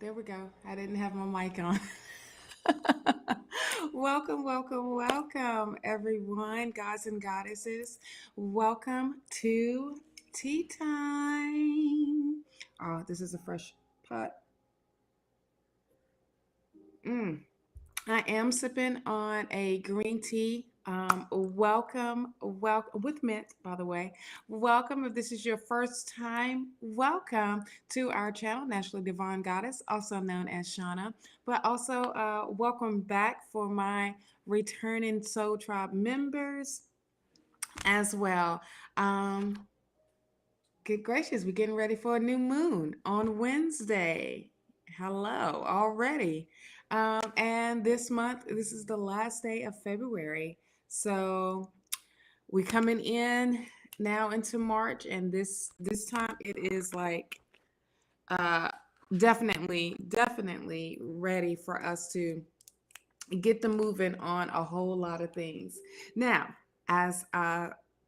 There we go. I didn't have my mic on. Welcome, welcome, welcome, everyone, gods and goddesses. Welcome to tea time. Oh, this is a fresh pot. Mm. I am sipping on a green tea. Welcome with mint, by the way. Welcome if this is your first time. Welcome to our channel, Naturally Divine Goddess, also known as Shauna. But also, welcome back for my returning Soul Tribe members as well. Um, Good gracious, we're getting ready for a new moon on Wednesday. Hello, already. And this month, this is the last day of February. So we're coming in now into March, and this time it is like uh definitely ready for us to get the moving on a whole lot of things. Now, as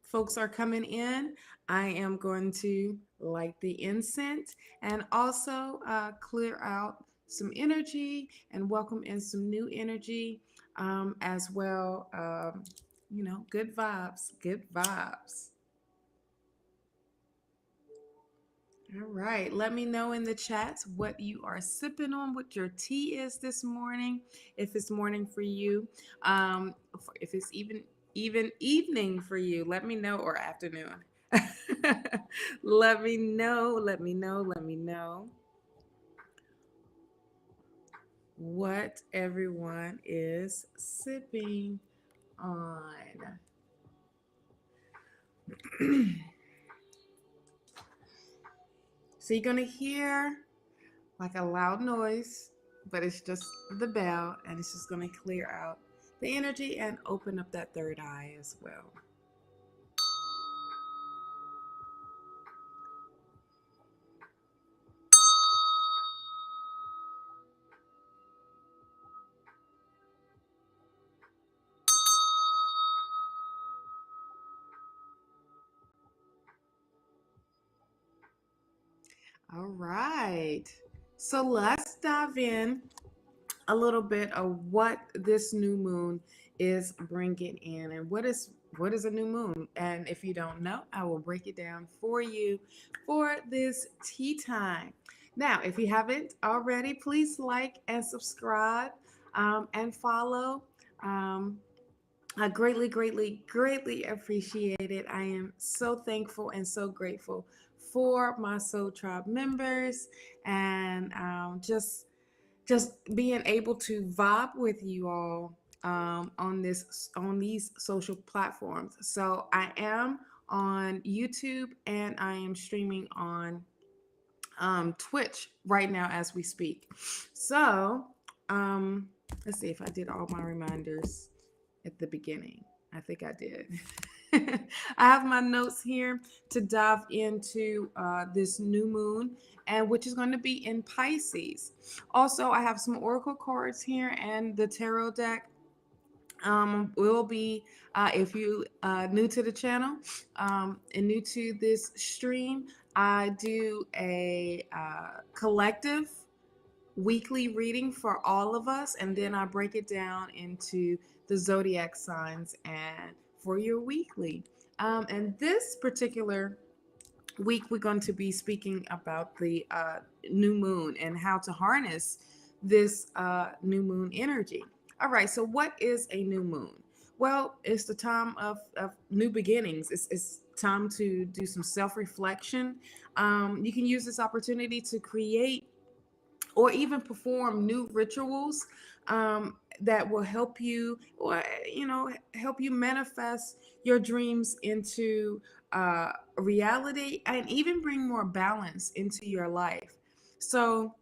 folks are coming in, I am going to light the incense and also clear out some energy and welcome in some new energy as well. Good vibes, good vibes. All right. Let me know in the chats what you are sipping on, what your tea is this morning, if it's morning for you, if it's even evening for you. Let me know, or afternoon. Let me know. Let me know. Let me know what everyone is sipping on. So you're gonna hear like a loud noise, but it's just the bell, and it's just going to clear out the energy and open up that third eye as well. All right. So let's dive in a little bit of what this new moon is bringing in, and what is a new moon. And if you don't know, I will break it down for you for this tea time. Now, if you haven't already, please like and subscribe and follow. um, I greatly appreciate it. I am so thankful and so grateful for my Soul Tribe members, and just being able to vibe with you all on these social platforms. So I am on YouTube and I am streaming on Twitch right now as we speak. So um, let's see if I did all my reminders at the beginning. I think I did. I have my notes here to dive into this new moon, and which is going to be in Pisces. Also, I have some oracle cards here and the tarot deck. Will be if you new to the channel and new to this stream, I do a collective weekly reading for all of us, and then I break it down into the zodiac signs and for your weekly. And this particular week, we're going to be speaking about the new moon and how to harness this new moon energy. All right, so what is a new moon? Well, it's the time of new beginnings. It's time to do some self reflection. You can use this opportunity to create or even perform new rituals that will help you, or help you manifest your dreams into reality, and even bring more balance into your life. So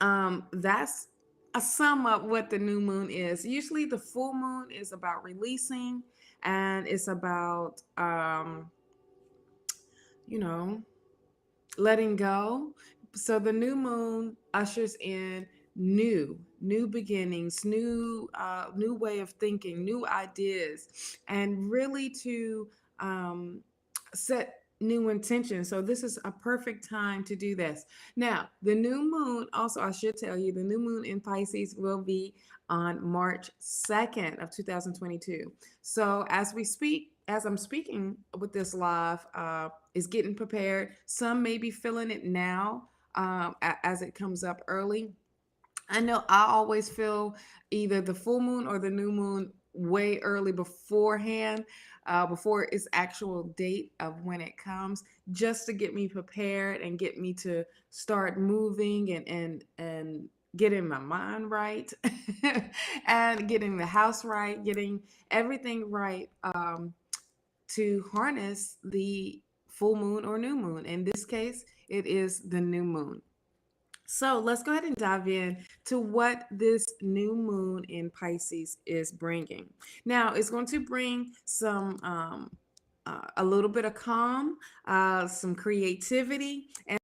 that's a sum up what the new moon is. Usually the full moon is about releasing, and it's about you know letting go. So the new moon ushers in new beginnings, new way of thinking, new ideas, and really to set new intentions. So this is a perfect time to do this. Now, the new moon, also, I should tell you, the new moon in Pisces will be on March 2nd of 2022. So as I'm speaking with this live, is getting prepared. Some may be feeling it now as it comes up early. I know I always feel either the full moon or the new moon way early beforehand, before its actual date of when it comes, just to get me prepared and get me to start moving and getting my mind right and getting the house right, getting everything right, to harness the full moon or new moon. In this case, it is the new moon. So let's go ahead and dive in to what this new moon in Pisces is bringing. Now, it's going to bring a little bit of calm, some creativity, and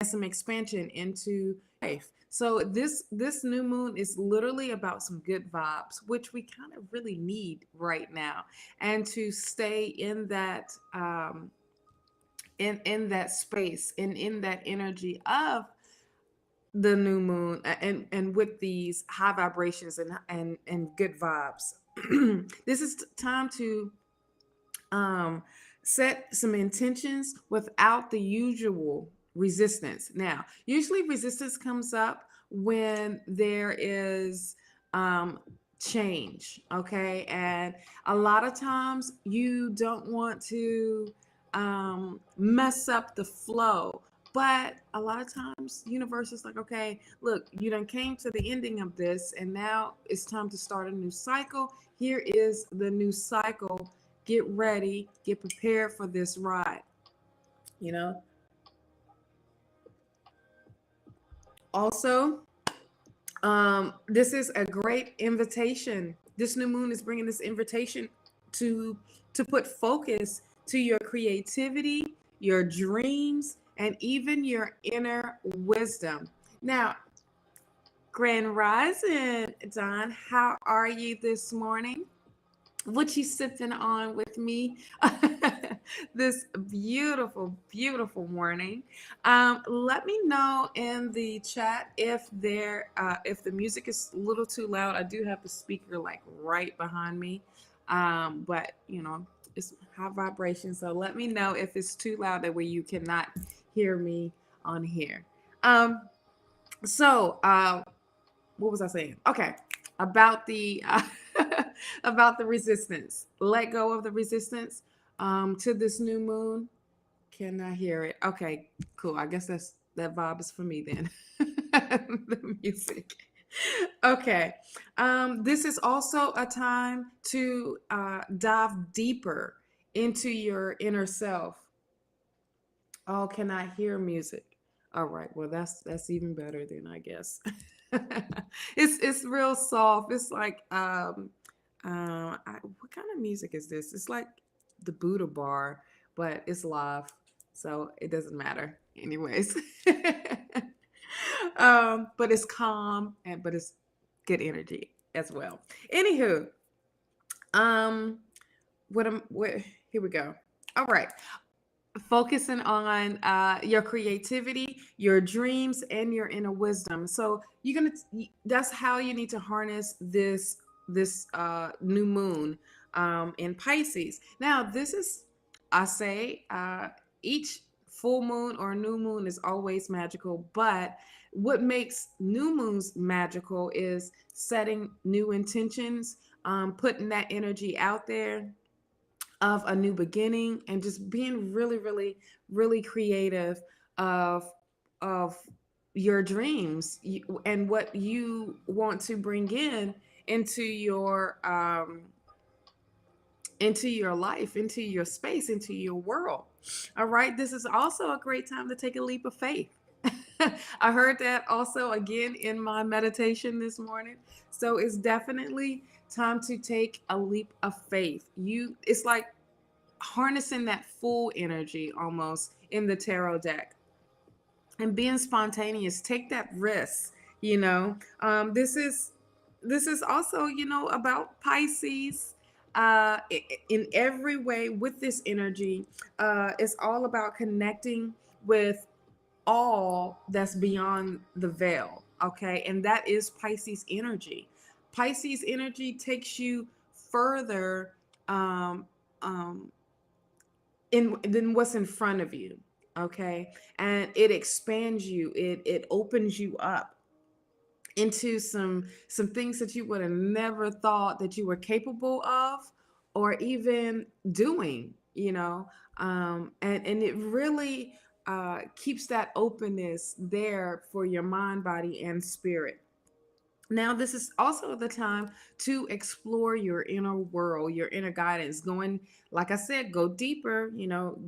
some expansion into life. So this new moon is literally about some good vibes, which we kind of really need right now, and to stay in that in that space and in that energy of the new moon, and with these high vibrations and good vibes. This is time to set some intentions without the usual resistance. Now, usually resistance comes up when there is change, okay? And a lot of times you don't want to mess up the flow. But a lot of times, universe is like, okay, look, you done came to the ending of this, and now it's time to start a new cycle. Here is the new cycle. Get ready, get prepared for this ride. You know. Also, this is a great invitation. This new moon is bringing this invitation to put focus to your creativity, your dreams, and even your inner wisdom. Now, Grand Rising, Don, how are you this morning? What you sipping on with me this beautiful, beautiful morning? Let me know in the chat if if the music is a little too loud. I do have the speaker like right behind me, but you know it's high vibration. So let me know if it's too loud that way you cannot hear me on here. So what was I saying? Okay, about the about the resistance. Let go of the resistance to this new moon. Can I hear it? Okay, cool. I guess that vibe is for me then. The music. Okay. This is also a time to dive deeper into your inner self. Oh, can I hear music? All right. Well, that's even better then, I guess. It's real soft. It's like what kind of music is this? It's like the Buddha bar, but it's live, so it doesn't matter. Anyways, but it's calm but it's good energy as well. Anywho, um, what? Here we go. All right, focusing on your creativity, your dreams, and your inner wisdom. So that's how you need to harness this new moon in Pisces. Now, this is, I say, each full moon or new moon is always magical, but what makes new moons magical is setting new intentions, putting that energy out there of a new beginning, and just being really, really, really creative of of your dreams and what you want to bring in into your life, into your space, into your world. All right, this is also a great time to take a leap of faith. I heard that also again in my meditation this morning. So it's definitely time to take a leap of faith. It's like harnessing that full energy almost in the tarot deck and being spontaneous. Take that risk. This is also about Pisces. in every way with this energy. It's all about connecting with all that's beyond the veil. Okay. And that is Pisces energy. Pisces energy takes you further um, um, in than what's in front of you. Okay. And it expands you, it opens you up into some things that you would have never thought that you were capable of or even doing, and it really keeps that openness there for your mind, body, and spirit. Now, this is also the time to explore your inner world, your inner guidance. Going, like I said, go deeper.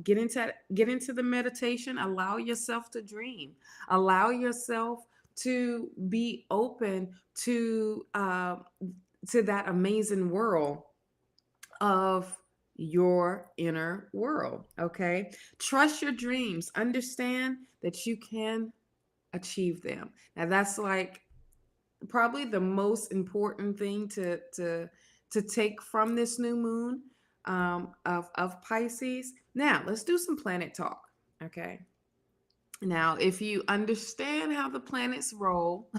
Get into the meditation. Allow yourself to dream. Allow yourself to be open to that amazing world of your inner world. Okay, trust your dreams. Understand that you can achieve them. Now, that's like probably the most important thing to take from this new moon of Pisces. Now let's do some planet talk. Okay. Now, if you understand how the planets roll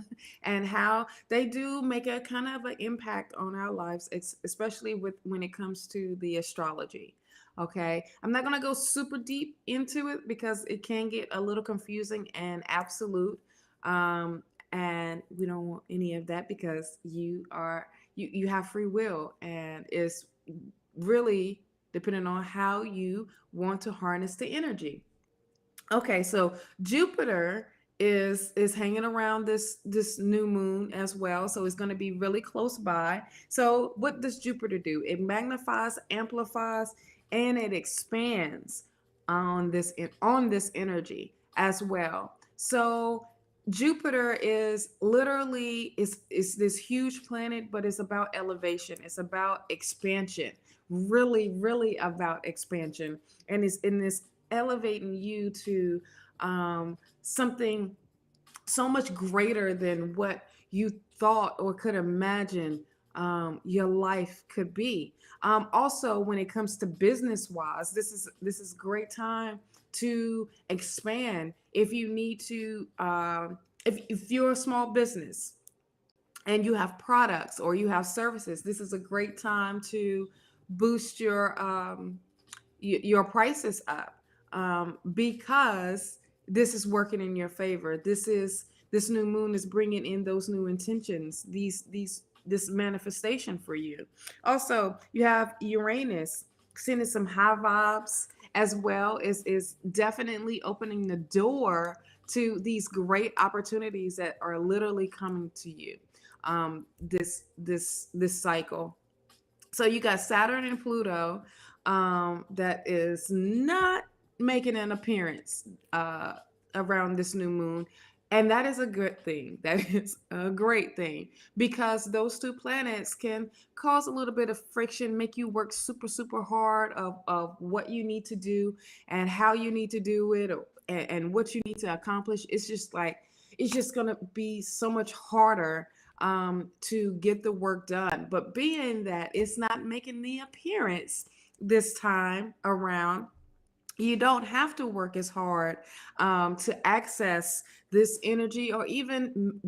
and how they do make a kind of an impact on our lives, especially with when it comes to the astrology. Okay, I'm not gonna go super deep into it because it can get a little confusing and absolute, um, and we don't want any of that because you have free will, and it's really depending on how you want to harness the energy. Okay, so Jupiter is hanging around this new moon as well, so it's going to be really close by. So what does Jupiter do? It magnifies, amplifies, and it expands on this energy as well. So Jupiter is literally is this huge planet, but it's about elevation. It's about expansion. Really, really about expansion, and it's in this elevating you to something so much greater than what you thought or could imagine your life could be. Also, when it comes to business wise, this is great time to expand. If you need to, if you're a small business and you have products or you have services, this is a great time to boost your prices up, because this is working in your favor. This new moon is bringing in those new intentions, this manifestation for you. Also, you have Uranus sending some high vibes as well. Is definitely opening the door to these great opportunities that are literally coming to you, this cycle. So you got Saturn and Pluto, that is not making an appearance around this new moon. And that is a good thing. That is a great thing because those two planets can cause a little bit of friction, make you work super, super hard of what you need to do and how you need to do it, and what you need to accomplish. It's just going to be so much harder to get the work done. But being that it's not making the appearance this time around, you don't have to work as hard to access this energy or even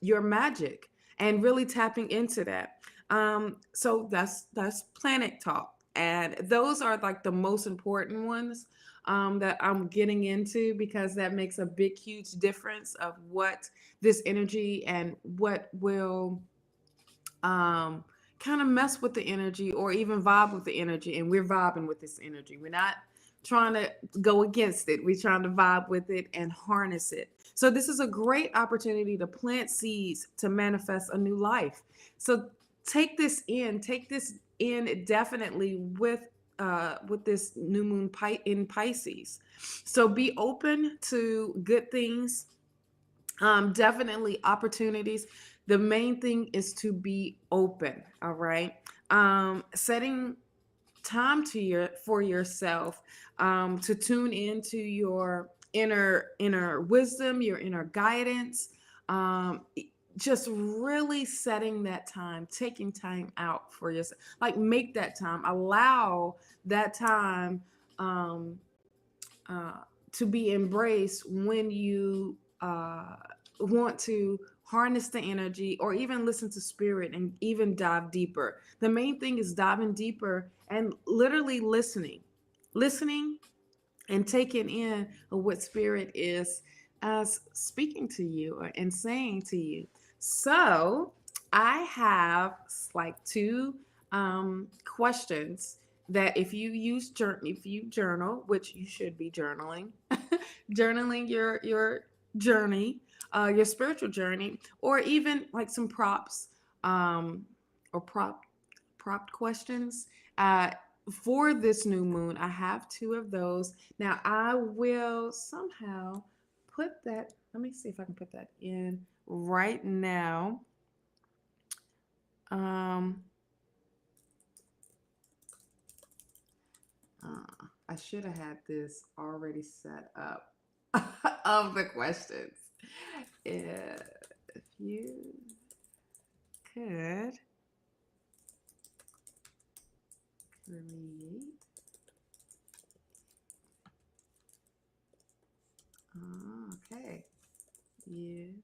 your magic and really tapping into that. So that's planet talk, and those are like the most important ones that I'm getting into because that makes a big, huge difference of what this energy and what will kind of mess with the energy or even vibe with the energy. And we're vibing with this energy. We're not trying to go against it. We're trying to vibe with it and harness it. So this is a great opportunity to plant seeds to manifest a new life. So take this in definitely with this new moon in Pisces. So be open to good things, definitely opportunities. The main thing is to be open. All right. Setting time for yourself, to tune into your inner wisdom, your inner guidance. just really setting that time, taking time out for yourself, like make that time, allow that time um, uh, to be embraced when you want to harness the energy or even listen to spirit and even dive deeper. The main thing is diving deeper and literally listening and taking in what spirit is as speaking to you and saying to you. So I have like two questions that if you if you journal, which you should be journaling, journaling your journey, your spiritual journey, or even like some props or prompt questions. For this new moon, I have two of those. Now I will somehow put that, let me see if I can put that in right now. Um, I should have had this already set up of the questions. If you could create okay. You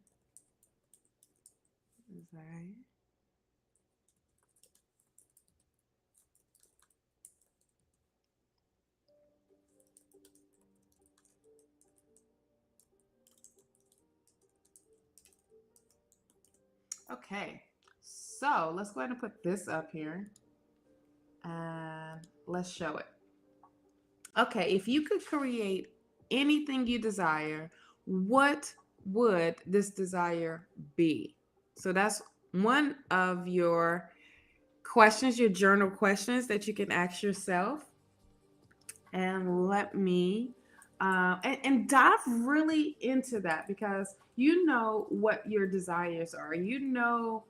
desire. Okay. So let's go ahead and put this up here and let's show it. Okay. If you could create anything you desire, what would this desire be? So that's one of your questions, your journal questions that you can ask yourself. And let me and dive really into that, because you know what your desires are. You know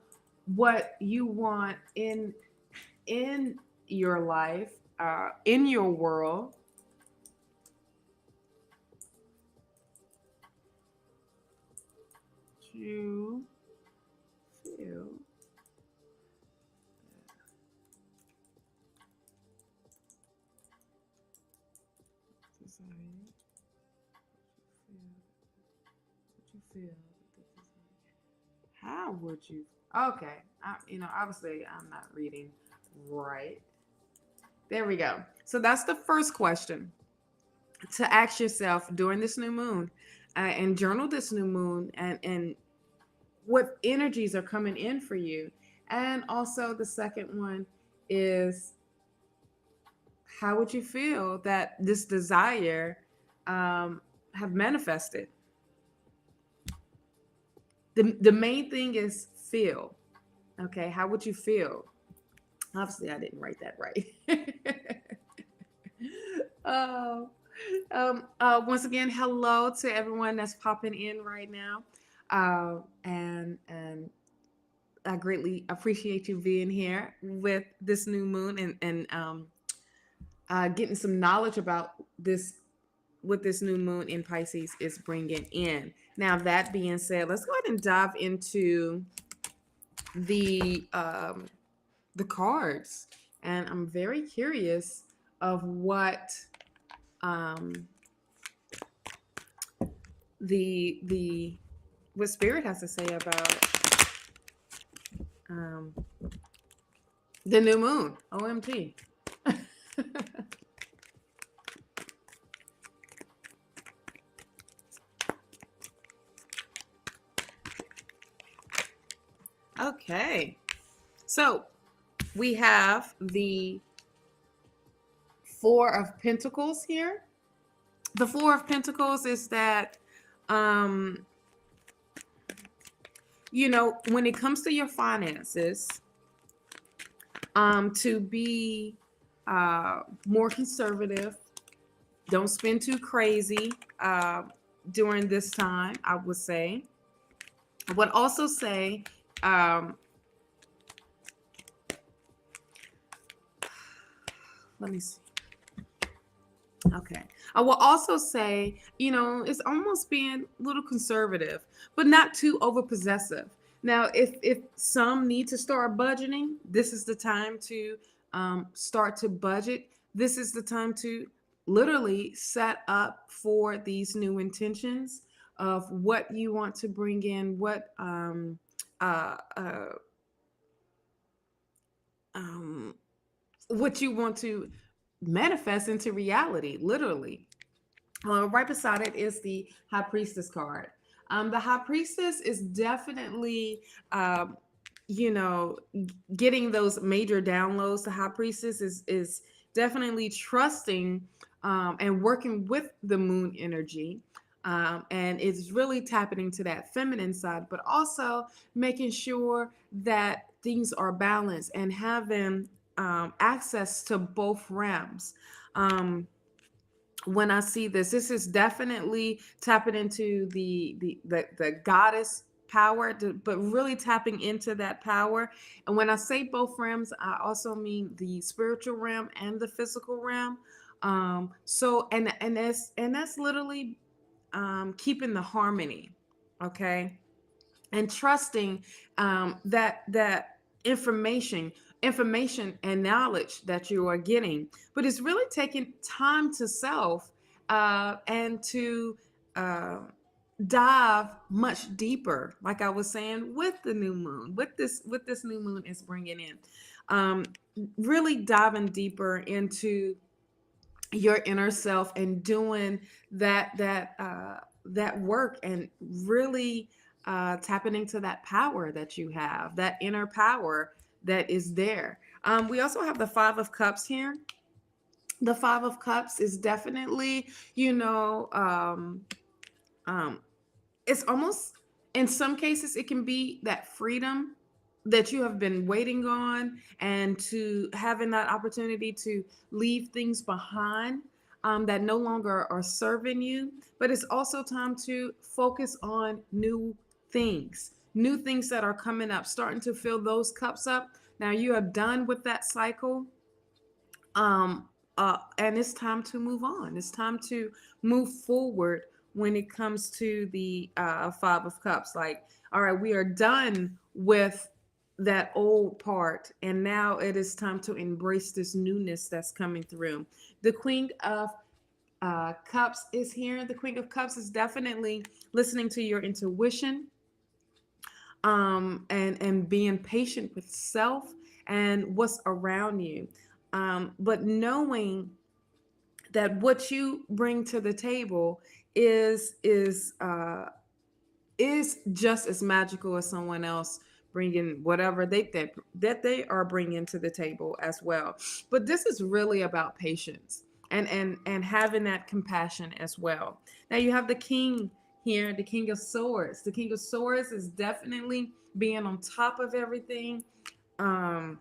what you want in your life, in your world. To feel desire. What you feel. How would you? Okay, obviously I'm not reading right. There we go. So that's the first question to ask yourself during this new moon, and journal this new moon, and what energies are coming in for you. And also the second one is, how would you feel that this desire have manifested? The main thing is feel. Okay, how would you feel? Obviously, I didn't write that right. Oh, once again, hello to everyone that's popping in right now, and I greatly appreciate you being here with this new moon and getting some knowledge about this, what this new moon in Pisces is bringing in. Now, that being said, let's go ahead and dive into the cards, and I'm very curious of what the what spirit has to say about the new moon. OMG. Okay, so we have the Four of Pentacles here. The Four of Pentacles is that, when it comes to your finances, to be more conservative. Don't spend too crazy during this time, I would say. I would also say, let me see. Okay. I will also say, it's almost being a little conservative, but not too over possessive. Now, if some need to start budgeting, this is the time to start to budget. This is the time to literally set up for these new intentions of what you want to bring in, uh, uh, um, what you want to manifest into reality, literally. Right beside it is the High Priestess card. The High Priestess is definitely, um, getting those major downloads. The High Priestess is definitely trusting and working with the moon energy. And it's really tapping into that feminine side, but also making sure that things are balanced and having access to both realms. When I see this, this is definitely tapping into the goddess power, but really tapping into that power. And when I say both realms, I also mean the spiritual realm and the physical realm. So and that's literally keeping the harmony, okay, and trusting that information and knowledge that you are getting, but it's really taking time to self and to uh, dive much deeper, like I was saying, with the new moon, with this new moon is bringing in, um, really diving deeper into your inner self and doing that work, and really tapping into that power that you have, that inner power that is there. We also have the Five of Cups here. The Five of Cups is definitely, um, it's almost, in some cases it can be that freedom that you have been waiting on, and to having that opportunity to leave things behind that no longer are serving you. But it's also time to focus on new things that are coming up, starting to fill those cups up. Now you are done with that cycle, and it's time to move on. It's time to move forward when it comes to the Five of Cups. Like, all right, we are done with that old part, and now it is time to embrace this newness that's coming through. The Queen of Cups is here. The Queen of Cups is definitely listening to your intuition, and being patient with self and what's around you, but knowing that what you bring to the table is just as magical as someone else bringing whatever that they are bringing to the table as well. But this is really about patience and having that compassion as well. Now you have the King here, the King of Swords. The King of Swords is definitely being on top of everything, um,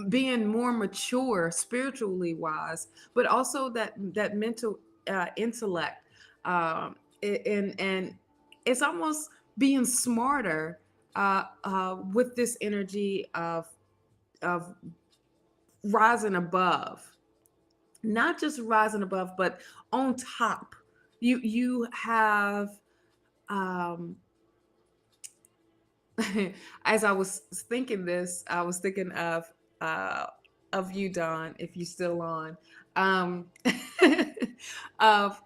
being more mature spiritually wise, but also that mental intellect, and it's almost being smarter with this energy of rising above, not just rising above, but on top. You have, um, as I was thinking this, I was thinking uh, of you, Don, if you're still on, um, of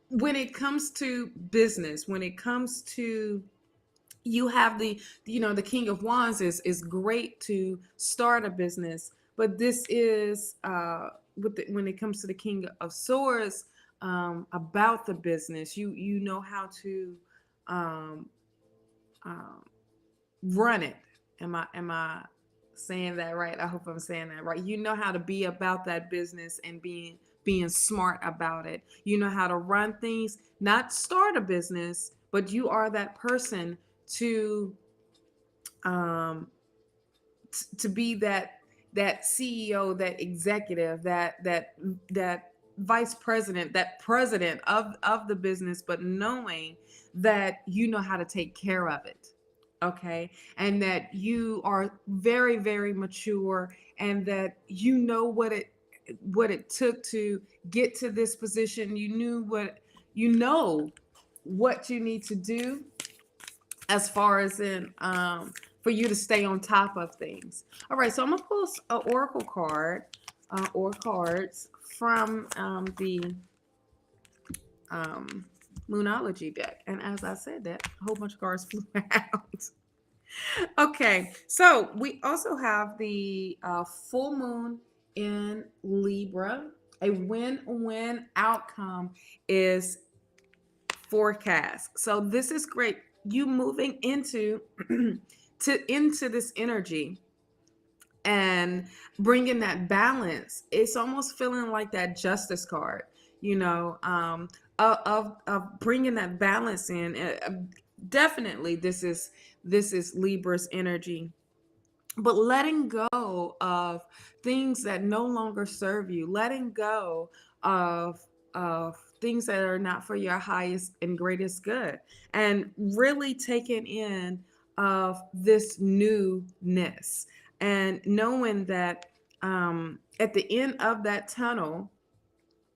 when it comes to business, when it comes to, you have the King of Wands is great to start a business, but this is when it comes to the King of Swords, about the business, you know how to um, um, run it. Am I saying that right? I hope I'm saying that right. You know how to be about that business and being smart about it. You know how to run things, not start a business, but you are that person to um to be that CEO, that executive, that vice president, that president of the business, but knowing that you know how to take care of it, okay, and that you are very, very mature, and that you know what it took to get to this position. You know what you need to do as far as in for you to stay on top of things. All right, so I'm gonna pull an oracle card or cards from the Moonology deck, and as I said that, a whole bunch of cards flew out. Okay, so we also have the full moon in Libra. A win-win outcome is forecast. So this is great. You moving into into this energy and bringing that balance. It's almost feeling like that justice card, you know, of bringing that balance in. Definitely, this is Libra's energy, but letting go of things that no longer serve you, letting go of things that are not for your highest and greatest good, and really taking in of this newness, and knowing that at the end of that tunnel,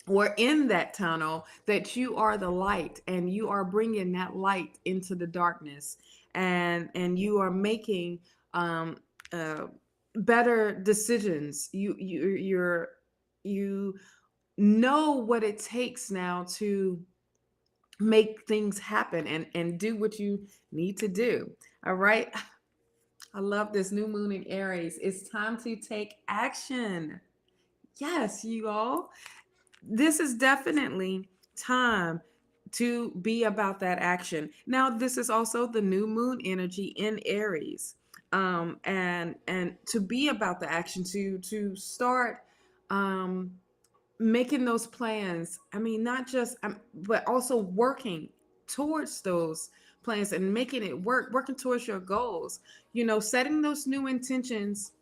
or in that tunnel, that you are the light, and you are bringing that light into the darkness, and you are making um, uh, better decisions. You know what it takes now to make things happen, and do what you need to do. All right. I love this new moon in Aries. It's time to take action. Yes, you all. This is definitely time to be about that action. Now, this is also the new moon energy in Aries. And to be about the action, to start um making those plans. I mean, not just but also working towards those plans and making it work, working towards your goals, setting those new intentions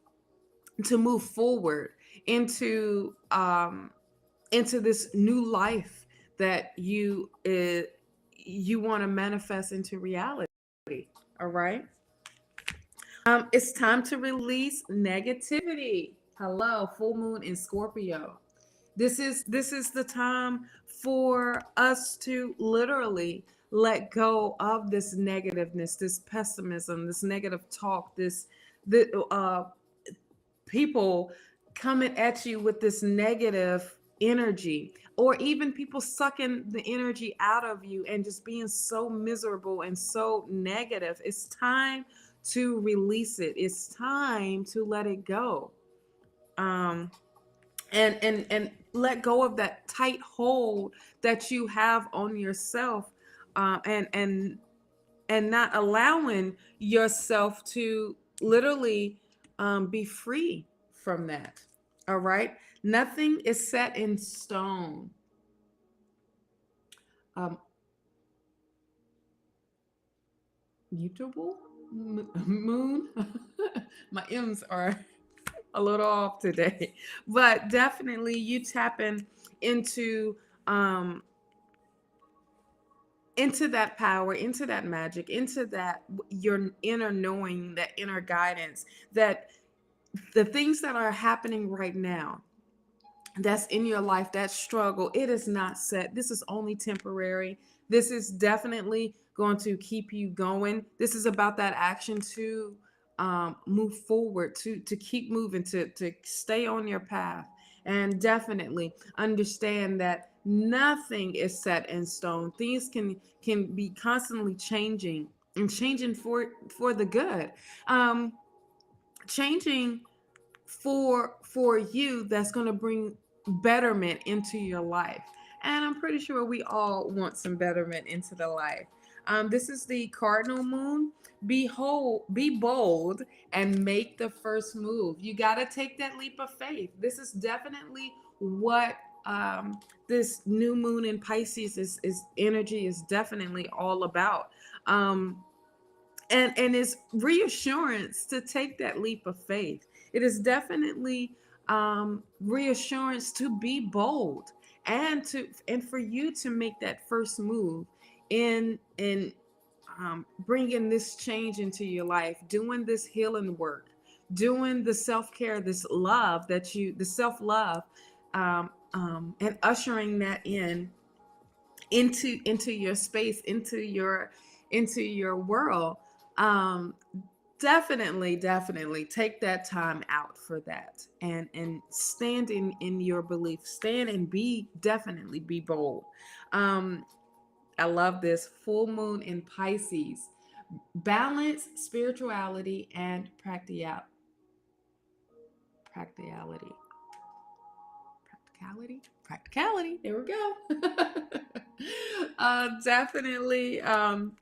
to move forward into this new life that you want to manifest into reality. All right. It's time to release negativity. Hello, full moon in Scorpio. This is the time for us to literally let go of this negativeness, this pessimism, this negative talk, the people coming at you with this negative energy, or even people sucking the energy out of you and just being so miserable and so negative. It's time to release it. It's time to let it go. Um, and let go of that tight hold that you have on yourself, and not allowing yourself to literally be free from that. All right. Nothing is set in stone. um Mutable moon. My m's are a little off today, but definitely you tapping into um into that power, into that magic, into that your inner knowing, that inner guidance, that the things that are happening right now that's in your life, that struggle, it is not set. This is only temporary. This is definitely going to keep you going. This is about that action to move forward, to keep moving, to stay on your path, and definitely understand that nothing is set in stone. Things can be constantly changing, and changing for the good. Changing for you, that's going to bring betterment into your life, and I'm pretty sure we all want some betterment into the life. This is the cardinal moon. Be bold and make the first move. You got to take that leap of faith. This is definitely what this new moon in Pisces is energy is definitely all about. And it's reassurance to take that leap of faith. It is definitely reassurance to be bold, and for you to make that first move in bringing this change into your life, doing this healing work, doing the self-care, this love the self-love, and ushering that into your space, into your world, definitely take that time out for that, and stand in your belief, stand and definitely be bold. I love this full moon in Pisces. Balance, spirituality, and practicality. Practicality. There we go. Definitely. I'm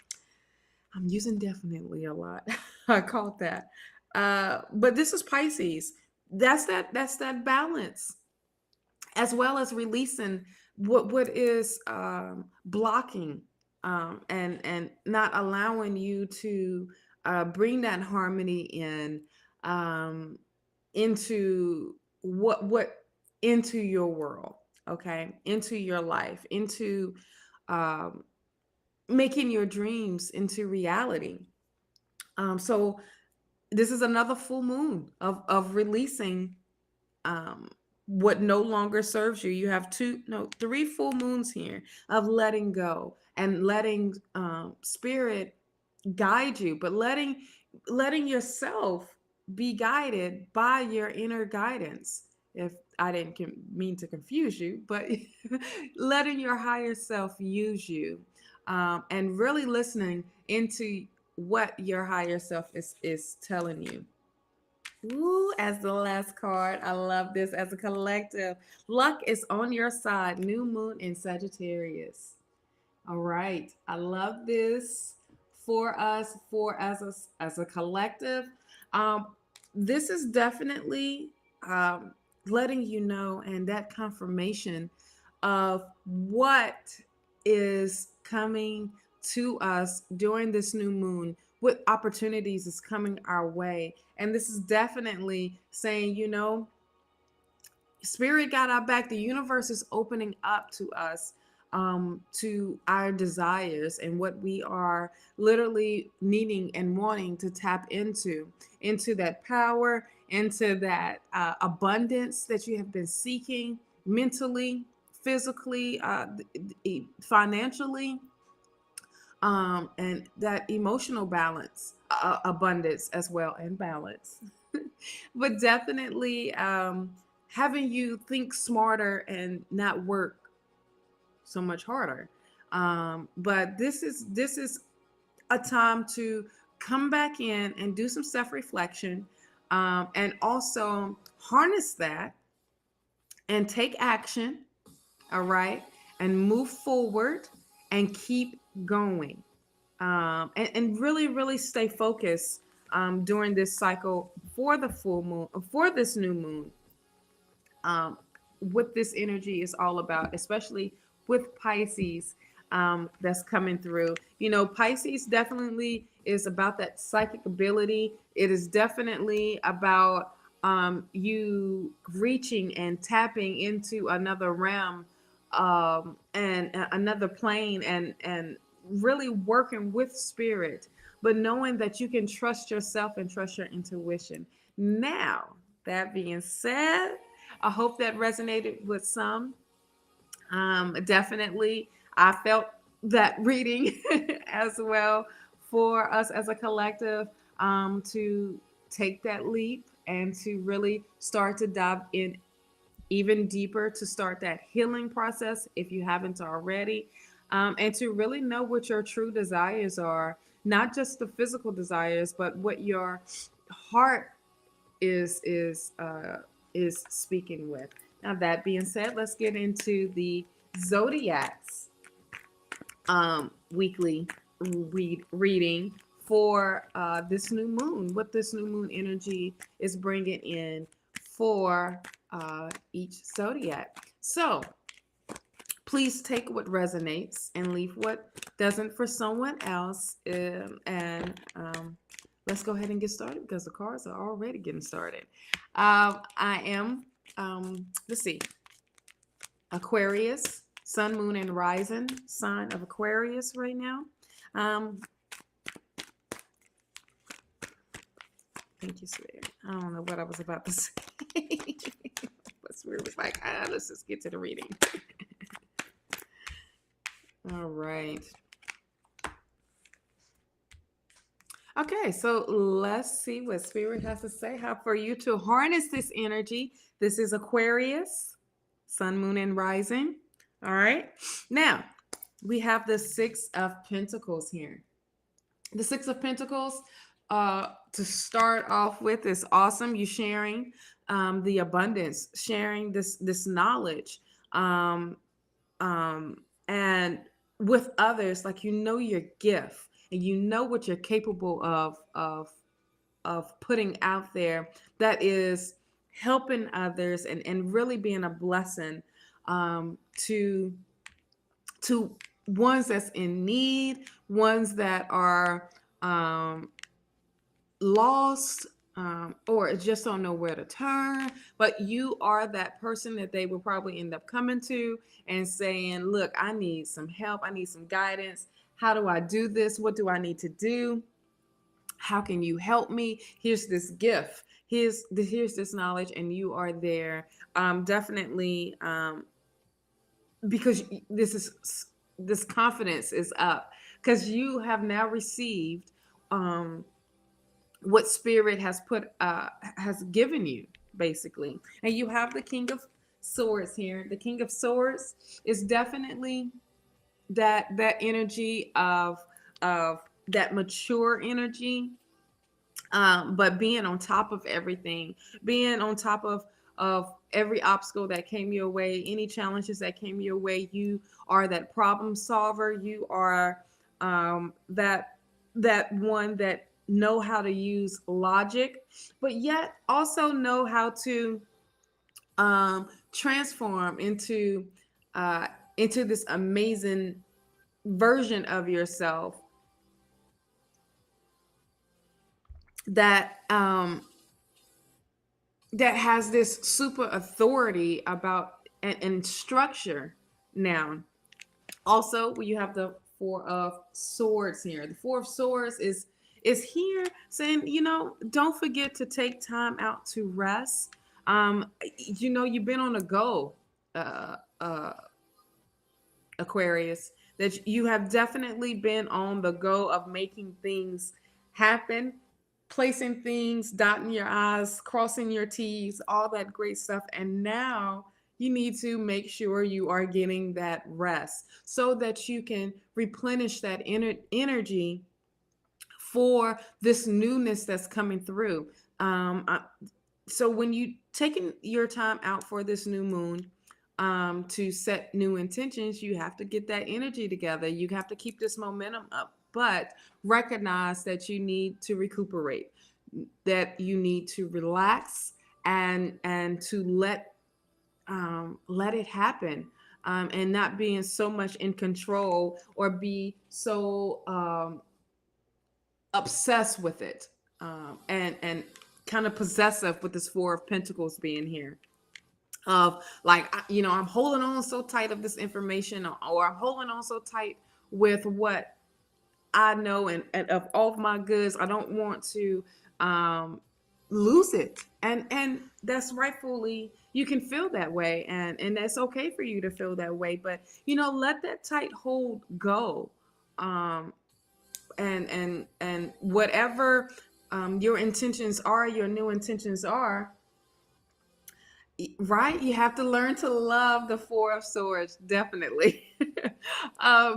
using definitely a lot. I caught that. But this is Pisces. That's that balance, as well as releasing what is blocking, and not allowing you to bring that harmony um, into what into your world, okay, into your life, into um, making your dreams into reality. So this is another full moon of releasing um, what no longer serves you. You have three full moons here of letting go and letting spirit guide you, but letting yourself be guided by your inner guidance. If I didn't mean to confuse you, but letting your higher self use you, and really listening into what your higher self is telling you. Ooh, as the last card, I love this. As a collective, luck is on your side. New moon in Sagittarius. All right, I love this for us, for as a collective. Um, this is definitely letting you know, and that confirmation of what is coming to us during this new moon, what opportunities is coming our way. And this is definitely saying, spirit got our back. The universe is opening up to us, to our desires and what we are literally needing and wanting to tap into that power, into that abundance that you have been seeking mentally, physically, financially, and that emotional balance, abundance as well, and balance. But definitely having you think smarter and not work so much harder. But this is a time to come back in and do some self-reflection, and also harness that and take action, all right, and move forward and keep going, and really stay focused during this cycle for the full moon, for this new moon, what this energy is all about, especially with Pisces, that's coming through. Pisces definitely is about that psychic ability. It is definitely about you reaching and tapping into another realm, and another plane, and really working with spirit, but knowing that you can trust yourself and trust your intuition. Now, that being said, I hope that resonated with some. Definitely, I felt that reading as well for us as a collective, to take that leap and to really start to dive in even deeper, to start that healing process if you haven't already, and to really know what your true desires are, not just the physical desires, but what your heart is speaking with. Now, that being said, let's get into the Zodiac's weekly reading for this new moon, what this new moon energy is bringing in for each zodiac. So please take what resonates and leave what doesn't for someone else. And let's go ahead and get started, because the cards are already getting started. I am, let's see, Aquarius, Sun, Moon, and Rising sign of Aquarius right now. Thank you, sweetie. I don't know what I was about to say. But Spirit was like, let's just get to the reading. All right. Okay, so let's see what Spirit has to say. How for you to harness this energy. This is Aquarius, Sun, Moon, and Rising. All right. Now, we have the Six of Pentacles here. The Six of Pentacles, to start off with, is awesome. You sharing the abundance, sharing this knowledge, um, and with others, like you know your gift and you know what you're capable of putting out there, that is helping others and really being a blessing to ones that's in need, ones that are um, lost, or just don't know where to turn. But you are that person that they will probably end up coming to and saying, look, I need some help, I need some guidance. How do I do this? What do I need to do? How can you help me? Here's this gift, here's this knowledge, and you are there. Definitely, because this confidence is up, because you have now received um what Spirit has given you, basically. And you have the King of Swords here. The King of Swords is definitely that energy of that mature energy, but being on top of everything, being on top of every obstacle that came your way, any challenges that came your way. You are that problem solver. You are that one that know how to use logic, but yet also know how to transform into this amazing version of yourself that that has this super authority about and structure. Now, also, you have the Four of Swords here. The Four of Swords is here saying, don't forget to take time out to rest. You've been on a go, uh, uh, Aquarius. That you have definitely been on the go of making things happen, placing things, dotting your I's, crossing your T's, all that great stuff. And now you need to make sure you are getting that rest so that you can replenish that energy for this newness that's coming through. So when you taking your time out for this new moon, to set new intentions, you have to get that energy together. You have to keep this momentum up, but recognize that you need to recuperate, that you need to relax and to let it happen, and not being so much in control or be so obsessed with it, and kind of possessive with this Four of Pentacles being here, of like, I'm holding on so tight of this information, or I'm holding on so tight with what I know, and of all of my goods. I don't want to lose it, and that's rightfully, you can feel that way, and that's okay for you to feel that way, but let that tight hold go, um and whatever your intentions are, your new intentions are, right? You have to learn to love the Four of Swords, definitely.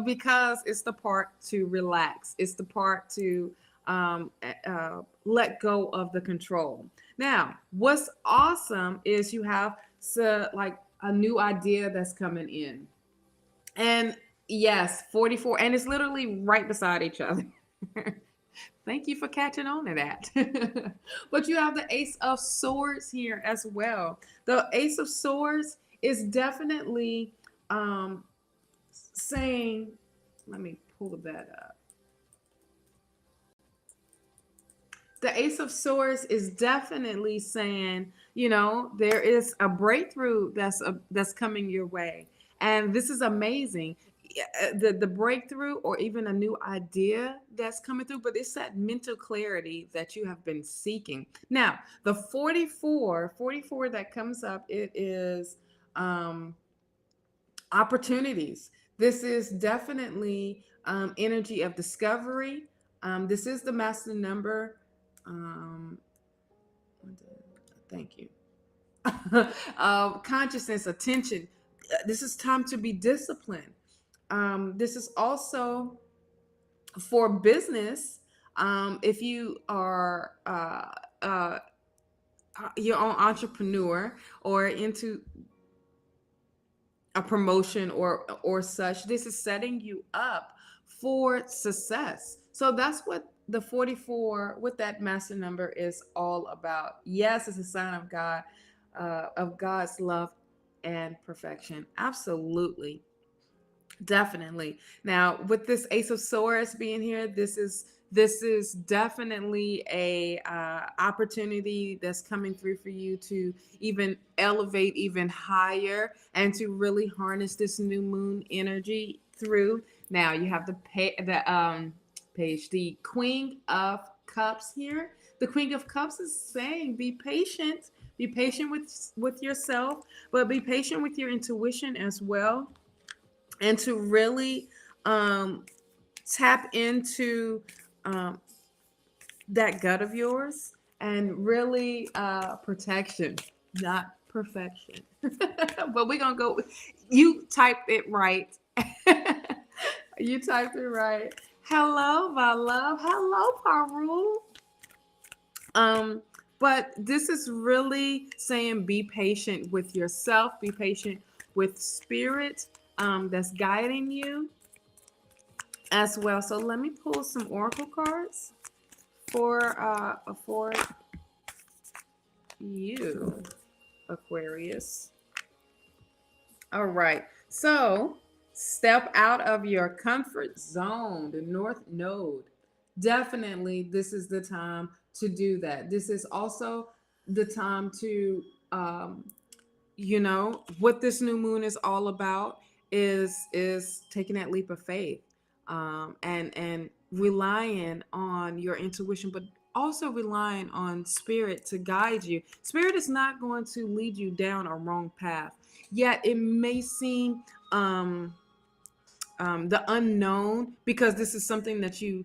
Because it's the part to relax, it's the part to let go of the control. Now, what's awesome is you have like a new idea that's coming in. And yes, 44, and it's literally right beside each other. Thank you for catching on to that. But you have the Ace of Swords here as well. The Ace of Swords is definitely saying, let me pull that up. The Ace of Swords is definitely saying, there is a breakthrough that's coming your way. And this is amazing. The breakthrough, or even a new idea that's coming through, but it's that mental clarity that you have been seeking. Now, the 44 that comes up, it is opportunities. This is definitely energy of discovery, This is the master number. Um, thank you. Consciousness, attention. This is time to be disciplined. This is also for business. If you are your own entrepreneur or into a promotion or such, this is setting you up for success. So that's what the 44 with that master number is all about. Yes, it's a sign of God, of God's love and perfection. Absolutely. Definitely. Now, with this Ace of Swords being here, this is definitely a opportunity that's coming through for you to even elevate even higher and to really harness this new moon energy through. Now, you have the Queen of Cups here. The Queen of Cups is saying, be patient. Be patient with yourself, but be patient with your intuition as well, and to really tap into um, that gut of yours and really protection, not perfection. But we're gonna go with, you typed it right. You typed it right. Hello, my love. Hello, Paru. Um, but this is really saying be patient with yourself, be patient with spirit that's guiding you as well. So let me pull some oracle cards for you, Aquarius. All right. So step out of your comfort zone, the North Node. Definitely, this is the time to do that. This is also the time to, what this new moon is all about is taking that leap of faith, and relying on your intuition, but also relying on spirit to guide you. Spirit is not going to lead you down a wrong path. Yet it may seem the unknown, because this is something that you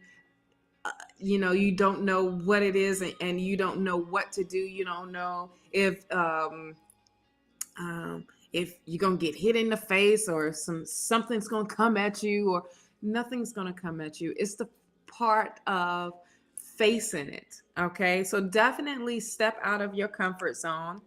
don't know what it is, and you don't know what to do. You don't know if you're gonna get hit in the face, or something's gonna come at you, or nothing's gonna come at you. It's the part of facing it. Okay, so definitely step out of your comfort zone.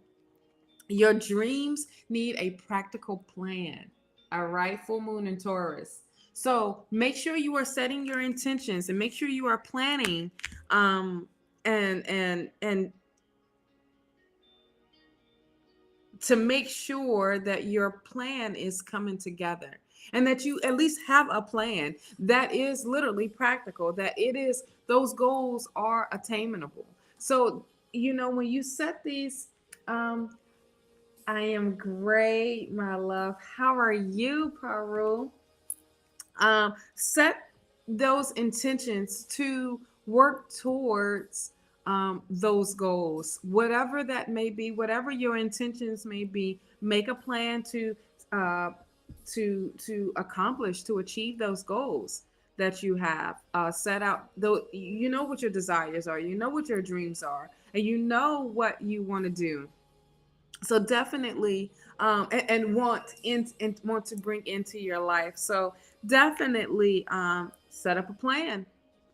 Your dreams need a practical plan. All right, full moon in Taurus. So make sure you are setting your intentions, and make sure you are planning, and to make sure that your plan is coming together, and that you at least have a plan that is literally practical, that those goals are attainable. So when you set these, I am great, my love. How are you, Paru? Set those intentions to work towards those goals, whatever that may be, whatever your intentions may be. Make a plan to accomplish, to achieve those goals that you have set out. Though you know what your desires are, you know what your dreams are, and you know what you want to do. So definitely, and want to bring into your life. So definitely, set up a plan.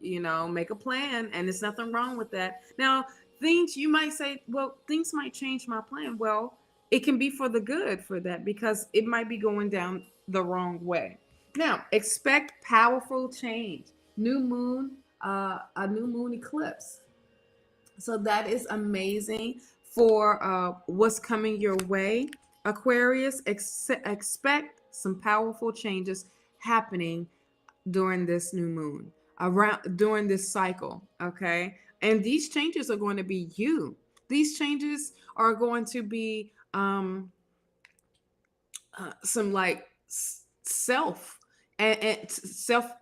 Make a plan, and there's nothing wrong with that. Now, things you might say, well, things might change my plan. Well, it can be for the good for that, because it might be going down the wrong way. Now, expect powerful change. New moon, a new moon eclipse. So that is amazing for what's coming your way, Aquarius. Expect some powerful changes happening during this new moon, around during this cycle. Okay, and these changes are going to be you. These changes are going to be some like self and self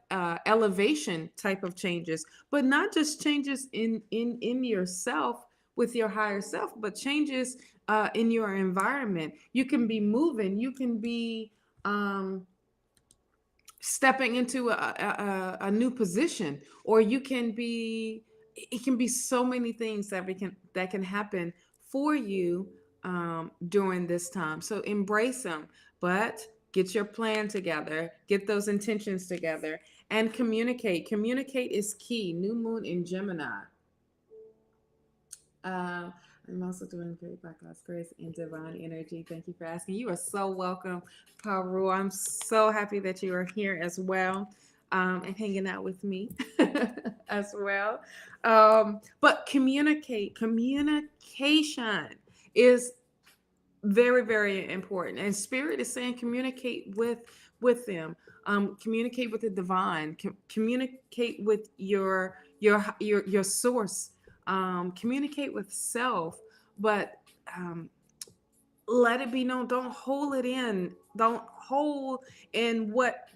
elevation type of changes, but not just changes in yourself with your higher self, but changes in your environment. You can be moving, you can be stepping into a new position, or you can be, it can be so many things that can happen for you during this time. So embrace them, but get your plan together, get those intentions together, and communicate is key. New moon in Gemini. uh, I'm also doing great by God's grace and divine energy. Thank you for asking. You are so welcome, Paru. I'm so happy that you are here as well, and hanging out with me as well. But communication is very, very important. And Spirit is saying communicate with them. Communicate with the divine. Communicate with your source. Communicate with self, but let it be known. Don't hold it in. Don't hold in what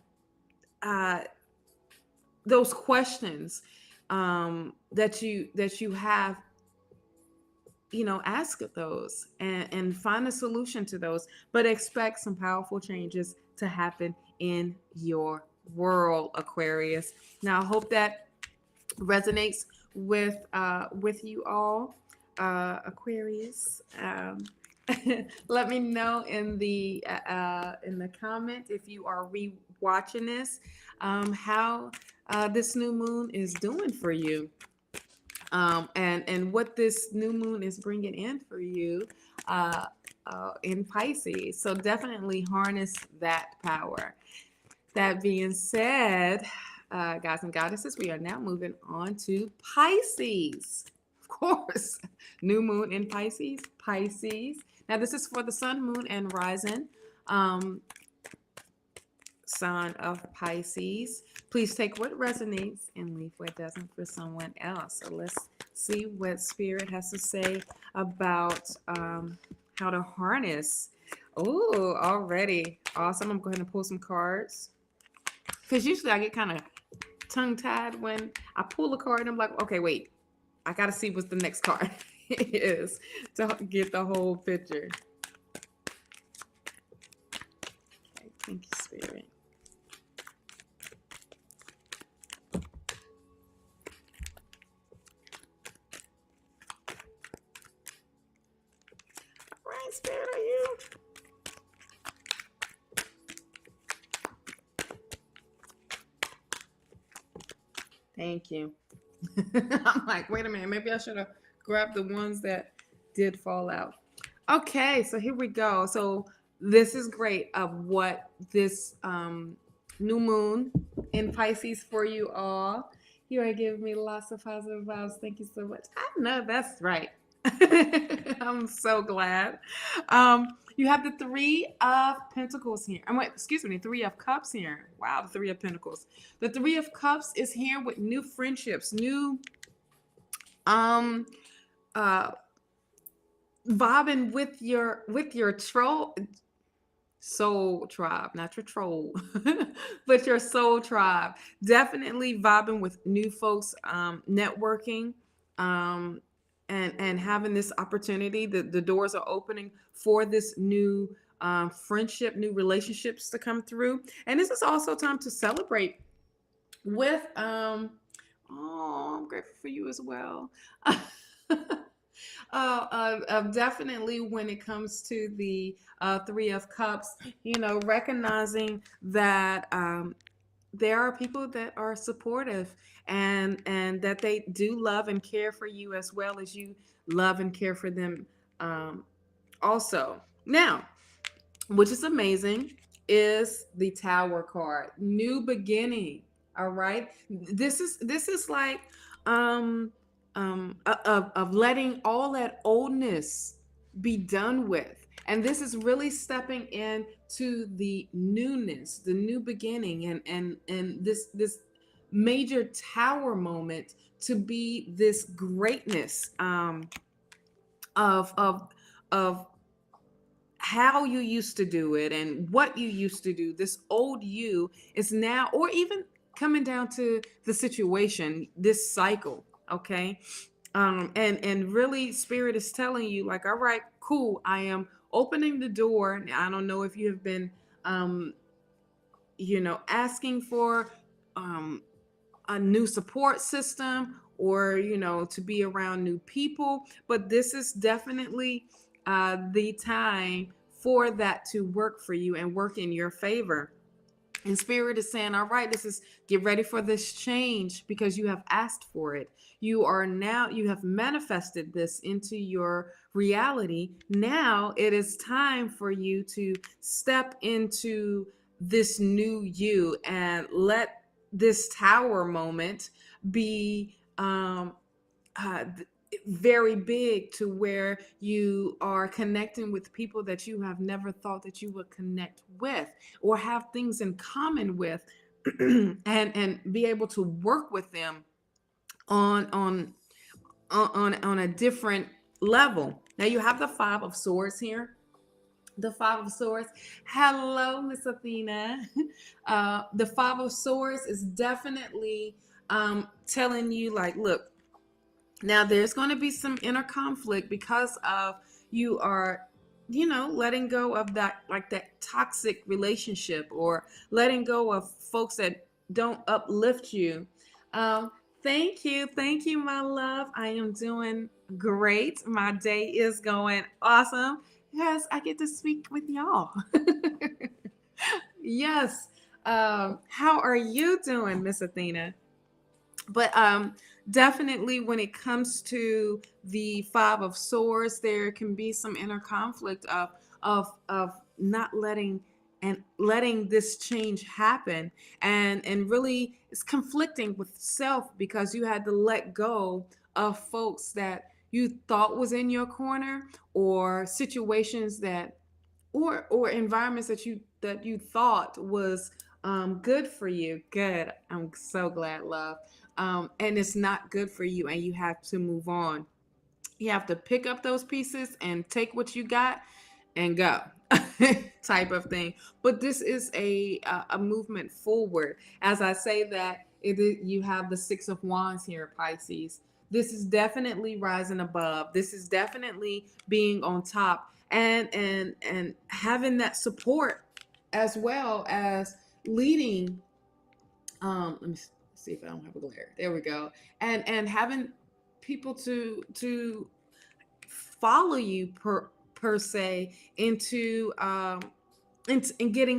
those questions that you have. Ask those and find a solution to those, but expect some powerful changes to happen in your world, Aquarius. Now, I hope that resonates with you all, Aquarius. Let me know in the comment if you are re-watching this, how this new moon is doing for you, and what this new moon is bringing in for you in Pisces. So definitely harness that power. That being said, guys and goddesses, we are now moving on to Pisces. Of course, new moon in Pisces. Now, this is for the sun, moon, and rising sign of Pisces. Please take what resonates and leave what doesn't for someone else. So let's see what Spirit has to say about how to harness. Oh, already. Awesome. I'm going to pull some cards, because usually I get kind of tongue-tied when I pull a card and I'm like, okay, wait, I got to see what the next card is to get the whole picture. Okay, thank you, Spirit. All right, Spirit, are you? Thank you. I'm like, wait a minute, maybe I should have grabbed the ones that did fall out. Okay, so here we go. So this is great of what this new moon in Pisces for you all. You are giving me lots of positive vibes. Thank you so much. I know that's right. I'm so glad. You have the Three of Pentacles here. Excuse me, the Three of Cups here. Wow, the Three of Pentacles. The Three of Cups is here with new friendships, new vibing with your troll soul tribe, not your troll, but your soul tribe. Definitely vibing with new folks, networking, and having this opportunity. The doors are opening for this new friendship, new relationships to come through. And this is also time to celebrate with oh, I'm grateful for you as well. Definitely when it comes to the Three of Cups, recognizing that there are people that are supportive, and that they do love and care for you as well as you love and care for them also. Now, which is amazing, is the Tower card. New beginning. All right. This is like of letting all that oldness be done with. And this is really stepping into the newness, the new beginning, and this major Tower moment to be this greatness of how you used to do it and what you used to do. This old you is now, or even coming down to the situation, this cycle. Okay. And really Spirit is telling you, like, all right, cool. I am opening the door. I don't know if you have been, asking for a new support system, or to be around new people. But this is definitely the time for that to work for you and work in your favor. And Spirit is saying, all right, get ready for this change, because you have asked for it. You have manifested this into your reality. Now it is time for you to step into this new you, and let this tower moment be uh, very big, to where you are connecting with people that you have never thought that you would connect with, or have things in common with, and be able to work with them on a different level. Now you have the Five of Swords here. The Five of Swords. Hello, Miss Athena. The Five of Swords is definitely telling you, like, look, now there's going to be some inner conflict, because of you are, letting go of that, like that toxic relationship, or letting go of folks that don't uplift you. Thank you, my love. I am doing great. My day is going awesome. Yes, I get to speak with y'all. Yes. How are you doing, Miss Athena? But definitely when it comes to the Five of Swords, there can be some inner conflict of not letting this change happen, and really it's conflicting with self, because you had to let go of folks that you thought was in your corner, or situations that, or environments that you thought was good for you. Good. I'm so glad, love. And it's not good for you, and you have to move on. You have to pick up those pieces and take what you got and go, type of thing. But this is a movement forward. As I say that, you have the Six of Wands here, Pisces. This is definitely rising above. This is definitely being on top, and having that support, as well as leading. Let me see if I don't have a glare. There we go. And having people to follow you, per se, into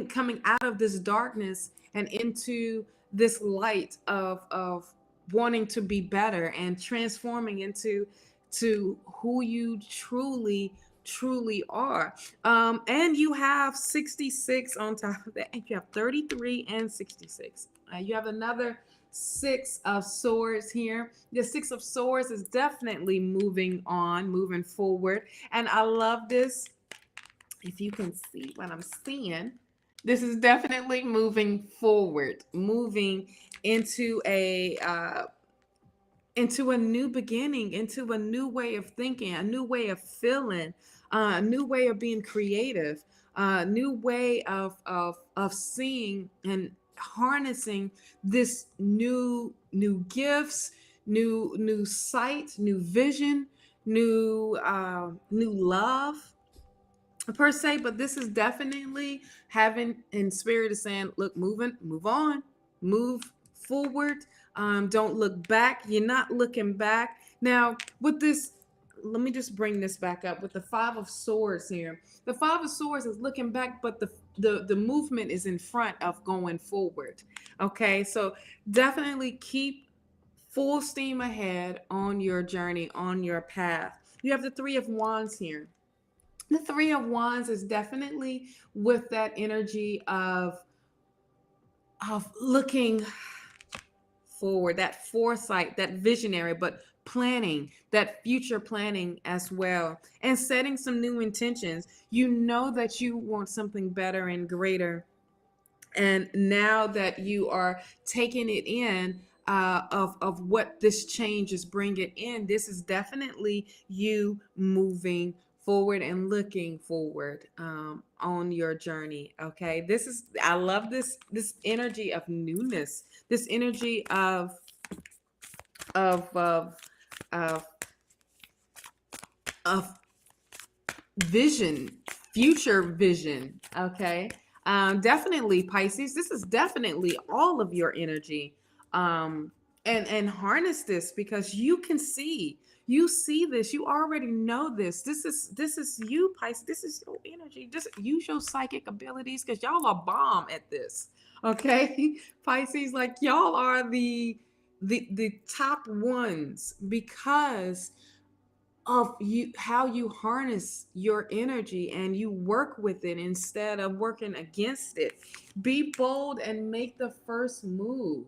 coming out of this darkness and into this light of wanting to be better, and transforming into who you truly are. And you have 66 on top of that, and you have 33 and 66. You have another Six of Swords here. The Six of Swords is definitely moving forward. And I love this. If you can see what I'm seeing, this is definitely moving forward, moving into a new beginning, into a new way of thinking, a new way of feeling, a new way of being creative, a new way of seeing and harnessing this new gifts, new sight, new vision, new love, per se. But this is definitely having, in Spirit is saying, look, move on, move forward. Don't look back. You're not looking back. Now with this, let me just bring this back up with the Five of Swords here. The Five of Swords is looking back, but the movement is in front of going forward. Okay, so definitely keep full steam ahead on your journey, on your path. You have the Three of Wands here. The Three of Wands is definitely with that energy of looking forward, that foresight, that visionary, but planning, that future planning as well, and setting some new intentions. You know that you want something better and greater, and now that you are taking it in, of what this change is bringing in, this is definitely you moving forward and looking forward on your journey. Okay, I love this energy of newness, this energy of of of, of vision, future vision. Okay, Definitely Pisces. This is definitely all of your energy. And harness this because you can see. You see this. You already know this. This is you, Pisces. This is your energy. Just use your psychic abilities because y'all are bomb at this. Okay, Pisces, like y'all are the top ones because of you, how you harness your energy and you work with it instead of working against it. Be bold and make the first move.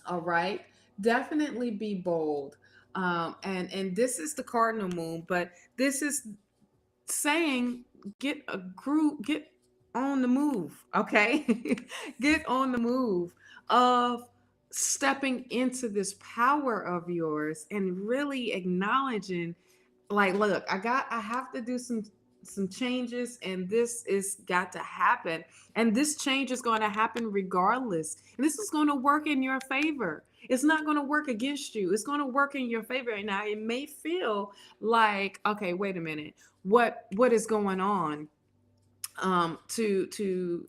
All right, definitely be bold. And this is the cardinal moon, but this is saying get a group, get on the move. Okay, get on the move of stepping into this power of yours and really acknowledging, like, look, I have to do some changes, and this is got to happen, and this change is going to happen regardless, and this is going to work in your favor. It's not going to work against you. It's going to work in your favor. And now it may feel like, okay, wait a minute, what is going on, to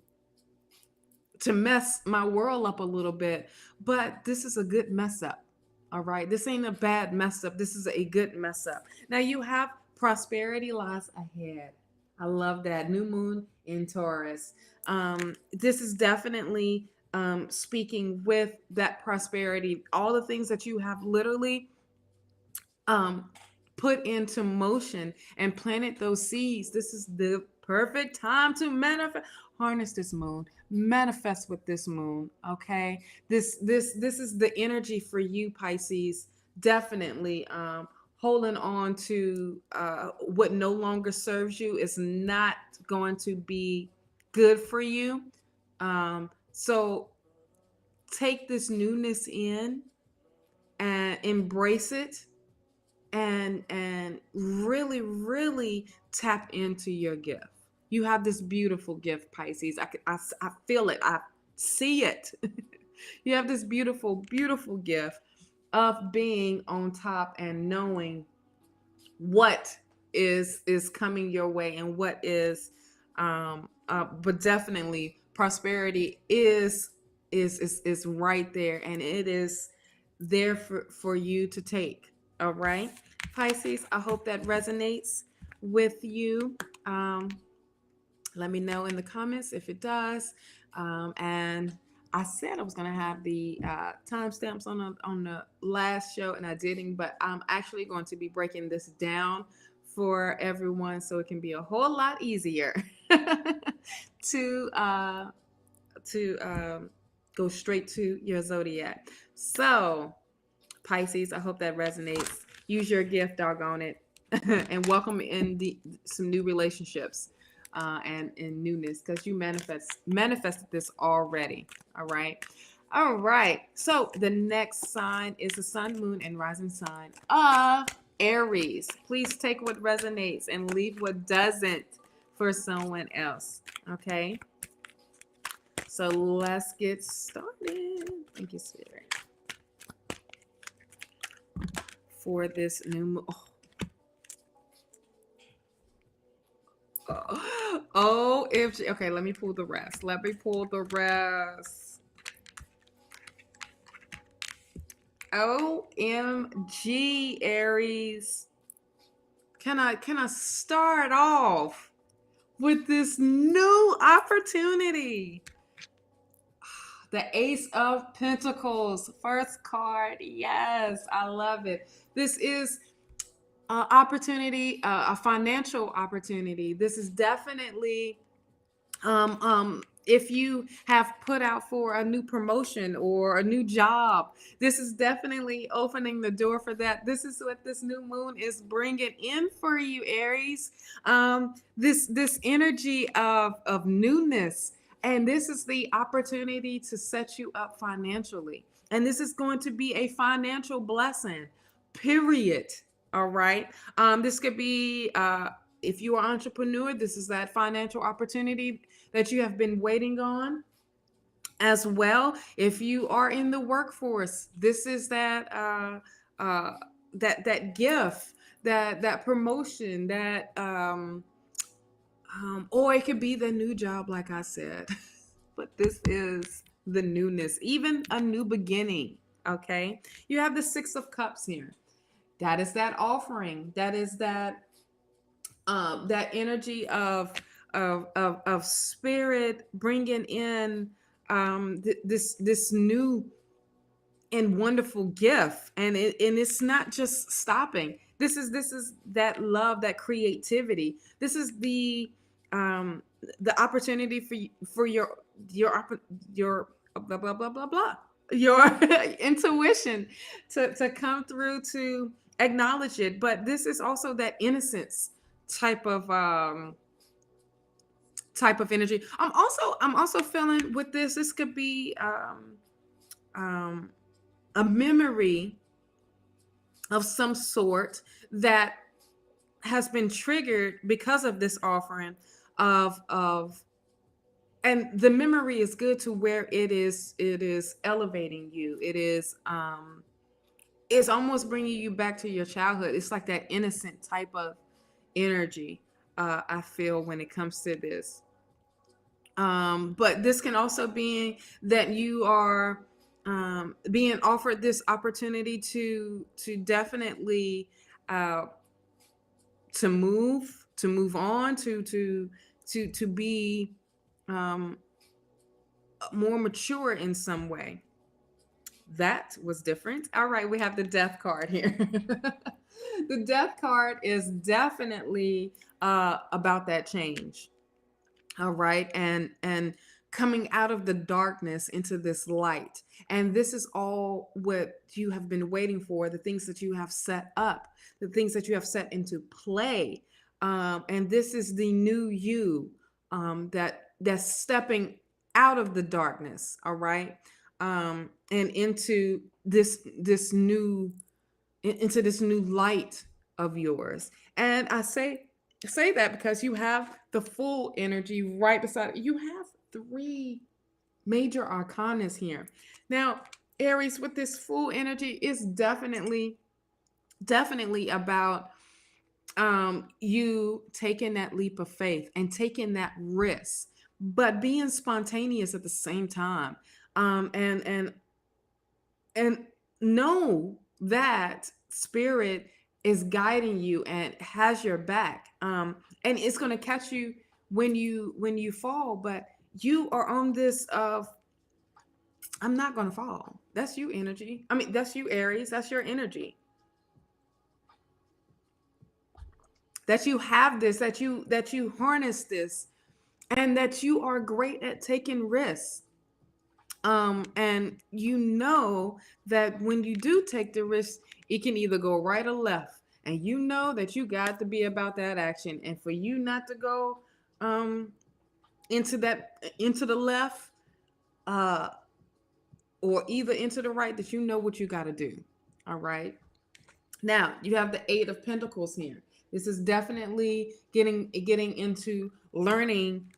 mess my world up a little bit, but this is a good mess up. All right, this ain't a bad mess up. This is a good mess up. Now you have prosperity lies ahead. I love that. New moon in Taurus. This is definitely speaking with that prosperity, all the things that you have literally um, put into motion and planted those seeds. This is the perfect time to manifest. Harness this moon. Manifest with this moon. Okay. This is the energy for you, Pisces. Definitely holding on to what no longer serves you is not going to be good for you. So take this newness in and embrace it, and really tap into your gift. You have this beautiful gift, Pisces. I feel it. I see it. You have this beautiful gift of being on top and knowing what is coming your way and what is but definitely prosperity is right there, and it is there for you to take. All right, Pisces, I hope that resonates with you. Let me know in the comments if it does. And I said I was going to have the timestamps on the last show, and I didn't, but I'm actually going to be breaking this down for everyone so it can be a whole lot easier to go straight to your zodiac. So, Pisces, I hope that resonates. Use your gift, doggone it, and welcome in some new relationships. And newness, because you manifested this already. All right. So the next sign is the sun, moon, and rising sign of Aries. Please take what resonates and leave what doesn't for someone else. Okay, so let's get started. Thank you, Spirit, for this new moon. OMG. Okay, let me pull the rest. OMG, Aries. Can I start off with this new opportunity? The Ace of Pentacles, first card. Yes, I love it. This is opportunity, a financial opportunity. This is definitely if you have put out for a new promotion or a new job, this is definitely opening the door for that. This is what this new moon is bringing in for you, Aries. This energy of newness, and this is the opportunity to set you up financially, and this is going to be a financial blessing, period. All right. This could be if you are an entrepreneur, this is that financial opportunity that you have been waiting on. As well, if you are in the workforce, this is that that gift, that promotion, that Or it could be the new job, like I said. But this is the newness, even a new beginning. Okay. You have the Six of Cups here. That is that offering. That is that energy of spirit bringing in this new and wonderful gift, and it's not just stopping. This is that love, that creativity. This is the opportunity for your blah blah blah blah blah, your intuition to come through, to acknowledge it. But this is also that innocence type of energy. I'm also feeling with this could be um a memory of some sort that has been triggered because of this offering of and the memory is good to where it is elevating you. It's almost bringing you back to your childhood. It's like that innocent type of energy, I feel, when it comes to this. But this can also be that you are being offered this opportunity to definitely to move on, to be more mature in some way. That was different. All right, we have the Death card here. The Death card is definitely about that change. All right, and coming out of the darkness into this light. And this is all what you have been waiting for, the things that you have set up, the things that you have set into play. And this is the new you, that's stepping out of the darkness. All right, and into this new into this new light of yours. And I say that because you have the full energy right beside it. You have three major arcanas here. Now, Aries, with this full energy, is definitely about you taking that leap of faith and taking that risk, but being spontaneous at the same time. And know that spirit is guiding you and has your back, and it's going to catch you when you fall, but you are on this of, I'm not going to fall. That's you energy. I mean, that's you, Aries. That's your energy, that you have this, that you harness this, and that you are great at taking risks. And you know that when you do take the risk, it can either go right or left. And you know that you got to be about that action. And for you not to go into the left, or either into the right, that you know what you got to do. All right. Now you have the Eight of Pentacles here. This is definitely getting into learning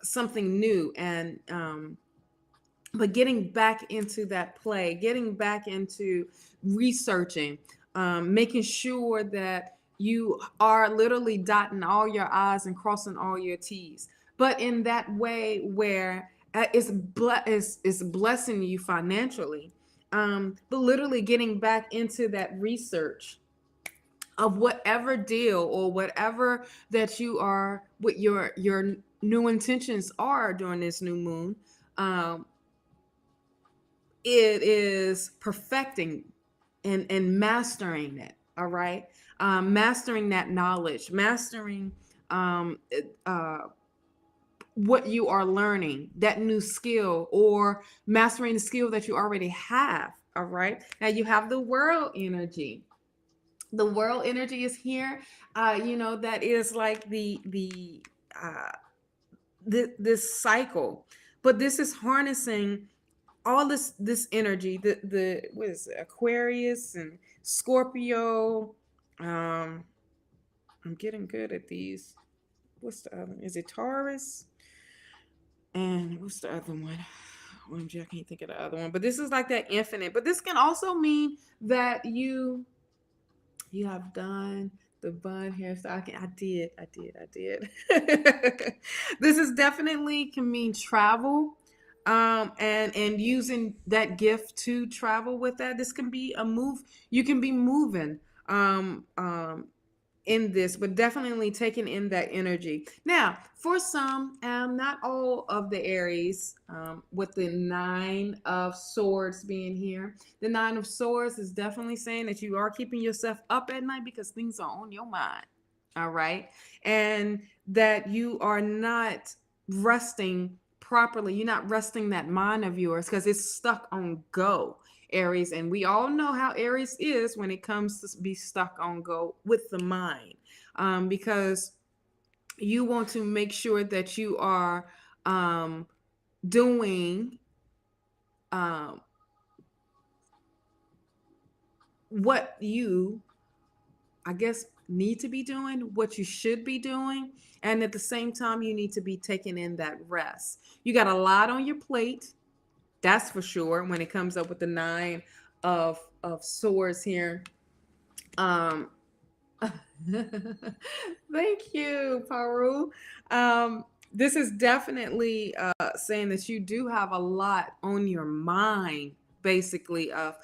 something new, and but getting back into that play, getting back into researching, making sure that you are literally dotting all your I's and crossing all your T's, but in that way where it's blessing you financially, but literally getting back into that research of whatever deal or whatever that you are, what your new intentions are during this new moon. It is perfecting and mastering it. All right, mastering that knowledge, mastering what you are learning, that new skill, or mastering the skill that you already have. All right, now you have the World energy. The World energy is here. That is like this cycle, but this is harnessing all this energy, the what is it, Aquarius and Scorpio. I'm getting good at these. What's the other? Is it Taurus? And what's the other one? OMG, I can't think of the other one. But this is like that infinite. But this can also mean that you have done The bun hairstyle. I did. This is definitely can mean travel, and using that gift to travel with that. This can be a move. You can be moving. Um, um, in this, but definitely taking in that energy. Now, for some, not all of the Aries, with the Nine of Swords being here, the Nine of Swords is definitely saying that you are keeping yourself up at night because things are on your mind. All right. And that you are not resting properly. You're not resting that mind of yours because it's stuck on go. Aries, and we all know how Aries is when it comes to be stuck on go with the mind, because you want to make sure that you are doing um, what you, I guess, need to be doing, what you should be doing, and at the same time, you need to be taking in that rest. You got a lot on your plate. That's for sure. When it comes up with the Nine of Swords here, um, thank you, Paru. This is definitely saying that you do have a lot on your mind, basically, of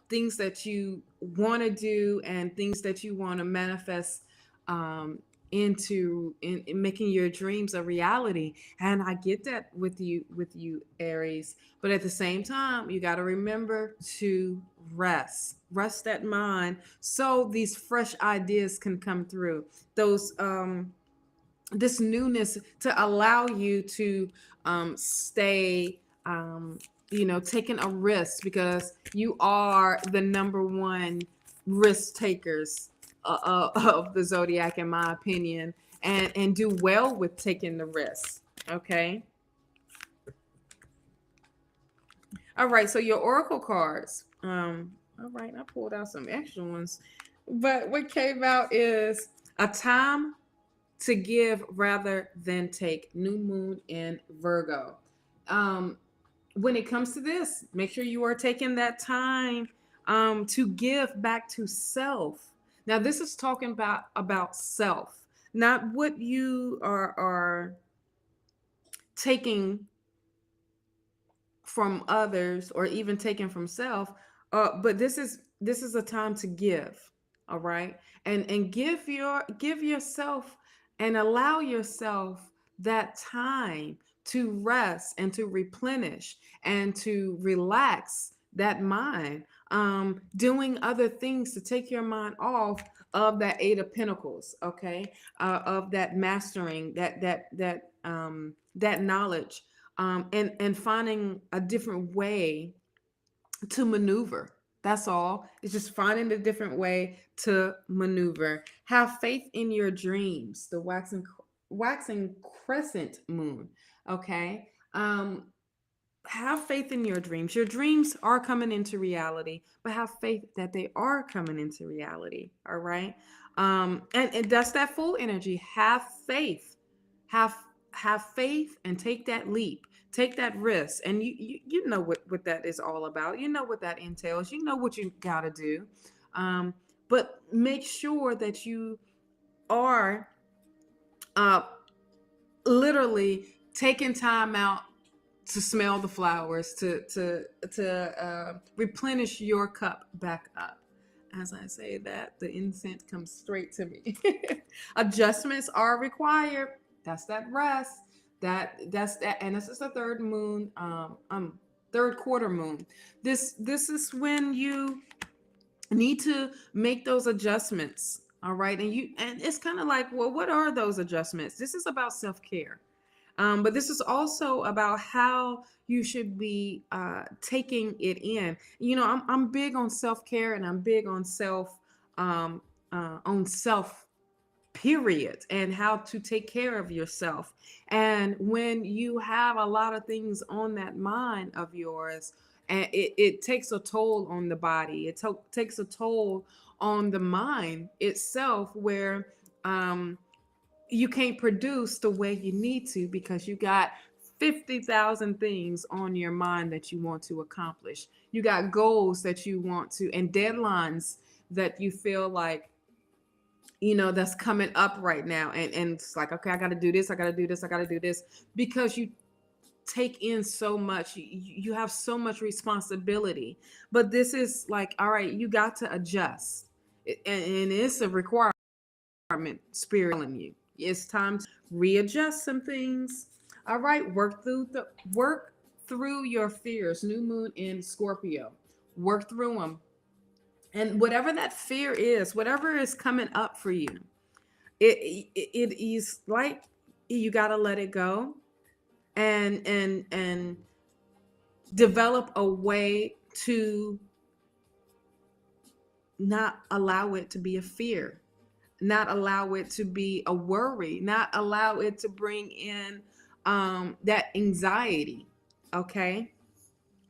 things that you want to do and things that you want to manifest, um, into in making your dreams a reality. And I get that with you, Aries. But at the same time, you got to remember to rest that mind so these fresh ideas can come through. Those this newness to allow you to stay taking a risk, because you are the number one risk takers of the zodiac, in my opinion, and do well with taking the risk. Okay. All right, so your oracle cards. All right, I pulled out some extra ones, but what came out is a time to give rather than take. New moon in Virgo. Um, when it comes to this, make sure you are taking that time to give back to self. Now, this is talking about self, not what you are taking from others or even taken from self, but this is a time to give. All right. And give yourself and allow yourself that time to rest and to replenish and to relax that mind, doing other things to take your mind off of that Eight of Pentacles. Okay. Of that mastering, that knowledge, and finding a different way to maneuver. That's all. It's just finding a different way to maneuver. Have faith in your dreams. The waxing crescent moon. Okay. Have faith in your dreams. Your dreams are coming into reality, but have faith that they are coming into reality. All right. And that's that full energy. Have faith. Have have faith and take that leap. Take that risk. And you know what that is all about. You know what that entails. You know what you gotta do. Um, but make sure that you are uh literally taking time out to smell the flowers, to replenish your cup back up. As I say that, the incense comes straight to me. Adjustments are required. That's that rest. That's that, and this is the third moon, third quarter moon. This is when you need to make those adjustments. All right, and it's kind of like, well, what are those adjustments? This is about self-care. But this is also about how you should be taking it in. I'm big on self care, and I'm big on self period, and how to take care of yourself. And when you have a lot of things on that mind of yours, and it takes a toll on the body, takes a toll on the mind itself, where you can't produce the way you need to because you got 50,000 things on your mind that you want to accomplish. You got goals that you want to, and deadlines that you feel like you know, that's coming up right now. And it's like, okay, I got to do this. I got to do this. I got to do this, because you take in so much. You have so much responsibility. But this is like, all right, you got to adjust. And it's a requirement, spirit telling you. It's time to readjust some things. All right, work through your fears. New moon in Scorpio. Work through them. And whatever that fear is, whatever is coming up for you, it is like you got to let it go, and develop a way to not allow it to be a fear, not allow it to be a worry, not allow it to bring in that anxiety. Okay,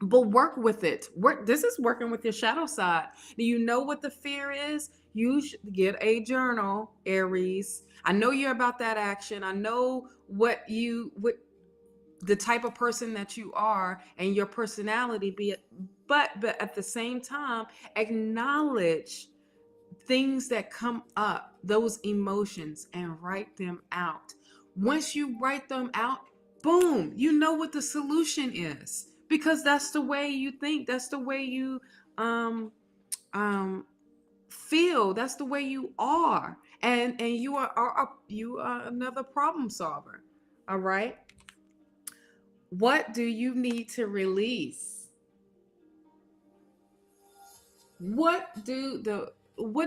but work with it. This is working with your shadow side. Do you know what the fear is? You should get a journal, Aries. I know you're about that action. I know what the type of person that you are and your personality be it, but at the same time, acknowledge things that come up, those emotions, and write them out. Once you write them out, boom, you know what the solution is, because that's the way you think, that's the way you um feel, that's the way you are, and you are another problem solver. All right, what do you need to release? What do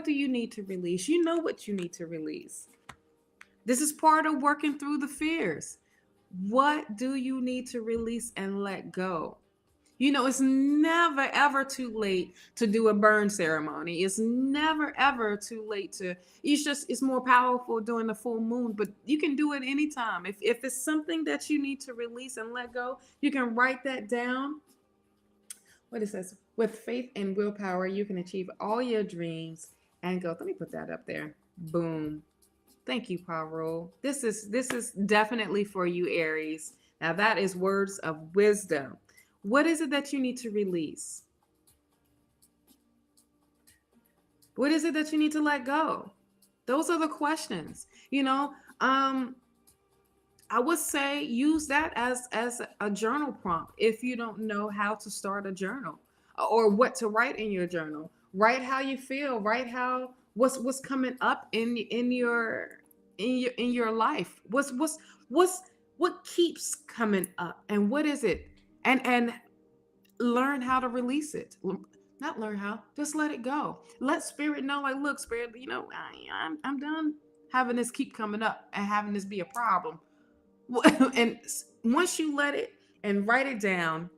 you need to release? You know what you need to release. This is part of working through the fears. What do you need to release and let go? You know, it's never ever too late to do a burn ceremony. It's never ever too late to, it's more powerful during the full moon, but you can do it anytime. If it's something that you need to release and let go, you can write that down. What it says, with faith and willpower, you can achieve all your dreams and go. Let me put that up there. Boom. Thank you, Parul. This is definitely for you, Aries. Now that is words of wisdom. What is it that you need to release? What is it that you need to let go? Those are the questions. You know, I would say use that as a journal prompt if you don't know how to start a journal or what to write in your journal. Write how you feel. Write how what's coming up in your life. What keeps coming up, and what is it? And learn how to release it. Not learn how, just let it go. Let spirit know, like, look, spirit, you know, I'm done having this keep coming up and having this be a problem. And once you let it and write it down,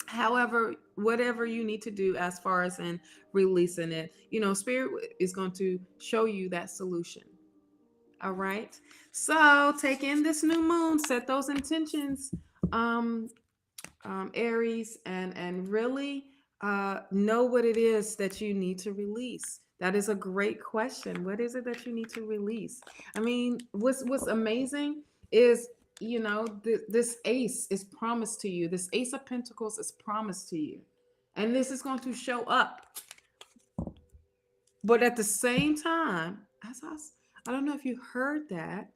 however, whatever you need to do as far as in releasing it, you know, spirit is going to show you that solution. All right, so take in this new moon, set those intentions, Aries, and really know what it is that you need to release. That is a great question. What is it that you need to release? I mean, what's amazing is, you know, this ace is promised to you. This Ace of Pentacles is promised to you, and this is going to show up. But at the same time, I don't know if you heard that,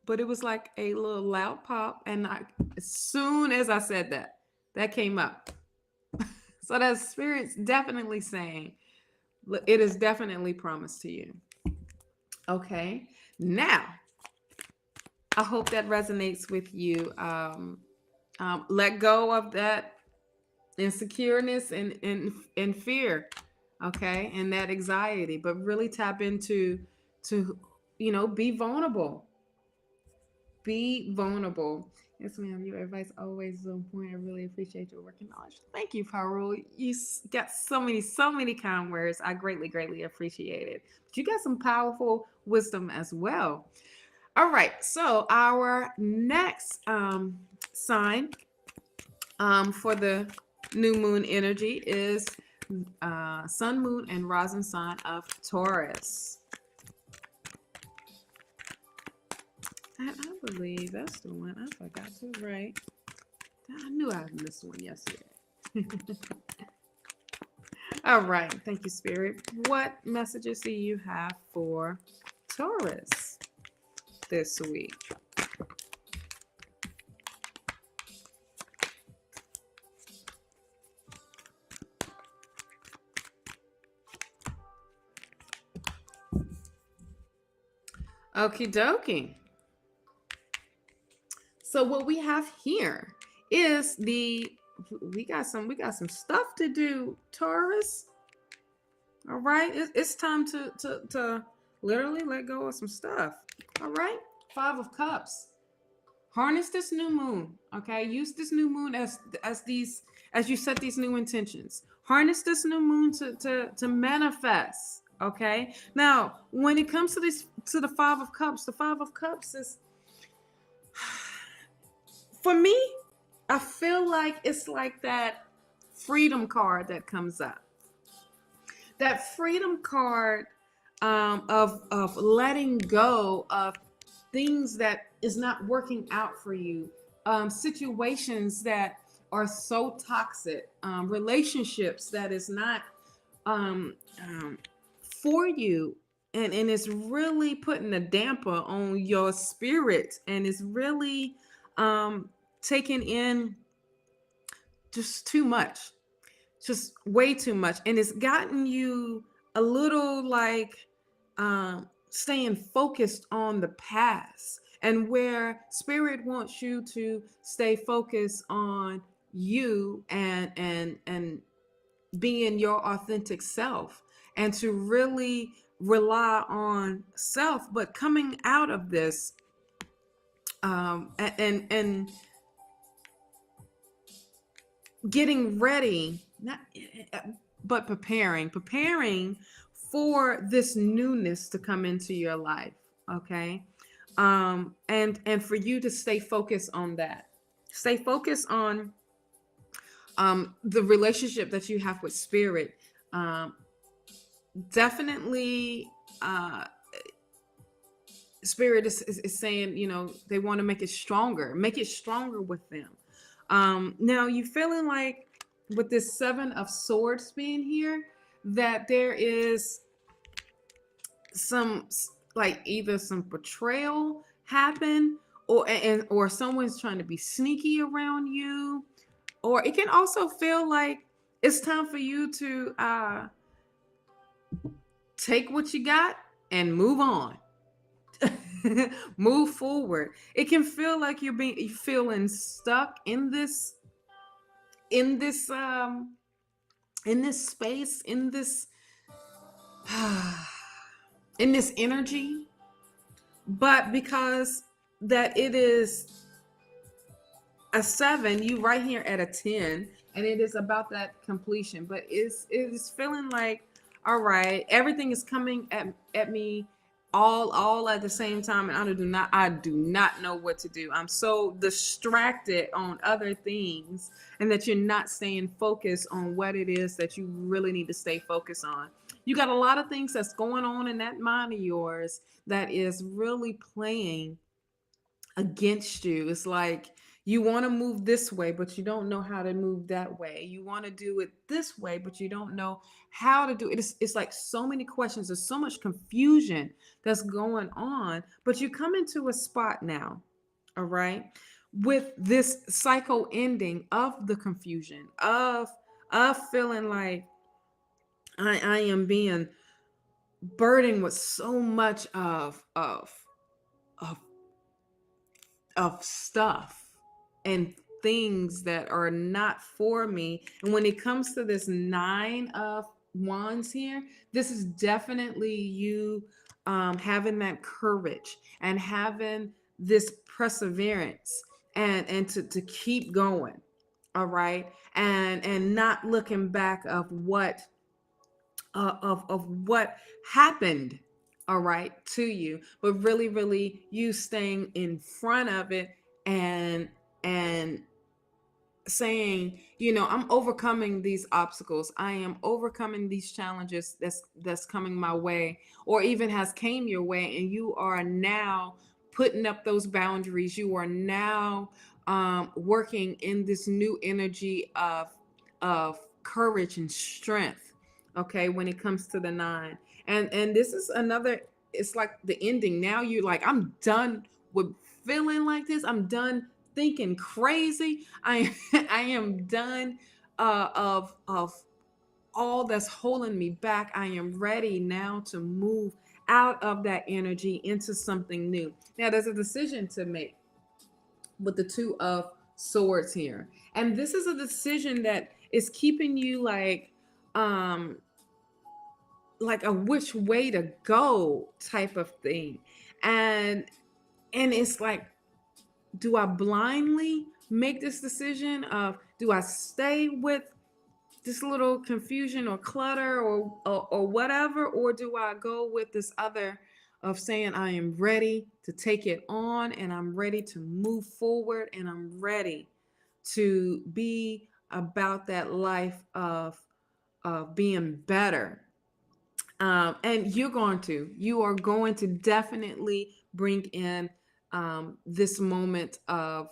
but it was like a little loud pop, and as soon as I said that, that came up. So that spirit's definitely saying it is definitely promised to you. Okay, now I hope that resonates with you. Let go of that insecureness and fear, okay, and that anxiety, but really tap into you know, be vulnerable. Be vulnerable. Yes, ma'am. Your advice always is on point. I really appreciate your work and knowledge. Thank you, Parul. You got so many kind words. I greatly appreciate it. But you got some powerful wisdom as well. All right. So our next sign for the new moon energy is sun, moon, and rising sign of Taurus. I believe that's the one. I forgot to write. I knew I missed one yesterday. All right. Thank you, Spirit. What messages do you have for Taurus this week? Okie dokie. So what we have here is we got some stuff to do, Taurus. All right, it's time to literally let go of some stuff. All right, 5 of Cups. Harness this new moon. Okay, use this new moon as you set these new intentions. Harness this new moon to manifest. Okay. Now, when it comes to the 5 of Cups, the 5 of Cups is, for me, I feel like it's like that freedom card that comes up. That freedom card of letting go of things that is not working out for you, situations that are so toxic, relationships that is not for you, and it's really putting a damper on your spirit, and it's really taking in just too much, just way too much, and it's gotten you a little like staying focused on the past, and where spirit wants you to stay focused on you and being your authentic self, and to really rely on self. But coming out of this and getting ready, but preparing for this newness to come into your life. Okay. And for you to stay focused on that. Stay focused on the relationship that you have with spirit. Definitely spirit is saying, you know, they want to make it stronger with them. Now you feeling like with this 7 of Swords being here, that there is some, like, either some betrayal happen, or someone's trying to be sneaky around you, or it can also feel like it's time for you to take what you got and move on. Move forward. It can feel like you're feeling stuck in this space, in this in this energy, but because that it is a 7, you right here at a 10, and it is about that completion. But it's feeling like, all right, everything is coming at me all at the same time, and I do not know what to do. I'm so distracted on other things, and that you're not staying focused on what it is that you really need to stay focused on. You got a lot of things that's going on in that mind of yours that is really playing against you. It's like you want to move this way, but you don't know how to move that way. You want to do it this way, but you don't know how to do it. It's like so many questions. There's so much confusion that's going on, but you come into a spot now, all right, with this cycle ending of the confusion, of feeling like I am being burdened with so much of stuff and things that are not for me. And when it comes to this 9 of Wands here, this is definitely you having that courage and having this perseverance and to keep going, all right, and not looking back of what what happened, all right, to you, but really you staying in front of it and saying, you know, I'm overcoming these obstacles. I am overcoming these challenges that's coming my way, or even has came your way, and you are now putting up those boundaries. You are now working in this new energy of courage and strength. Okay, when it comes to the 9. And this is another, it's like the ending. Now you're like, I'm done with feeling like this. I'm done thinking crazy. I am done of all that's holding me back. I am ready now to move out of that energy into something new. Now there's a decision to make with the 2 of swords here. And this is a decision that is keeping you like a which way to go type of thing. And it's like, do I blindly make this decision of, do I stay with this little confusion or clutter or whatever, or do I go with this other of saying I am ready to take it on, and I'm ready to move forward, and I'm ready to be about that life of being better. And you are going to definitely bring in this moment of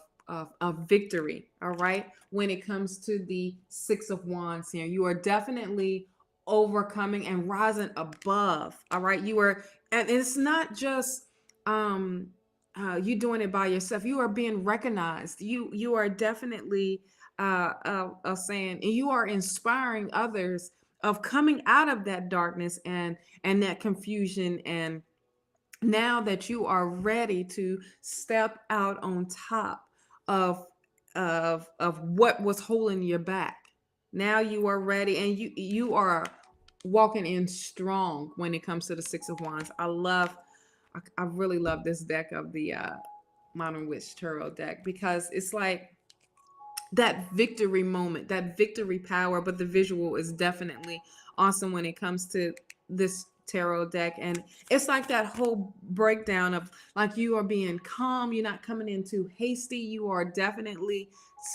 victory. All right. When it comes to the 6 of Wands here, you are definitely overcoming and rising above. All right. And it's not just you doing it by yourself. You are being recognized. You are definitely saying, and you are inspiring others of coming out of that darkness and that confusion, and now that you are ready to step out on top of of what was holding you back. Now you are ready, and you are walking in strong when it comes to the 6 of Wands. I really love this deck of the Modern Witch Tarot deck, because it's like that victory moment, that victory power, but the visual is definitely awesome when it comes to this tarot deck. And it's like that whole breakdown of like, you are being calm, you're not coming in too hasty, you are definitely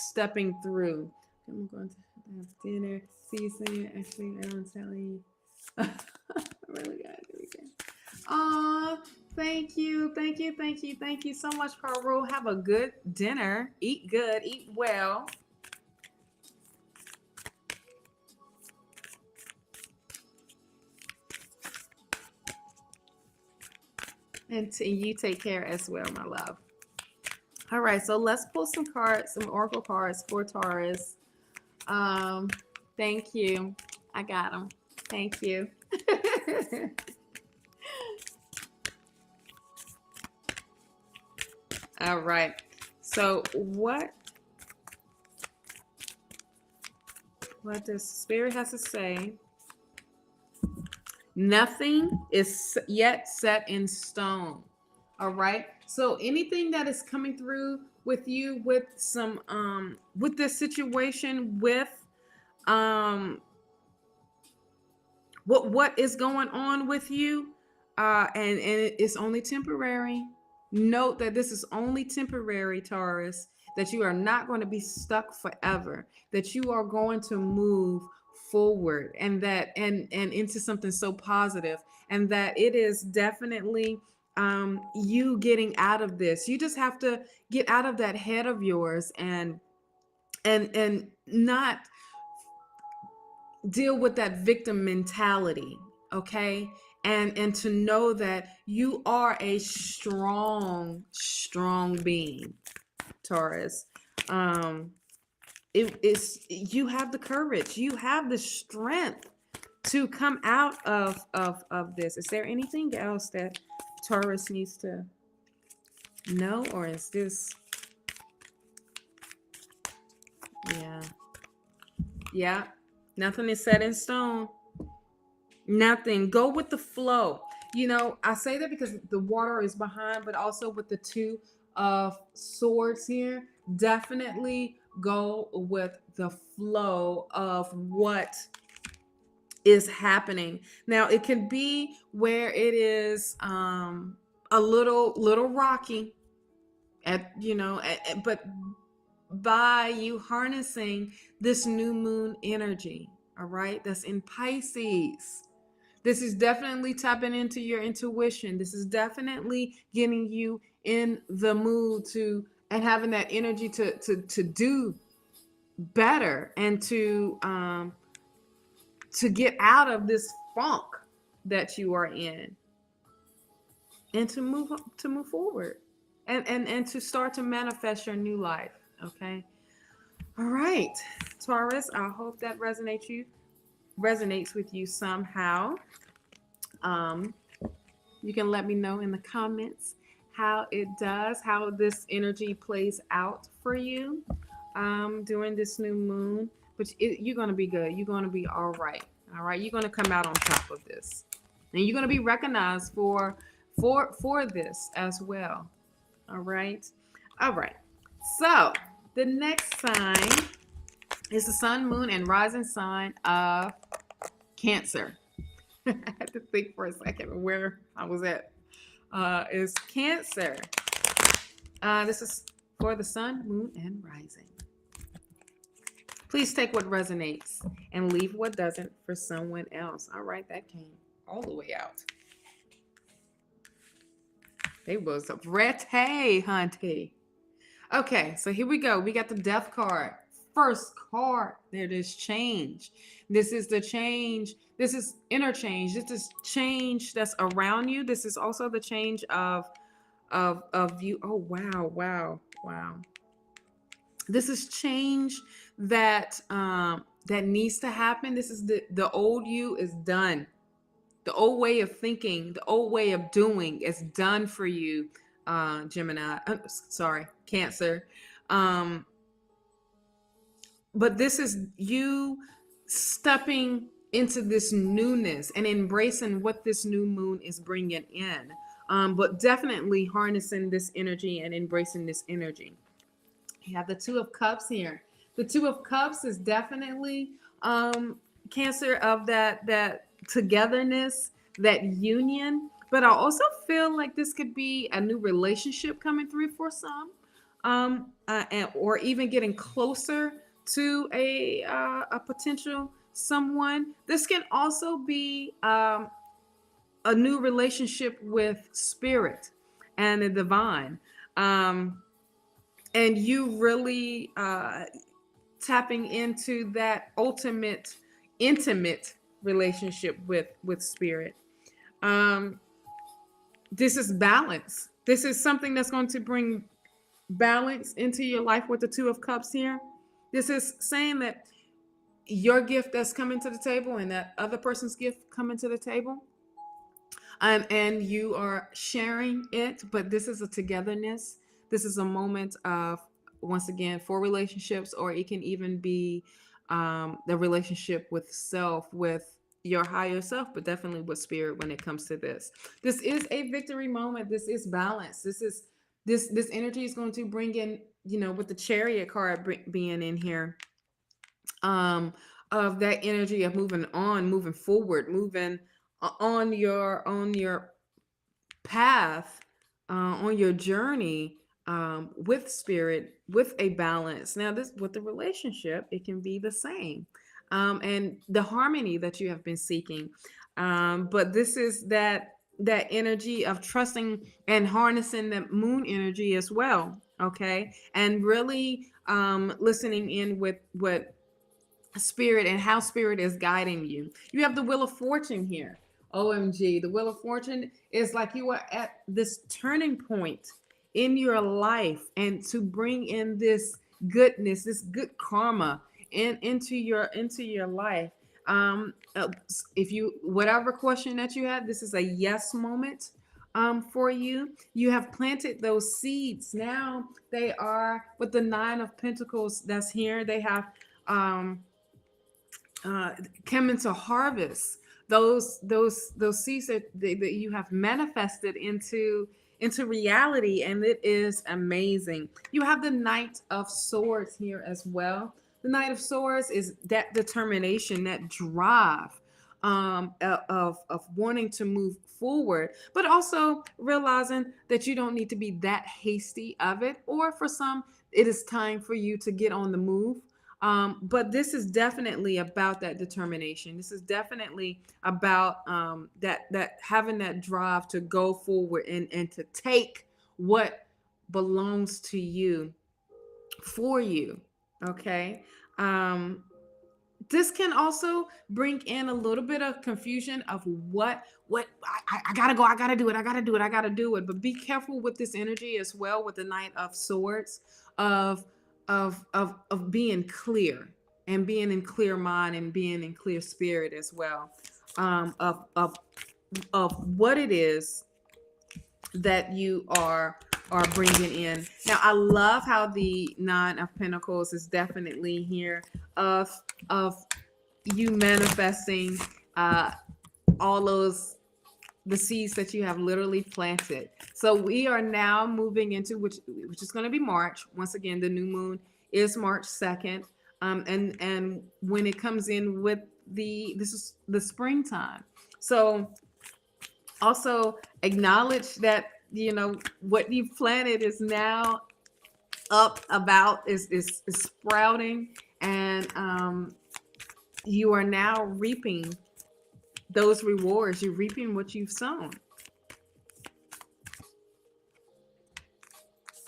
stepping through. I'm going to have dinner. See you soon. Actually, I'm telling you. I really got it. Oh, thank you. Thank you so much, Peru. Have a good dinner. Eat good, eat well. And you take care as well, my love. All right, so let's pull some cards, some oracle cards for Taurus. Thank you. I got them. Thank you. All right. So what the Spirit has to say? Nothing is yet set in stone. All right. So anything that is coming through with you with some with this situation with what is going on with you, and it's only temporary. Note that this is only temporary, Taurus, that you are not going to be stuck forever, that you are going to move forward, and that and into something so positive, and that it is definitely you getting out of this. You just have to get out of that head of yours and not deal with that victim mentality, okay? And to know that you are a strong being, Taurus. It is, you have the courage, you have the strength to come out of this. Is there anything else that Taurus needs to know, or is this? Yeah, nothing is set in stone. Nothing. Go with the flow. You know, I say that because the water is behind, but also with the 2 of swords here, definitely go with the flow of what is happening. Now, it can be where it is a little rocky but by you harnessing this new moon energy, all right, that's in Pisces. This is definitely tapping into your intuition. This is definitely getting you in the mood to and having that energy to do better and to to get out of this funk that you are in, and to move forward, and to start to manifest your new life. Okay. All right, Taurus, I hope that resonates with you somehow. You can let me know in the comments how it does, how this energy plays out for you during this new moon. But you're going to be good. You're going to be all right. All right. You're going to come out on top of this, and you're going to be recognized for this as well. All right. All right. So the next sign is the sun, moon, and rising sign of Cancer. I had to think for a second where I was at. Is Cancer. This is for the sun, moon, and rising. Please take what resonates and leave what doesn't for someone else. All right, that came all the way out. It was a pretty, hunty. Okay, so here we go. We got the Death card. First card. There it is, change. This is the change. This is interchange. This is change that's around you. This is also the change of you. Oh, wow. This is change that that needs to happen. This is the old you is done. The old way of thinking, the old way of doing is done for you, Gemini. Sorry, Cancer. But this is you stepping into this newness and embracing what this new moon is bringing in. But definitely harnessing this energy and embracing this energy. You have the Two of Cups here. The Two of Cups is definitely Cancer of that togetherness, that union. But I also feel like this could be a new relationship coming through for some, or even getting closer to a potential someone. This can also be a new relationship with spirit and the divine, and you really tapping into that ultimate intimate relationship with spirit. This is balance. This is something that's going to bring balance into your life with the Two of Cups here. This is saying that your gift that's coming to the table and that other person's gift coming to the table, and you are sharing it, but this is a togetherness. This is a moment of, once again, for relationships, or it can even be the relationship with self, with your higher self, but definitely with spirit when it comes to this. This is a victory moment. This is balance. This energy is going to bring in, with the Chariot card being in here, of that energy of moving on, moving forward, moving on your path, on your journey, with spirit, with a balance. Now, this with the relationship, it can be the same, and the harmony that you have been seeking. But this is that energy of trusting and harnessing the moon energy as well. Okay, and really listening in with what spirit and how spirit is guiding you. You have the Wheel of Fortune here. OMG, the Wheel of Fortune is like you are at this turning point in your life, and to bring in this goodness, this good karma into your life. If you, whatever question that you had, this is a yes moment for you. You have planted those seeds. Now they are, with the Nine of Pentacles that's here, they have come into harvest. Those seeds that you have manifested into reality, and it is amazing. You have the Knight of Swords here as well. The Knight of Swords is that determination, that drive of wanting to move forward, but also realizing that you don't need to be that hasty of it, or for some, it is time for you to get on the move. But this is definitely about that determination. This is definitely about that having that drive to go forward and to take what belongs to you for you. Okay. this can also bring in a little bit of confusion of what I gotta go, I gotta do it, I gotta do it, I gotta do it. But be careful with this energy as well, with the Knight of Swords, of being clear and being in clear mind and being in clear spirit as well, of what it is that you are bringing in. Now, I love how the Nine of Pentacles is definitely here, of you manifesting all the seeds that you have literally planted. So we are now moving into which is going to be March. Once again, the new moon is March 2nd. And when it comes in with this is the springtime. So also acknowledge that, you know, what you've planted is now is sprouting, and you are now reaping those rewards. You're reaping what you've sown.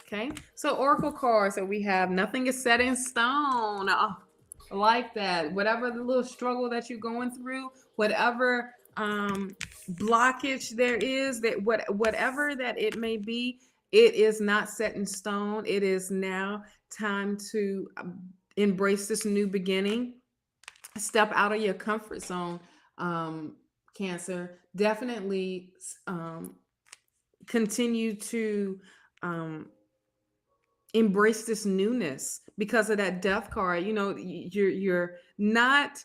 Okay, so Oracle cards that we have, nothing is set in stone. Oh, I like that. Whatever the little struggle that you're going through, whatever blockage there is, that whatever that it may be, it is not set in stone. It is now time to embrace this new beginning. Step out of your comfort zone, Cancer. Definitely continue to embrace this newness, because of that Death card. You know, you're not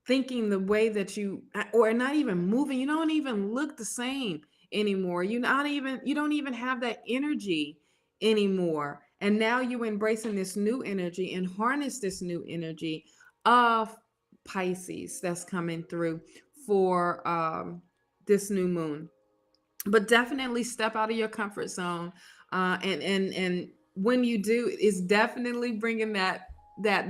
thinking the way that you, or not even moving. You don't even look the same anymore. You don't even have that energy anymore. And now you're embracing this new energy and harness this new energy of Pisces that's coming through for this new moon. But definitely step out of your comfort zone, and when you do, it's definitely bringing that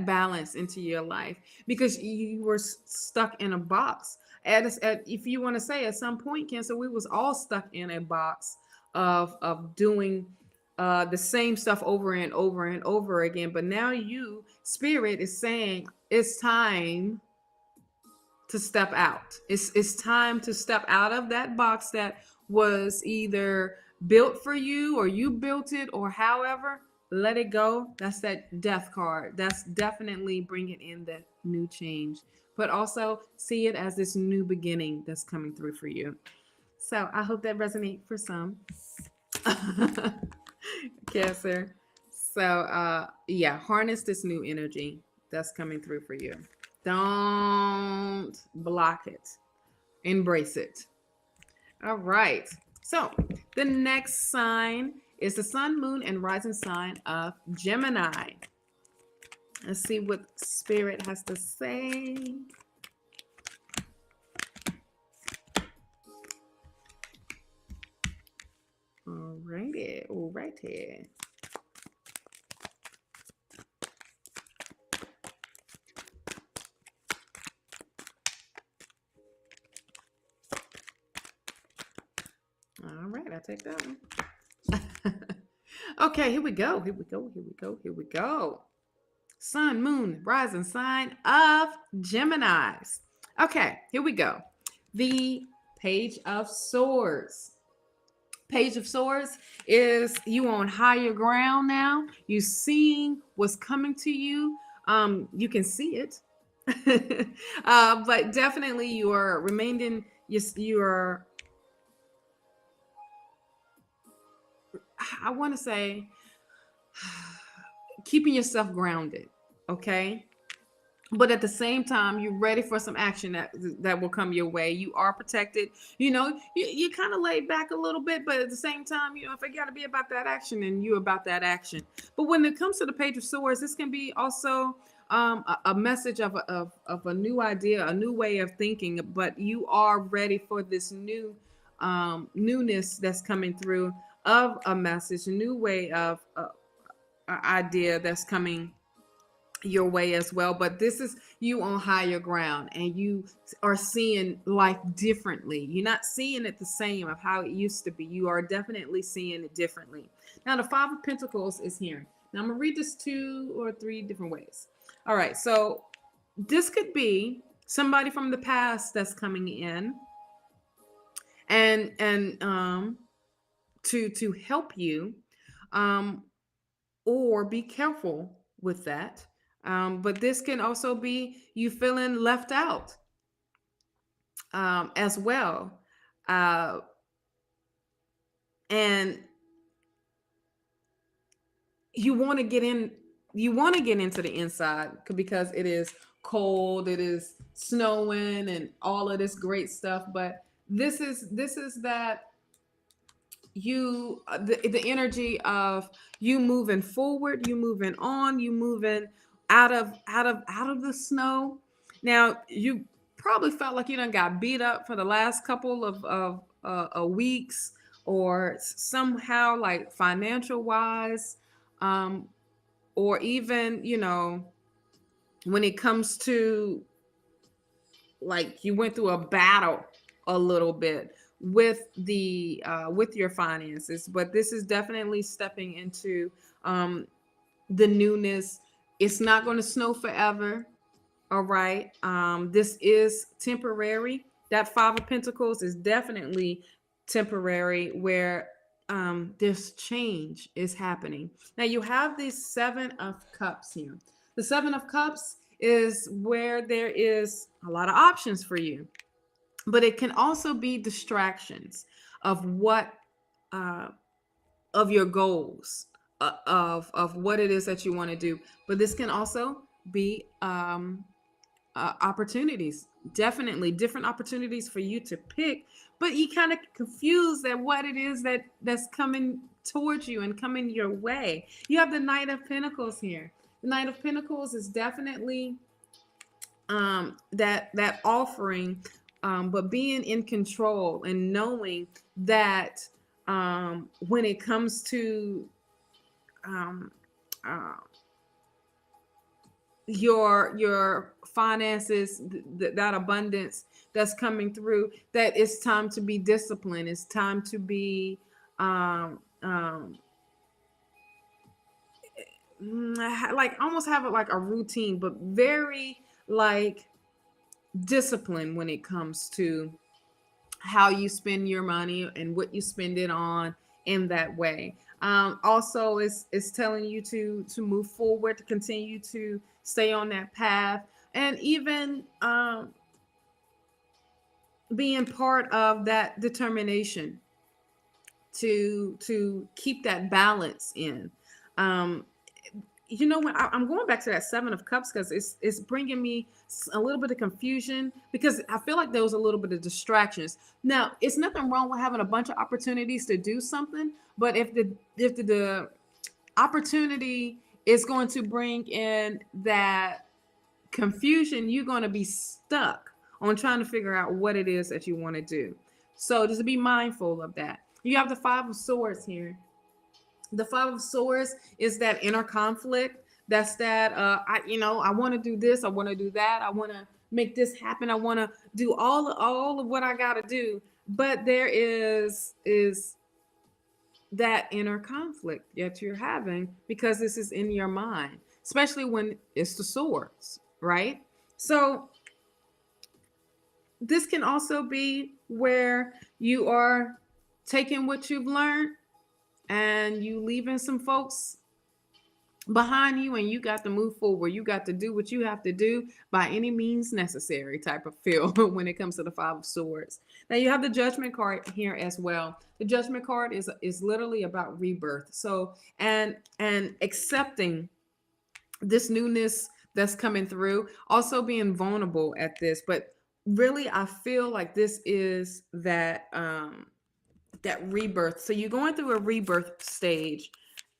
balance into your life, because you were stuck in a box. If you want to say, at some point, Cancer, we was all stuck in a box of doing the same stuff over and over and over again. But now Spirit is saying it's time to step out. It's time to step out of that box that was either built for you, or you built it, or however. Let it go. That's that Death card. That's definitely bringing in the new change, but also see it as this new beginning that's coming through for you. So I hope that resonates for some. Cancer. So yeah, harness this new energy that's coming through for you. Don't block it. Embrace it. All right. So the next sign is the Sun, Moon, and Rising sign of Gemini. Let's see what Spirit has to say. All righty. All righty. All right, I'll take that one. Okay, here we go. Here we go. Here we go. Here we go. Sun, Moon, Rising sign of Geminis. Okay, here we go. The Page of Swords. Page of Swords is you on higher ground now. You seeing what's coming to you. You can see it. But definitely you are remaining, you are, I want to say, keeping yourself grounded, okay? But at the same time, you're ready for some action that will come your way. You are protected. You know, you kind of laid back a little bit, but at the same time, you know, if it got to be about that action, and you about that action. But when it comes to the Page of Swords, this can be also a message of a new idea, a new way of thinking. But you are ready for this new newness that's coming through, of a message, a new way of idea that's coming your way as well. But this is you on higher ground, and you are seeing life differently. You're not seeing it the same of how it used to be. You are definitely seeing it differently. Now the Five of Pentacles is here. Now I'm gonna read this 2 or 3 different ways. All right, so this could be somebody from the past that's coming in and to help you, um, or be careful with that. But this can also be you feeling left out, as well. Uh, and you want to get in, you want to get into the inside because it is cold, it is snowing and all of this great stuff. But this is that you the energy of you moving forward, you moving on, you moving out of the snow. Now you probably felt like you done got beat up for the last couple of weeks, or somehow like financial wise, um or even, when it comes to, like, you went through a battle a little bit with your finances. But this is definitely stepping into the newness. It's not going to snow forever. All right. This is temporary. That Five of Pentacles is definitely temporary, where this change is happening. Now you have this Seven of Cups here. The Seven of Cups is where there is a lot of options for you, but it can also be distractions of what of your goals, of what it is that you want to do. But this can also be opportunities, definitely different opportunities for you to pick, but you kind of confused at what it is that's coming towards you and coming your way. You have the Knight of Pentacles here. The Knight of Pentacles is definitely that offering, but being in control and knowing that when it comes to um, uh, your finances, that abundance that's coming through, that it's time to be disciplined, it's time to be like almost have it like a routine, but very like discipline when it comes to how you spend your money and what you spend it on in that way. Also, it's telling you to move forward, to continue to stay on that path, and even being part of that determination to keep that balance in. Um, when I'm going back to that Seven of Cups, because it's bringing me a little bit of confusion, because I feel like there was a little bit of distractions. Now, it's nothing wrong with having a bunch of opportunities to do something, but if the opportunity is going to bring in that confusion, you're going to be stuck on trying to figure out what it is that you want to do. So just be mindful of that. You have the Five of Swords here. The Five of Swords is that inner conflict. That's that I want to do this, I want to do that, I want to make this happen, I want to do all of what I got to do. But there is that inner conflict that you're having, because this is in your mind, especially when it's the swords, right? So this can also be where you are taking what you've learned and you leaving some folks behind you, and you got to move forward. You got to do what you have to do by any means necessary type of feel when it comes to the Five of Swords. Now you have the Judgment card here as well. The Judgment card is literally about rebirth. So and accepting this newness that's coming through, also being vulnerable at this. But really, I feel like this is that that rebirth. So you're going through a rebirth stage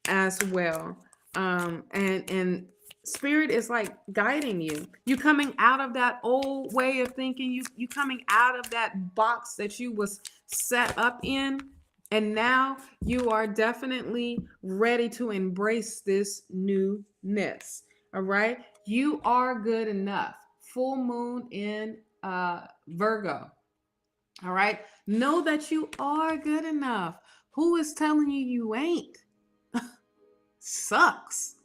as well. And spirit is like guiding you. You coming out of that old way of thinking. You coming out of that box that you was set up in. And now you are definitely ready to embrace this newness. All right. You are good enough. Full moon in Virgo. All right. Know that you are good enough. Who is telling you you ain't? Sucks.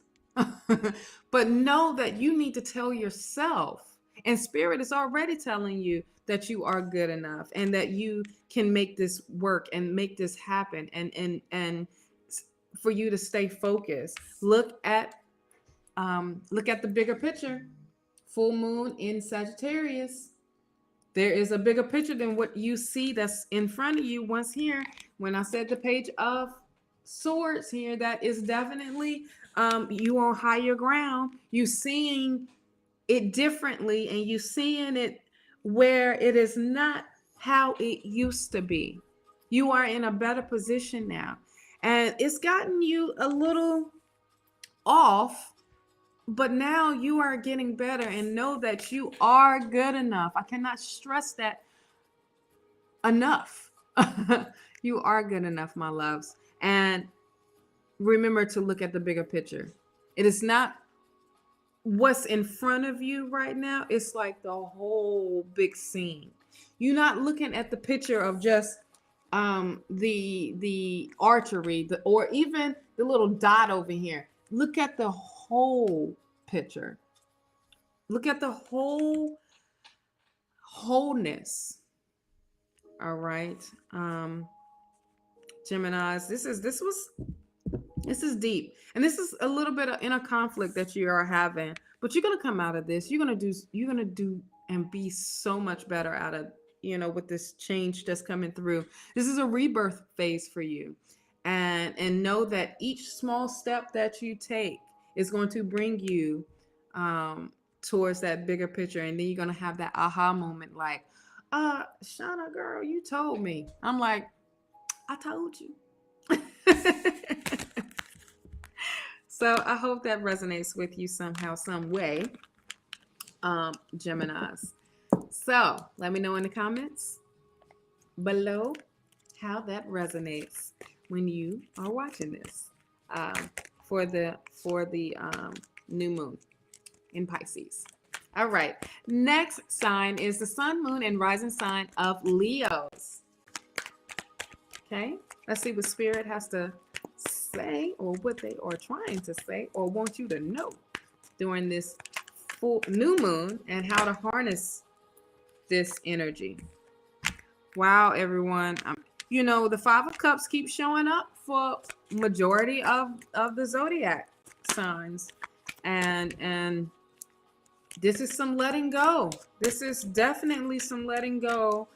But know that you need to tell yourself, and spirit is already telling you that you are good enough and that you can make this work and make this happen, and for you to stay focused. Look at the bigger picture. Full moon in Sagittarius. There is a bigger picture than what you see that's in front of you. Once here, when I said the Page of Swords here, that is definitely you on higher ground. You seeing it differently, and you seeing it where it is not how it used to be. You are in a better position now, and it's gotten you a little off, but now you are getting better, and know that you are good enough. I cannot stress that enough. You are good enough, my loves. And remember to look at the bigger picture. It is not what's in front of you right now. It's like the whole big scene. You're not looking at the picture of just the archery, or even the little dot over here. Look at the whole picture. Look at the wholeness. All right. Geminis, this is deep. And this is a little bit of inner conflict that you are having, but you're gonna come out of this. You're gonna do and be so much better out of, with this change that's coming through. This is a rebirth phase for you. And know that each small step that you take is going to bring you towards that bigger picture. And then you're gonna have that aha moment, like, Shauna, girl, you told me. I'm like, I told you. So I hope that resonates with you somehow, some way, Geminis. So let me know in the comments below how that resonates when you are watching this for the new moon in Pisces. All right. Next sign is the sun, moon, and rising sign of Leos. Okay. Let's see what spirit has to say, or what they are trying to say, or want you to know during this full new moon, and how to harness this energy. Wow, everyone. The Five of Cups keeps showing up for majority of the zodiac signs, and this is some letting go. This is definitely some letting go,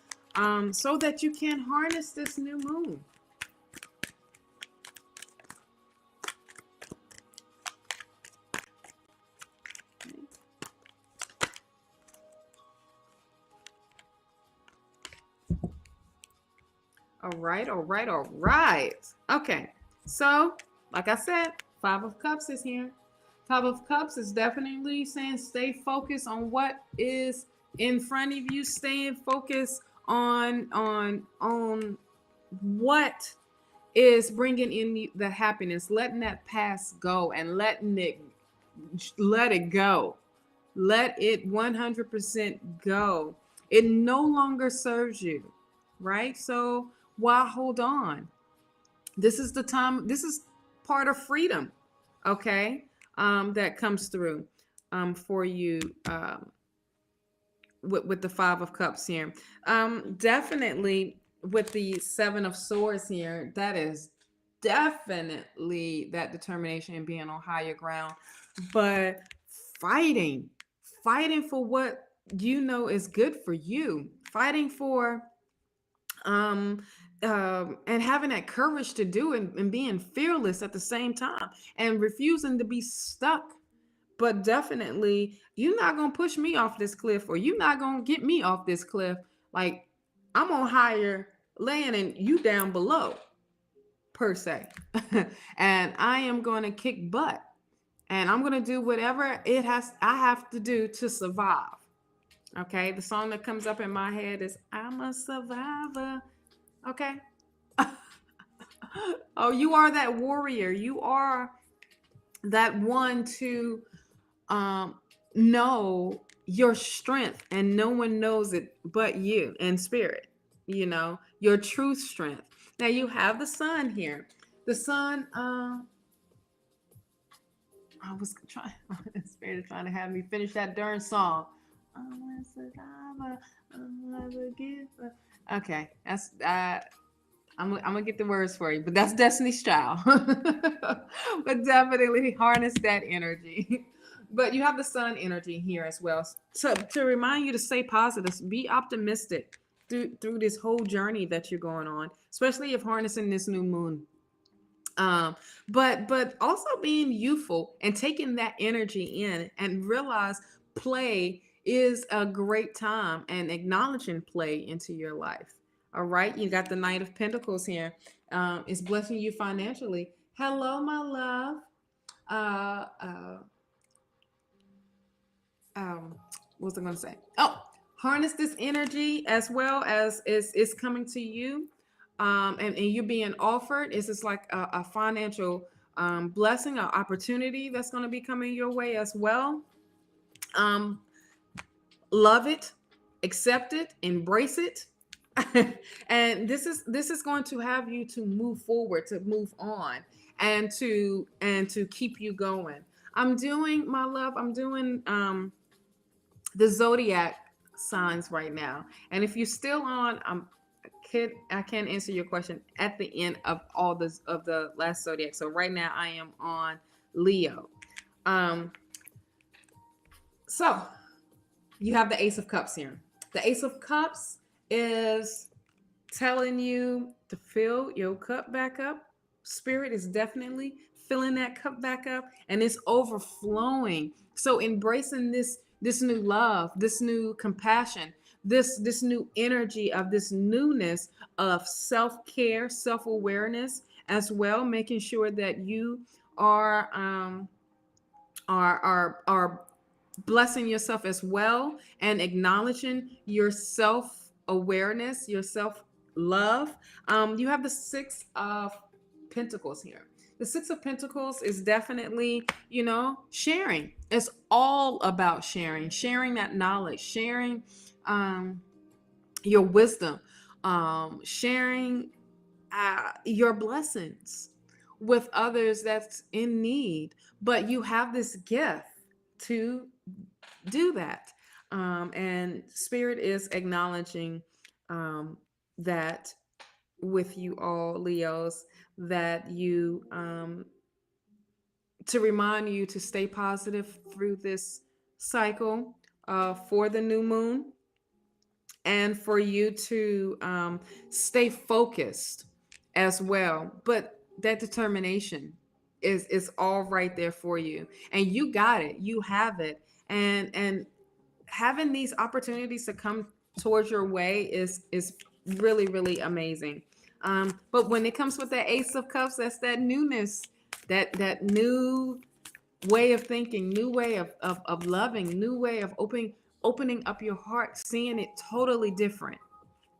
so that you can harness this new moon. All right. Okay. So, like I said, Five of Cups is here. Five of Cups is definitely saying stay focused on what is in front of you. Staying focused on what is bringing in the happiness. Letting that past go and let it go. Let it 100% go. It no longer serves you, right? So why hold on? This is the time. This is part of freedom, okay? That comes through for you with the Five of Cups here. Definitely with the Seven of Swords here, that is definitely that determination and being on higher ground, but fighting for what you know is good for you, fighting for and having that courage to do it, and being fearless at the same time, and refusing to be stuck. But definitely, you're not gonna push me off this cliff, or you're not gonna get me off this cliff. Like, I'm on higher land and you down below, per se. And I am gonna kick butt, and I'm gonna do whatever I have to do to survive. Okay, the song that comes up in my head is I'm a survivor. Okay. Oh, you are that warrior. You are that one to know your strength, and no one knows it but you and spirit, your true strength. Now you have the sun here. The sun, I was trying, Spirit is trying to have me finish that darn song. Okay, that's I'm gonna get the words for you, but that's Destiny's Child. But definitely harness that energy. But you have the sun energy here as well. So to remind you to stay positive, be optimistic through this whole journey that you're going on, especially if harnessing this new moon. But also being youthful and taking that energy in and realize play is a great time and acknowledging play into your life. All right, you got the Knight of Pentacles here. It's blessing you financially. Hello, my love. Uh, uh, what was I going to say? Oh, harness this energy as well as it's coming to you, and you're being offered. Is this like a financial blessing, an opportunity that's going to be coming your way as well? Um, love it, accept it, embrace it. And this is going to have you to move forward, to move on, and to keep you going. I'm doing, my love, I'm doing the Zodiac signs right now. And if you're still on, I can answer your question at the end of all this of the last Zodiac. So right now I am on Leo. So you have the Ace of Cups here. The Ace of Cups is telling you to fill your cup back up. Spirit is definitely filling that cup back up, and it's overflowing. So embracing this new love, this new compassion, this new energy of this newness of self-care, self-awareness as well, making sure that you are blessing yourself as well and acknowledging your self-awareness, your self-love. You have the Six of Pentacles here. The Six of Pentacles is definitely, sharing. It's all about sharing that knowledge, sharing your wisdom, sharing your blessings with others that's in need. But you have this gift to do that. And Spirit is acknowledging that with you all, Leos, that you to remind you to stay positive through this cycle for the new moon, and for you to stay focused as well. But that determination is all right there for you, and you got it. You have it, and having these opportunities to come towards your way is really, really amazing. But when it comes with that Ace of Cups, that's that newness, that new way of thinking, new way of loving, new way of opening up your heart, seeing it totally different.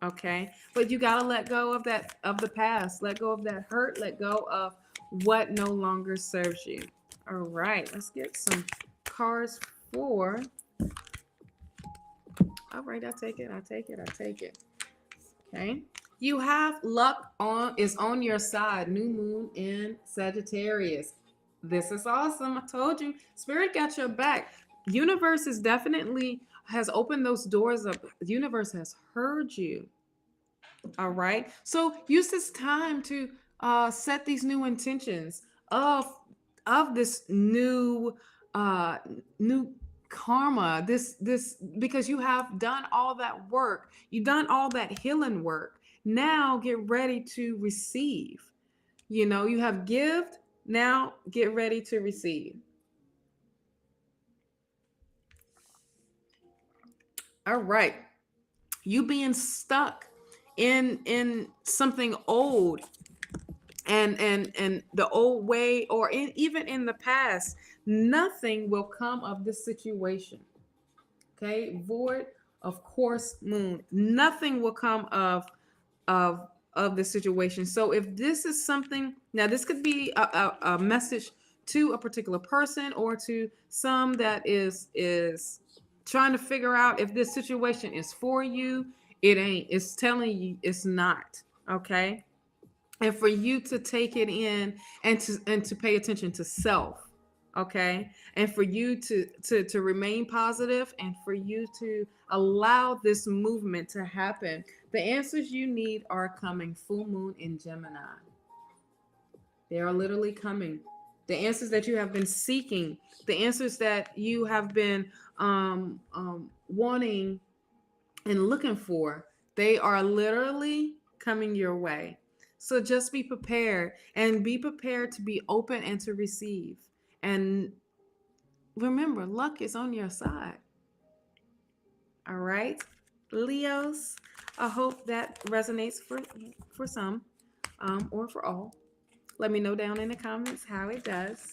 Okay, but you got to let go of that, of the past, let go of that hurt, let go of what no longer serves you. All right, let's get some cards for. All right, I take it. Okay, you have luck is on your side. New moon in Sagittarius. This is awesome. I told you, Spirit got your back. Universe is definitely has opened those doors up. The universe has heard you. All right. So use this time to set these new intentions of this new karma. This because you have done all that work. You've done all that healing work. Now get ready to receive. You have give. Now get ready to receive. All right. You being stuck in something old and the old way, or even in the past, nothing will come of this situation. Okay, void of course moon, nothing will come of the situation. So if this is something, now this could be a message to a particular person or to some that is trying to figure out if this situation is for you. It ain't. It's telling you it's not. Okay, and for you to take it in and to pay attention to self. Okay, and for you to remain positive, and for you to allow this movement to happen. The answers you need are coming. Full moon in Gemini. They are literally coming. The answers that you have been seeking, the answers that you have been wanting and looking for, they are literally coming your way. So just be prepared, and be prepared to be open and to receive. And remember, luck is on your side. All right, Leos. I hope that resonates for some, or for all. Let me know down in the comments how it does.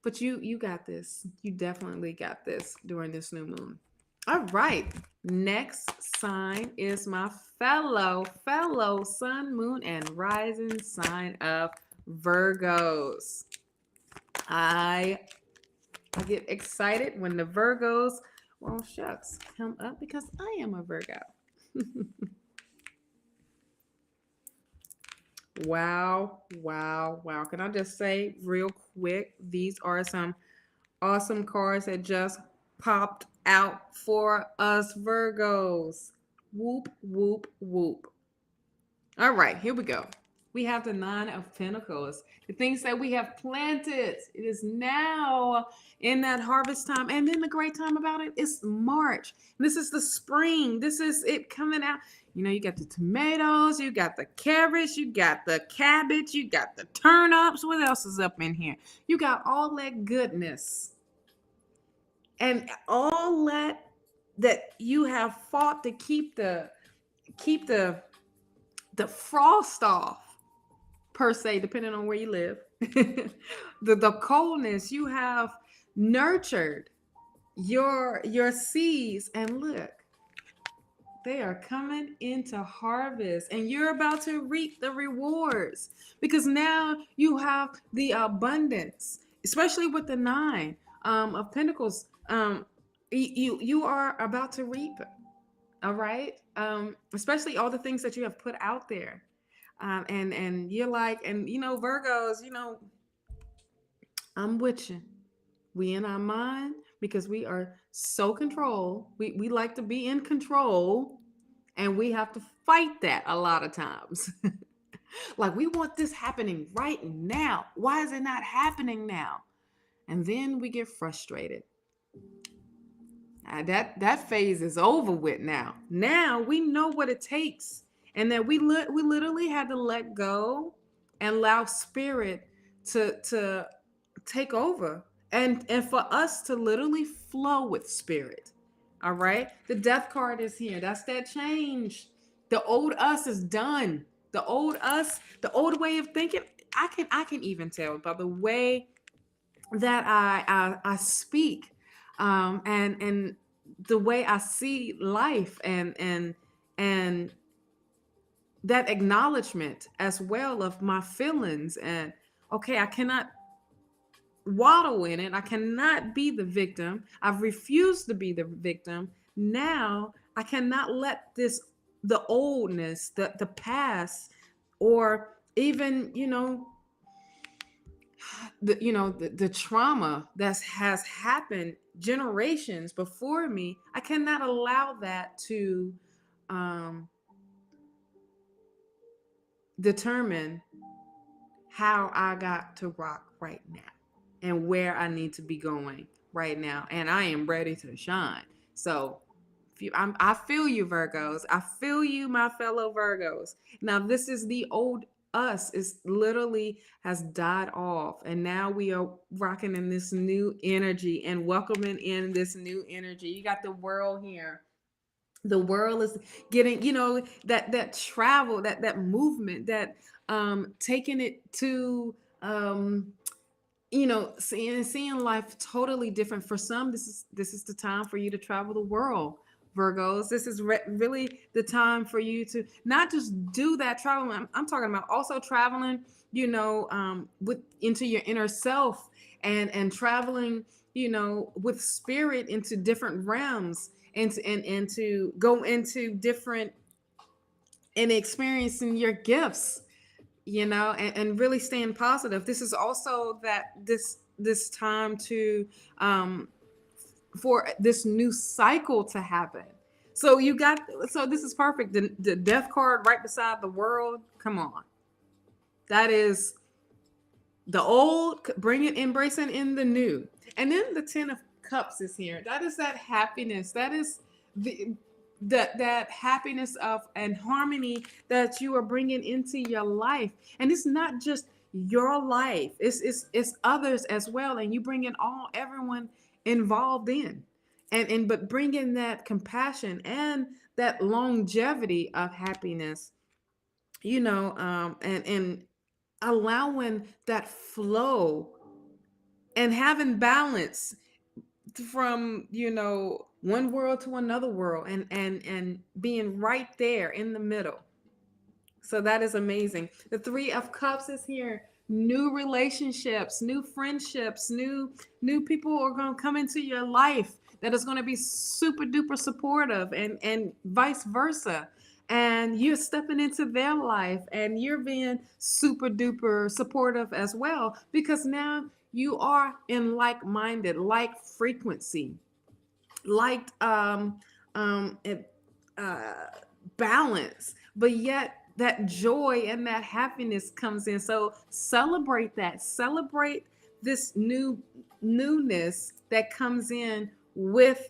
But you got this. You definitely got this during this new moon. All right. Next sign is my fellow sun, moon, and rising sign of Virgos. I get excited when the Virgos, well, shucks, come up because I am a Virgo. Wow. Can I just say real quick, these are some awesome cards that just popped out for us Virgos. Whoop, whoop, whoop. All right, here we go. We have the Nine of Pentacles. The things that we have planted. It is now in that harvest time. And then the great time about it is March. This is the spring. This is it coming out. You know, you got the tomatoes, you got the carrots, you got the cabbage, you got the turnips. What else is up in here? You got all that goodness. And all that you have fought to keep the frost off, per se, depending on where you live. the coldness, you have nurtured your seeds, and look, they are coming into harvest, and you're about to reap the rewards, because now you have the abundance, especially with the Nine of Pentacles. You are about to reap it. All right. Especially all the things that you have put out there. And you're like, and you know, Virgos, you know, I'm with you. We in our mind, because we are so controlled. We like to be in control, and we have to fight that a lot of times. Like, we want this happening right now. Why is it not happening now? And then we get frustrated. That phase is over with now. Now we know what it takes, and that we literally had to let go and allow spirit to take over, and for us to literally flow with spirit. All right, the Death card is here. That's that change. The old us is done. The old us, the old way of thinking. I can even tell by the way that I speak, and the way I see life, and that acknowledgement as well of my feelings. And okay, I cannot waddle in it. I cannot be the victim. I've refused to be the victim. Now I cannot let the oldness, the past, or even, the trauma that has happened generations before me. I cannot allow that to determine how I got to rock right now and where I need to be going right now. And I am ready to shine. So I feel you, Virgos. I feel you, my fellow Virgos. Now, this is the old us. Is literally has died off, and now we are rocking in this new energy and welcoming in this new energy. You got the world here. The world is getting, that travel, that movement, that taking it to seeing life totally different. For some, this is the time for you to travel the world, Virgos. This is really the time for you to not just do that traveling. I'm talking about also traveling, with into your inner self, and traveling, with spirit into different realms, and to go into different and experiencing your gifts. you know, and really staying positive. This is also that this time to for this new cycle to happen. So you got, so this is perfect. The death card right beside the world. Come on. That is the old, bring it, embracing in the new. And then the 10 of Cups is here. That is that happiness. That is that happiness of and harmony that you are bringing into your life. And it's not just your life. It's others as well. And you bring in everyone involved in. And but bringing that compassion and that longevity of happiness, you know, and allowing that flow and having balance from, you know, one world to another world, and being right there in the middle. So that is amazing. The 3 of Cups is here. New relationships, new friendships, new people are going to come into your life that is going to be super duper supportive, and vice versa. And you're stepping into their life and you're being super duper supportive as well, because now you are in like-minded, like frequency, like balance, but yet that joy and that happiness comes in. So celebrate that. Celebrate this newness that comes in with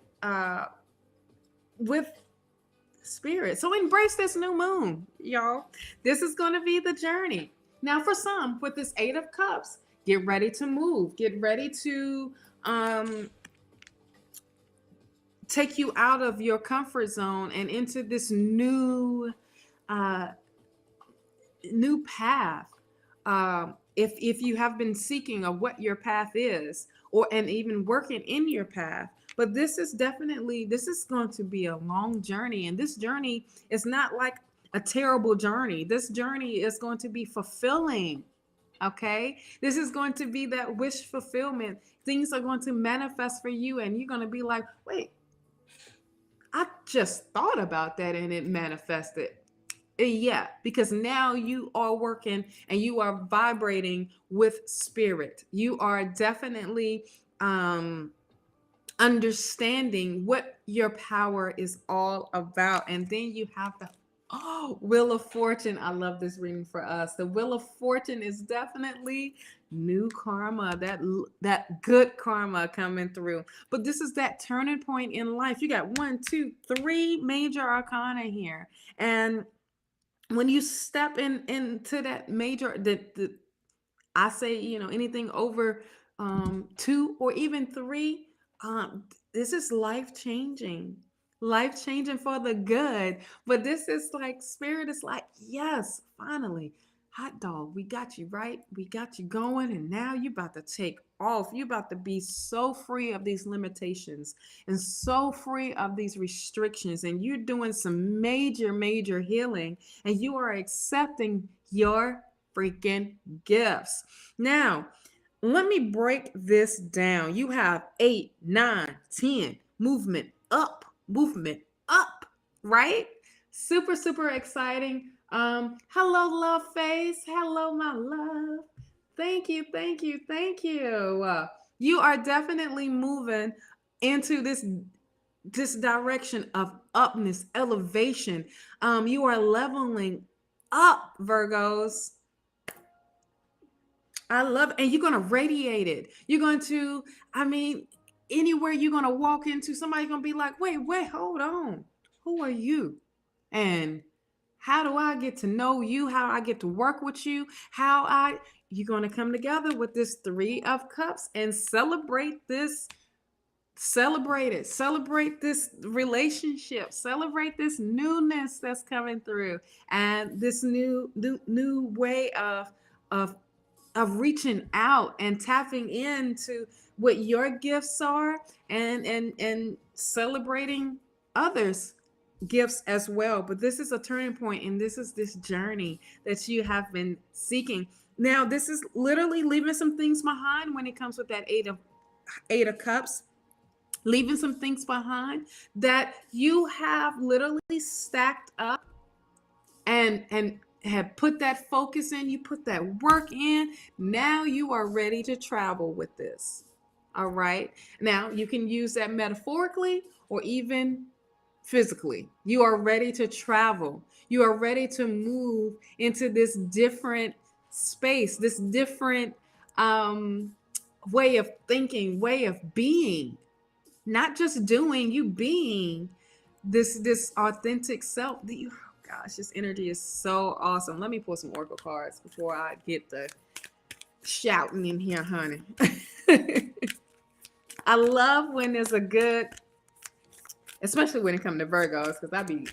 spirit. So embrace this new moon, y'all. This is going to be the journey. Now, for some, with this 8 of Cups, get ready to move. Get ready to take you out of your comfort zone and into this new path. If you have been seeking of what your path is, and even working in your path. But this is going to be a long journey. And this journey is not like a terrible journey. This journey is going to be fulfilling. Okay. This is going to be that wish fulfillment. Things are going to manifest for you. And you're going to be like, wait, I just thought about that and it manifested. Yeah, because now you are working and you are vibrating with spirit. You are definitely understanding what your power is all about. And then you have the Wheel of Fortune. I love this reading for us. The Wheel of Fortune is definitely new karma, that good karma coming through. But this is that turning point in life. You got 1, 2, 3 major arcana here. And when you step into that major, I say, you know, anything over 2 or even 3, this is life-changing for the good. But this is like, spirit is like, yes, finally, hot dog, we got you right. We got you going. And now you about to take off. You about to be so free of these limitations and so free of these restrictions. And you're doing some major healing, and you are accepting your freaking gifts. Now, let me break this down. You have 8, 9, 10, movement up, right? Super exciting. Hello, love face. Hello, my love. Thank you. You are definitely moving into this direction of upness, elevation. You are leveling up, Virgos. I love it. And you're going to radiate it. You're going to, anywhere you're going to walk into, somebody's going to be like, wait, hold on. Who are you? And how do I get to know you? How I get to work with you? You're going to come together with this 3 of Cups and celebrate this. Celebrate it. Celebrate this relationship. Celebrate this newness that's coming through, and this new way of reaching out and tapping into what your gifts are, and celebrating others' gifts as well. But this is a turning point, and this is this journey that you have been seeking. Now, this is literally leaving some things behind when it comes with that 8 of Cups. Leaving some things behind that you have literally stacked up and have put that focus in, you put that work in. Now you are ready to travel with this. All right. Now you can use that metaphorically or even physically. You are ready to travel. You are ready to move into this different space, this different way of thinking, way of being. Not just doing, you being this authentic self that you, oh gosh, this energy is so awesome. Let me pull some oracle cards before I get the shouting in here, honey. I love when there's a good, especially when it comes to Virgos, because I be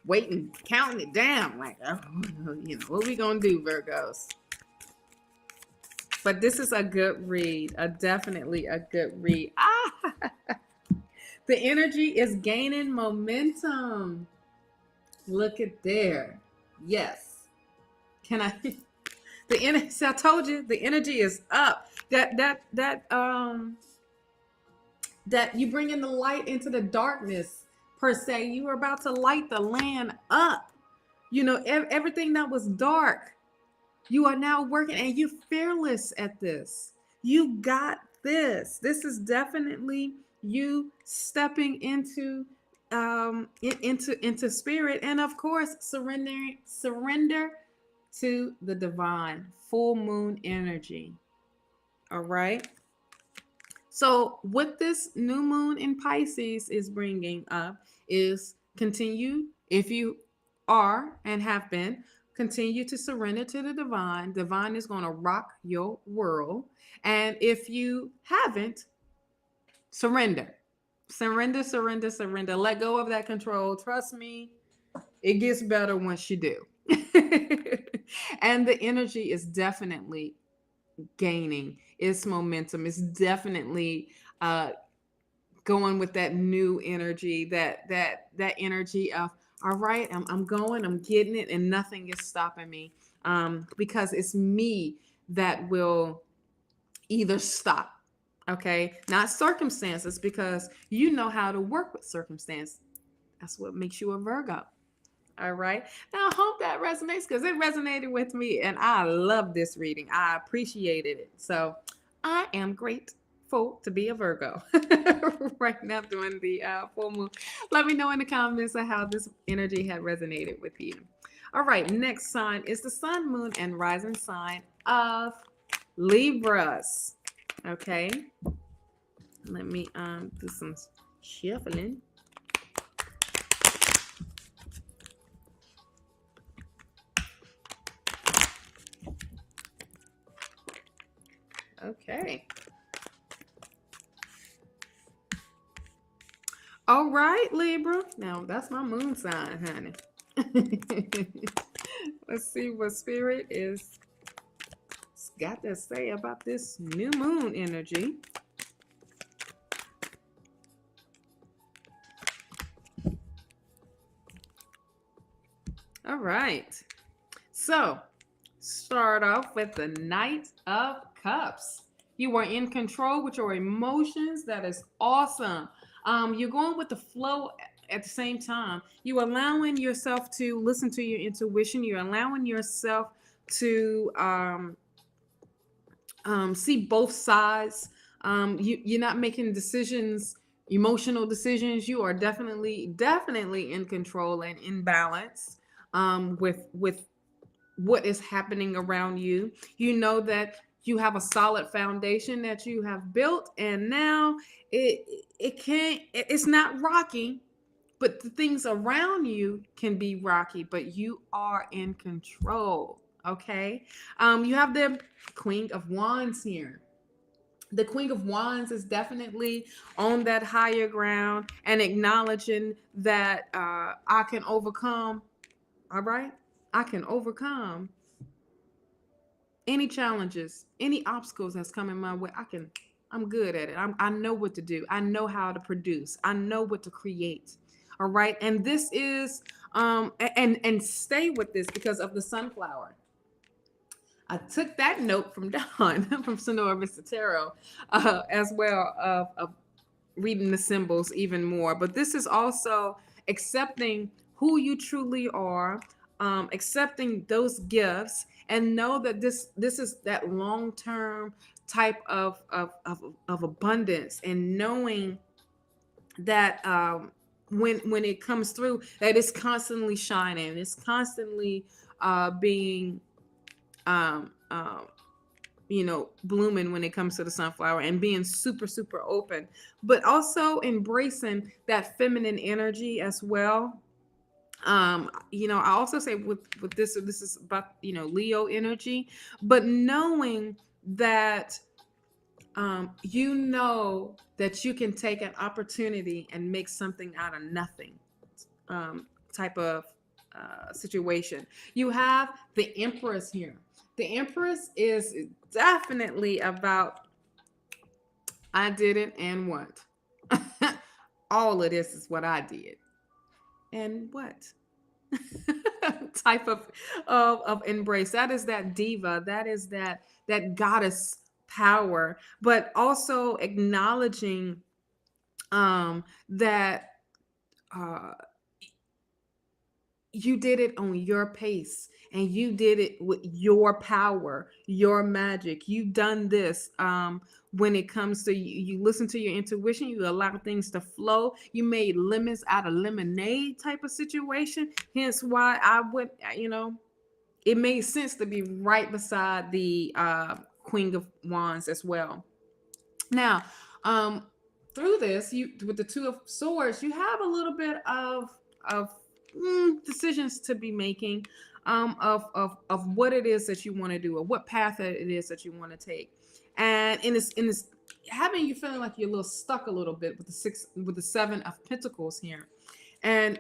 waiting, counting it down, like, oh, you know, what we gonna do, Virgos? But this is a good read, definitely a good read. The energy is gaining momentum. Look at there. Yes. Can I? The energy. I told you the energy is up. That you bring in the light into the darkness, per se. You are about to light the land up. You know, everything that was dark, you are now working, and you're fearless at this. You got this. This is definitely you stepping into into spirit, and of course surrender to the divine. Full moon energy. All right. So what this new moon in Pisces is bringing up is continue, if you are and have been, continue to surrender to the divine. Divine is going to rock your world. And if you haven't, surrender. Surrender, surrender, surrender. Let go of that control. Trust me, it gets better once you do. And the energy is definitely gaining its momentum. It's definitely going with that new energy, that energy of, all right, I'm going, I'm getting it, and nothing is stopping me. Because it's me that will either stop. Okay, not circumstances, because you know how to work with circumstance. That's what makes you a Virgo. All right. Now, I hope that resonates, because it resonated with me, and I love this reading. I appreciated it. So I am grateful to be a Virgo right now during the full moon. Let me know in the comments of how this energy had resonated with you. All right. Next sign is the sun, moon, and rising sign of Libras. Okay. Let me do some shuffling. Okay. All right, Libra. Now, that's my moon sign, honey. Let's see what Spirit is got to say about this new moon energy. All right. So, start off with the Knight of Cups. You are in control with your emotions. That is awesome. You're going with the flow at the same time. You're allowing yourself to listen to your intuition. You're allowing yourself to see both sides. You're not making decisions, emotional decisions. You are definitely in control and in balance with what is happening around you. You know that you have a solid foundation that you have built, and now it's not rocky, but the things around you can be rocky, but you are in control. Okay. You have the Queen of Wands here. The Queen of Wands is definitely on that higher ground and acknowledging that I can overcome. All right. I can overcome any challenges, any obstacles that's coming my way. I'm good at it. I know what to do. I know how to produce. I know what to create. All right. And this is, and stay with this because of the sunflower. I took that note from Dawn from Sonora Vista Tarot as well of reading the symbols even more. But this is also accepting who you truly are, accepting those gifts, and know that this is that long-term type of abundance, and knowing that when it comes through, that it's constantly shining, it's constantly being blooming when it comes to the sunflower, and being super, super open, but also embracing that feminine energy as well. I also say with this is about, Leo energy, but knowing that that you can take an opportunity and make something out of nothing, type of situation. You have the Empress here. The Empress is definitely about I did it, and what? All of this is what I did. And what? Type of embrace. That is that diva. That is that goddess power, but also acknowledging that uh you did it on your pace, and you did it with your power, your magic. You done this. When it comes to you listen to your intuition, you allow things to flow. You made lemons out of lemonade type of situation. Hence why I would, it made sense to be right beside the Queen of Wands as well. Now, through this, you with the Two of Swords, you have a little bit of decisions to be making, of what it is that you want to do, or what path it is that you want to take, and in this having you feeling like you're a little stuck a little bit with the Seven of Pentacles here, and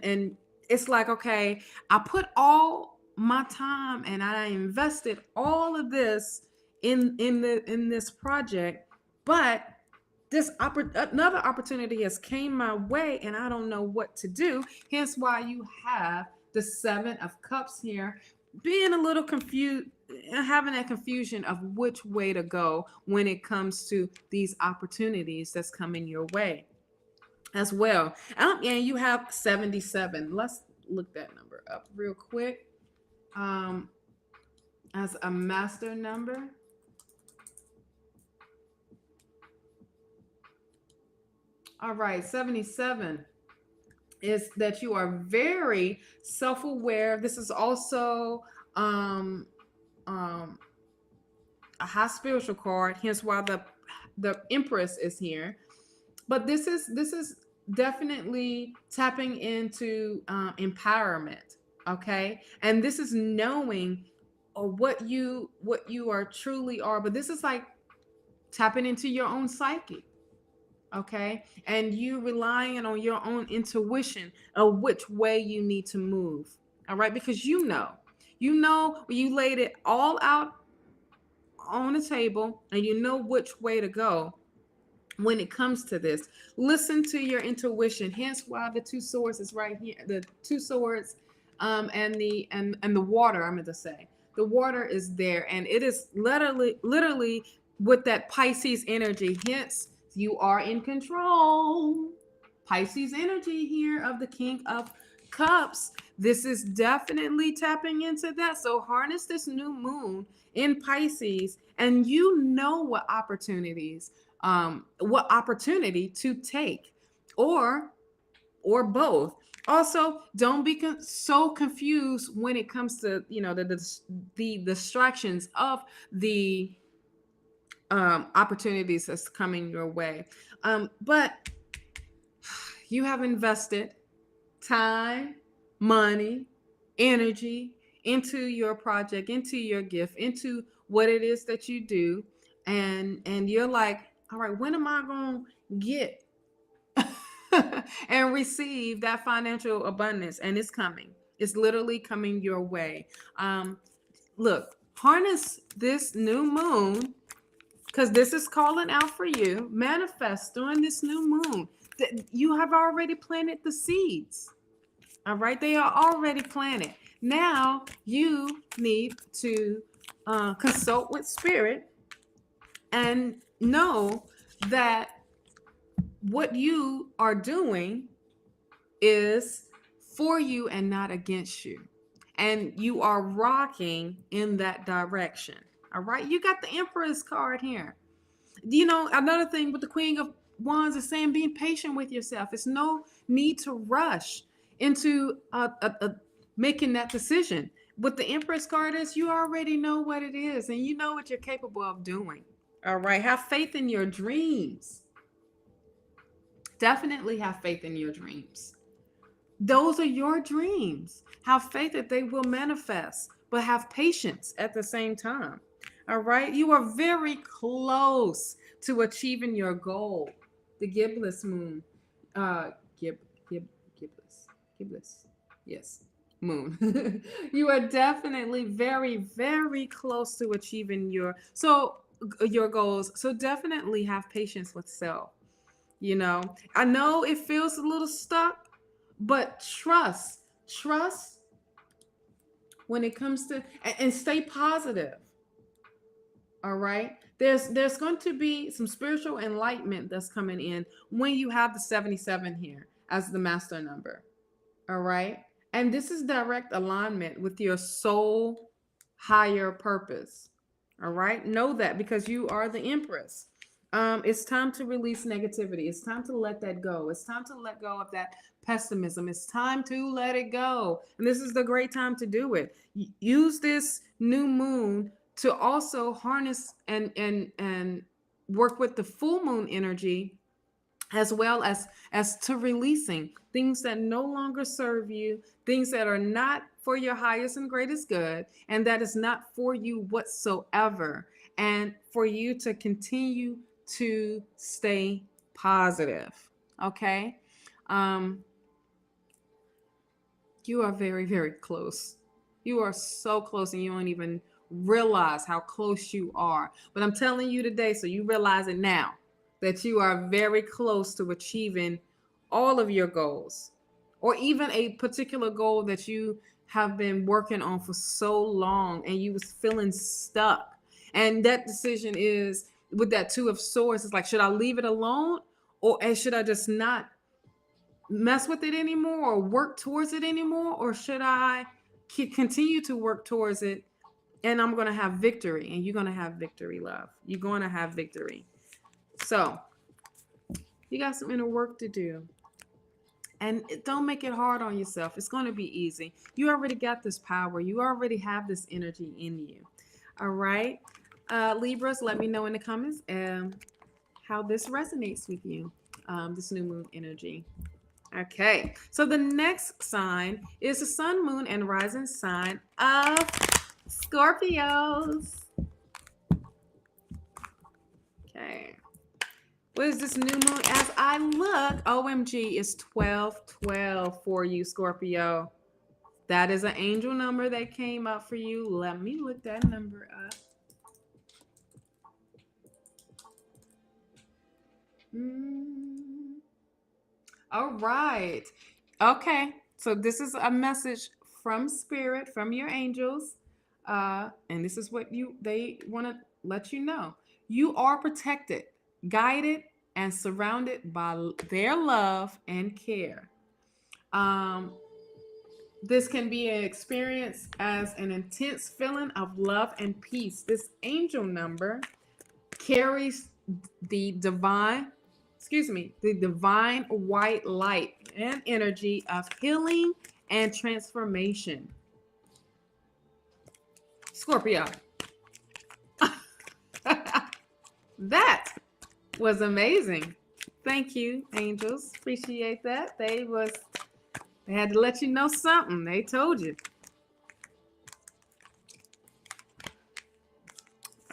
it's like, okay, I put all my time and I invested all of this in this project, but another opportunity has came my way, and I don't know what to do. Hence why you have the Seven of Cups here, being a little confused, having that confusion of which way to go when it comes to these opportunities that's coming your way as well. And you have 77. Let's look that number up real quick. As a master number. All right, 77 is that you are very self-aware. This is also a high spiritual card, hence why the Empress is here. But this is definitely tapping into empowerment, okay? And this is knowing what you are truly are. But this is like tapping into your own psyche. Okay, and you relying on your own intuition of which way you need to move. All right, because you know when you laid it all out on the table, and you know which way to go when it comes to this. Listen to your intuition. Hence why the Two Swords is right here. The Two Swords, and the water. I'm going to say the water is there, and it is literally with that Pisces energy. Hence, you are in control. Pisces energy here of the King of Cups. This is definitely tapping into that. So harness this new moon in Pisces, and you know what opportunity to take, or both. Also, don't be so confused when it comes to the distractions of the opportunities that's coming your way. But you have invested time, money, energy into your project, into your gift, into what it is that you do, and you're like, all right, when am I gonna get and receive that financial abundance? And it's coming. It's literally coming your way. Look, harness this new moon, because this is calling out for you. Manifest during this new moon. You have already planted the seeds. All right, they are already planted. Now you need to consult with Spirit and know that what you are doing is for you and not against you. and you are rocking in that direction. All right. You got the Empress card here. You know, another thing with the Queen of Wands is saying being patient with yourself. It's no need to rush into making that decision. What the Empress card is, you already know what it is and you know what you're capable of doing. All right. Have faith in your dreams. Definitely have faith in your dreams. Those are your dreams. Have faith that they will manifest, but have patience at the same time. All right. You are very close to achieving your goal. The gibless moon. Gibless. Yes. Moon. You are definitely very, very close to achieving your goals. So definitely have patience with self. You know, I know it feels a little stuck, but trust when it comes to, and stay positive. All right. There's going to be some spiritual enlightenment that's coming in when you have the 77 here as the master number. All right. And this is direct alignment with your soul higher purpose. All right. Know that because you are the Empress. It's time to release negativity. It's time to let that go. It's time to let go of that pessimism. It's time to let it go. And this is the great time to do it. Use this new moon to also harness and work with the full moon energy, as well as to releasing things that no longer serve you, things that are not for your highest and greatest good, and that is not for you whatsoever, and for you to continue to stay positive. Okay. You are very, very close. You are so close and you don't even realize how close you are. But I'm telling you today, so you realize it now, that you are very close to achieving all of your goals, or even a particular goal that you have been working on for so long and you was feeling stuck. And that decision is with that Two of Swords. It's like, should I leave it alone, or should I just not mess with it anymore or work towards it anymore? Or should I continue to work towards it, and I'm going to have victory? And you're going to have victory, love. You're going to have victory. So you got some inner work to do. And don't make it hard on yourself. It's going to be easy. You already got this power. You already have this energy in you. All right. Libras, let me know in the comments how this resonates with you, this new moon energy. Okay. So the next sign is the sun, moon, and rising sign of Scorpios. Okay. What is this new moon? As I look, OMG, is 1212 for you, Scorpio. That is an angel number that came up for you. Let me look that number up. All right. Okay. So this is a message from Spirit, from your angels. And this is what they want to let you know. You are protected, guided, and surrounded by their love and care. This can be an experience as an intense feeling of love and peace. This angel number carries the divine white light and energy of healing and transformation. Scorpio. That was amazing. Thank you, angels. Appreciate that. They had to let you know something. They told you.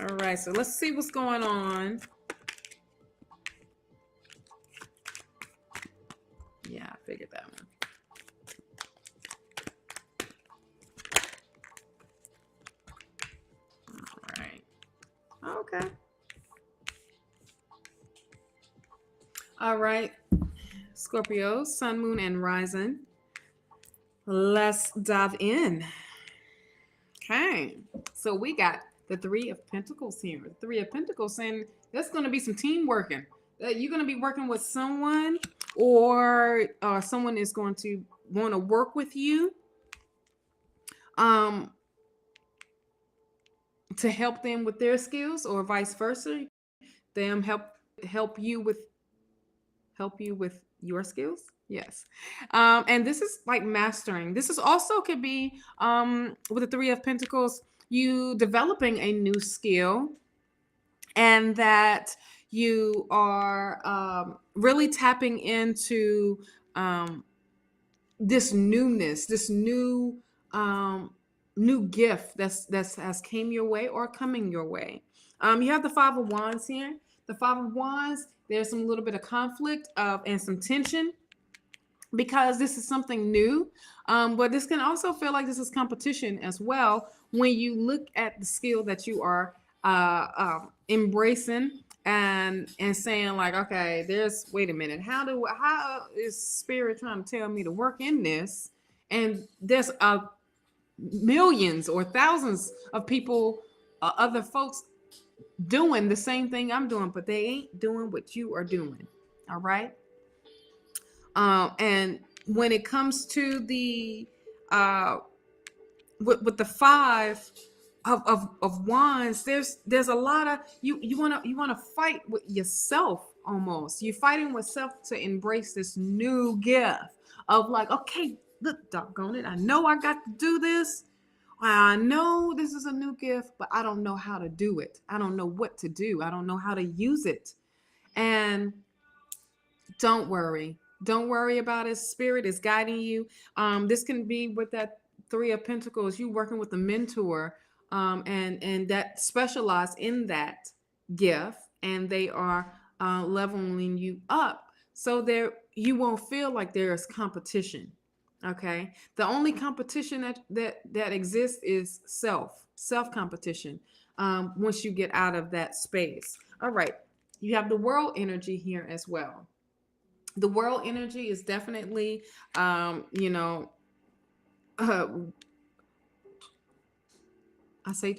All right, so let's see what's going on. Yeah, I figured that one. All right. Okay. All right. Scorpio, sun, moon, and rising. Let's dive in. Okay. So we got the Three of Pentacles here. The Three of Pentacles saying there's going to be some team working. You're going to be working with someone, or someone is going to want to work with you. um, to help them with their skills, or vice versa. Them help you with your skills. Yes. And this is like mastering. This is also could be with the Three of Pentacles, you developing a new skill, and that you are really tapping into um, this newness, this um, new gift that's has came your way or coming your way. You have the Five of Wands here. The Five of Wands. There's some little bit of conflict and some tension because this is something new. But this can also feel like this is competition as well when you look at the skill that you are embracing and saying like, okay, there's wait a minute, how is spirit trying to tell me to work in this? And there's millions or thousands of people, other folks doing the same thing I'm doing, but they ain't doing what you are doing. All right. And when it comes to the uh, with the five of wands, there's a lot of you want to fight with yourself almost. You're fighting with self to embrace this new gift of like, okay, look, doggone it, I know I got to do this. I know this is a new gift, but I don't know how to do it. I don't know what to do. I don't know how to use it. And don't worry. Don't worry about it. Spirit is guiding you. This can be with that Three of Pentacles, you working with a mentor, and that specialize in that gift, and they are leveling you up so there you won't feel like there is competition. Okay, the only competition that exists is self competition. Once you get out of that space. All right, you have the world energy here as well. The world energy is definitely uh, I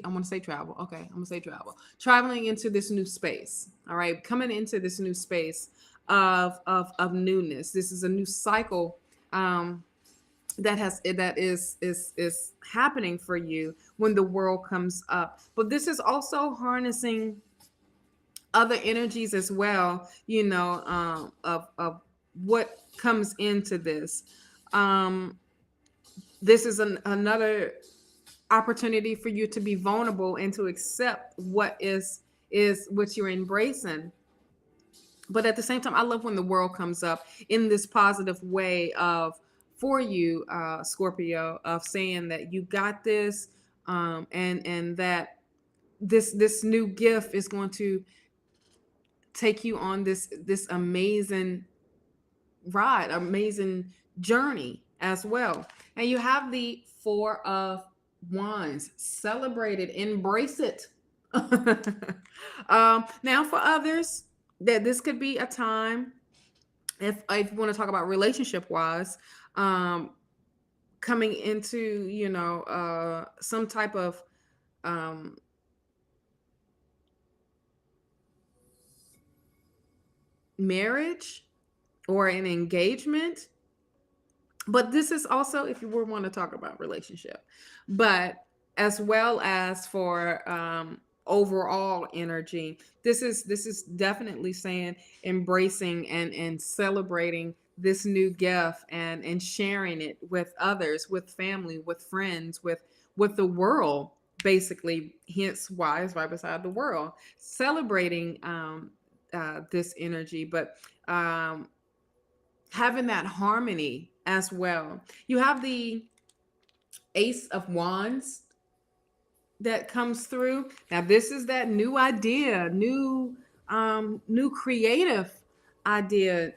want to say travel. Okay, I'm gonna say travel. Traveling into this new space. All right, coming into this new space of newness. This is a new cycle that is happening for you when the world comes up. But this is also harnessing other energies as well, of what comes into this. Um, this is another opportunity for you to be vulnerable and to accept what is what you're embracing. But at the same time, I love when the world comes up in this positive way of for you, Scorpio, of saying that you got this, and that this new gift is going to take you on this amazing ride, amazing journey as well. And you have the Four of Wands. Celebrate it, embrace it. Now for others, that this could be a time, if you want to talk about relationship wise, coming into some type of um, marriage or an engagement. But this is also if you were want to talk about relationship, but as well as for overall energy, this is definitely saying embracing and celebrating this new gift and sharing it with others, with family, with friends, with the world, basically. Hence why it's right beside the world, celebrating this energy, but having that harmony as well. You have the Ace of Wands that comes through. Now this is that new idea, new creative idea,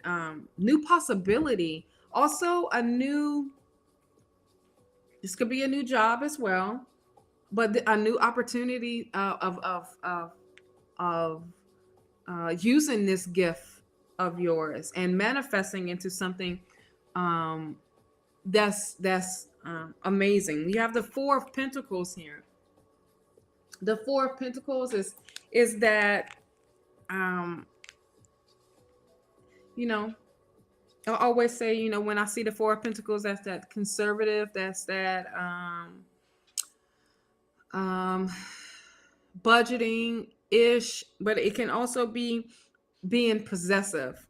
new possibility. Also this could be a new job as well, but a new opportunity of using this gift of yours and manifesting into something that's amazing. You have the Four of Pentacles here. The Four of Pentacles is that um you know I always say, when I see the Four of Pentacles, that's that conservative, that's that budgeting ish, but it can also be being possessive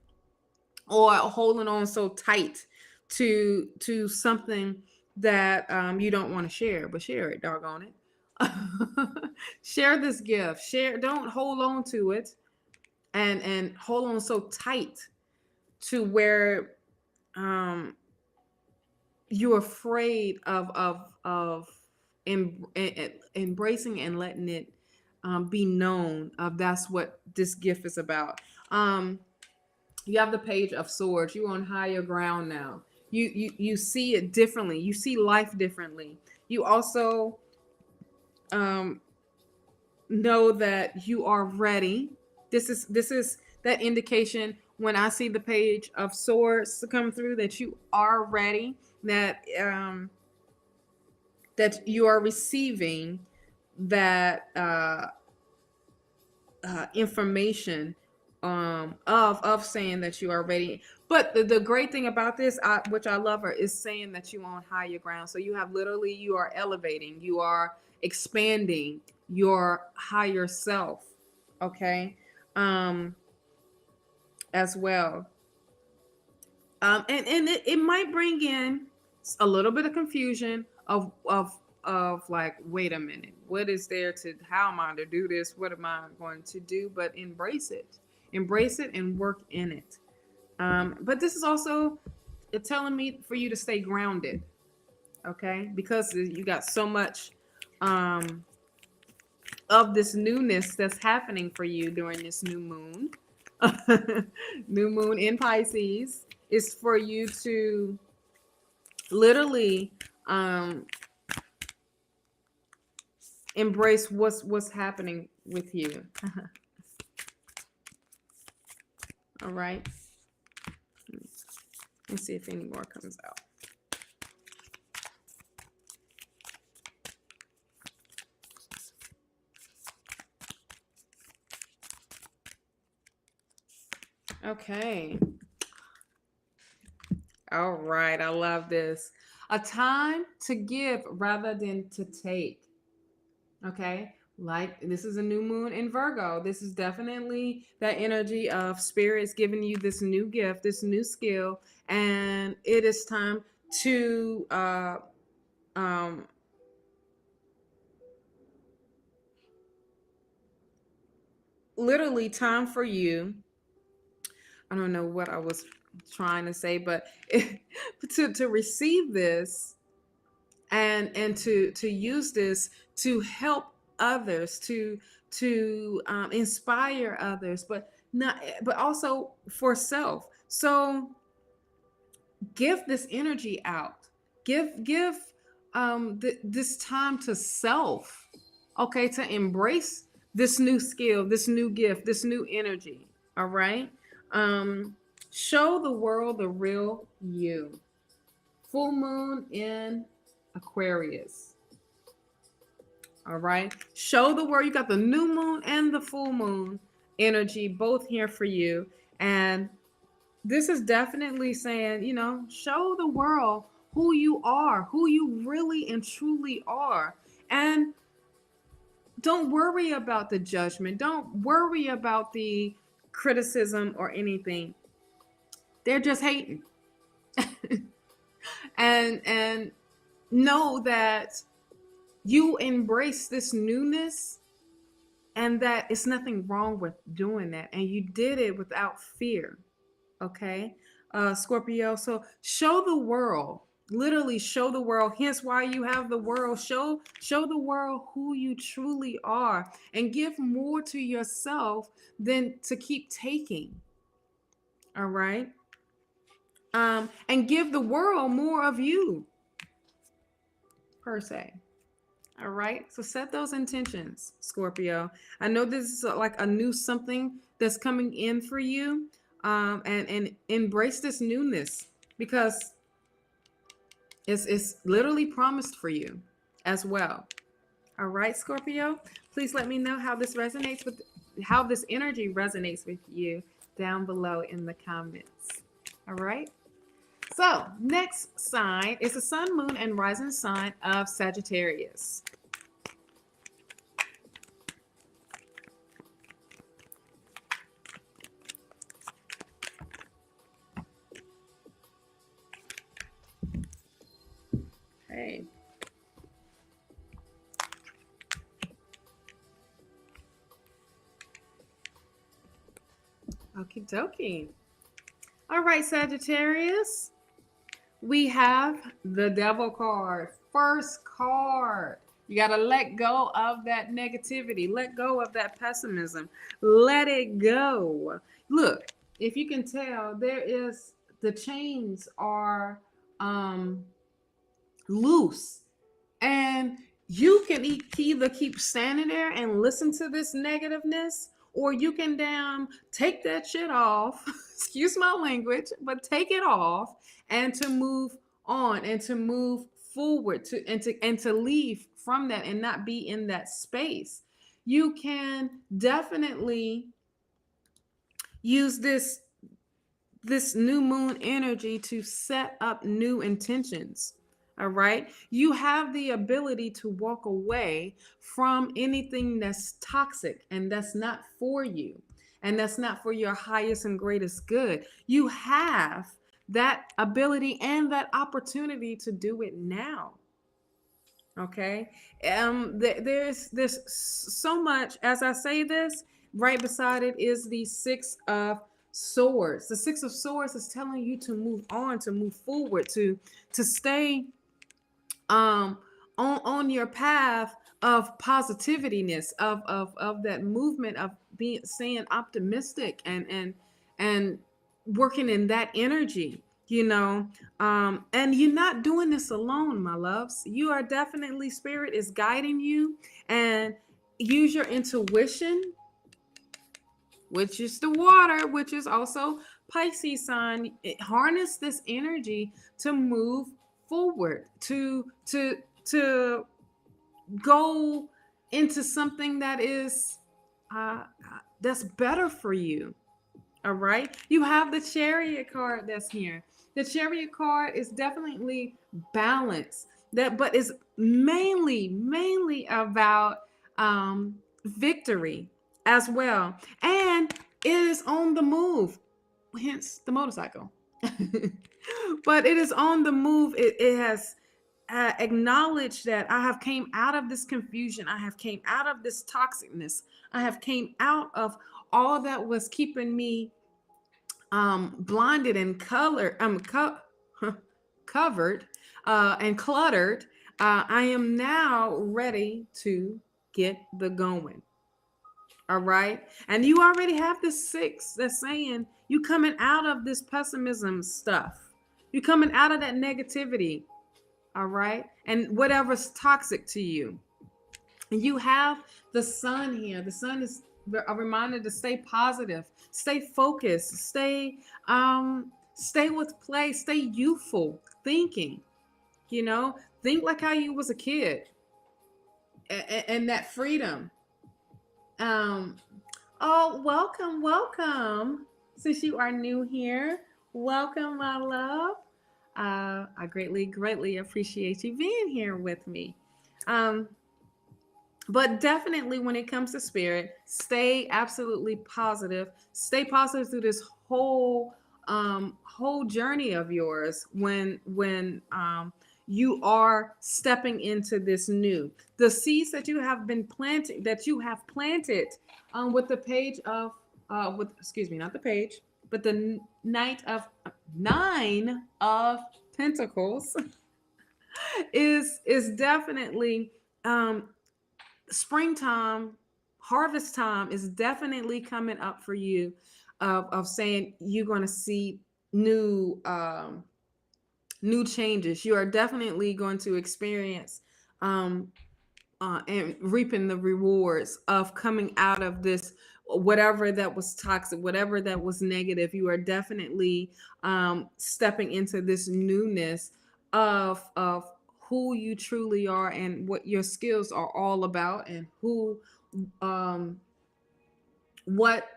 or holding on so tight to something that you don't want to share, but share it, doggone it. Share this gift. Share, don't hold on to it and hold on so tight to where you're afraid of embracing and letting it be known of that's what this gift is about. You have the Page of Swords. You're on higher ground now. You see it differently. You see life differently. You also know that you are ready. This is that indication when I see the Page of Swords to come through that you are ready. That that you are receiving that information of saying that you are ready. But the great thing about this, which I love her, is saying that you on higher ground. So you have literally, you are elevating, you are expanding your higher self, okay, as well. And it might bring in a little bit of confusion of like, wait a minute, what is there to, how am I to do this? What am I going to do? But embrace it and work in it. But this is also telling me for you to stay grounded, okay? Because you got so much of this newness that's happening for you during this new moon. New moon in Pisces is for you to literally embrace what's happening with you. All right. Let's see if any more comes out. Okay. All right. I love this. A time to give rather than to take. Okay. Like, this is a new moon in Virgo. This is definitely that energy of spirits giving you this new gift, this new skill, and it is time to literally time for you. I don't know what I was trying to say, but to receive this and to use this to help others, to inspire others, but also for self. So give this energy out. Give this time to self. Okay, to embrace this new skill, this new gift, this new energy. All right. Show the world the real you. Full moon in Aquarius. All right. Show the world. You got the new moon and the full moon energy both here for you. And this is definitely saying, you know, show the world who you are, who you really and truly are. And don't worry about the judgment. Don't worry about the criticism or anything. They're just hating. and know that you embrace this newness and that it's nothing wrong with doing that. And you did it without fear. Okay, Scorpio. So show the world, literally show the world. Hence why you have the world. Show the world who you truly are and give more to yourself than to keep taking. All right. And give the world more of you, per se. All right. So set those intentions, Scorpio. I know this is like a new something that's coming in for you. And embrace this newness because it's literally promised for you as well. All right, Scorpio. Please let me know how this resonates with, how this energy resonates with you down below in the comments. All right. So next sign is the sun, moon, and rising sign of Sagittarius. Okay. Okie dokie. All right, Sagittarius. We have the Devil card. First card. You got to let go of that negativity. Let go of that pessimism. Let it go. Look, if you can tell, the chains are loose. And you can either keep standing there and listen to this negativeness, or you can take that shit off. Excuse my language, but take it off and to move on and to move forward to leave from that and not be in that space. You can definitely use this new moon energy to set up new intentions. All right. You have the ability to walk away from anything that's toxic and that's not for you and that's not for your highest and greatest good. You have that ability and that opportunity to do it now. Okay. There's so much. As I say this, right beside it is the Six of Swords. The Six of Swords is telling you to move on, to move forward, to stay on your path of positivityness, of that movement of being staying optimistic and working in that energy, and you're not doing this alone, my loves. You are definitely, spirit is guiding you, and use your intuition, which is the water, which is also Pisces sign. Harness this energy to move forward, to go into something that is that's better for you. All right. You have the Chariot card that's here. The Chariot card is definitely balance, but is mainly about victory as well. And it is on the move, hence the motorcycle. But it is on the move. It has acknowledged that I have came out of this confusion. I have came out of this toxicness. I have came out of all that was keeping me blinded and covered and cluttered. I am now ready to get the going. All right. And you already have the six that's saying you coming out of this pessimism stuff. You coming out of that negativity. All right. And whatever's toxic to you. You have the sun here. The sun is a reminder to stay positive, stay focused, stay with play, stay youthful thinking, think like how you was a kid and that freedom. Oh, welcome. Since you are new here, welcome, my love. I greatly appreciate you being here with me. But definitely when it comes to spirit, stay absolutely positive. Stay positive through this whole journey of yours when you are stepping into this new. The seeds that you have been planting, planted with the page of not the page, but the Nine of Pentacles is definitely springtime, harvest time is definitely coming up for you, of saying you're going to see new changes. You are definitely going to experience and reaping the rewards of coming out of this, whatever that was toxic, whatever that was negative. You are definitely stepping into this newness of who you truly are and what your skills are all about, and who what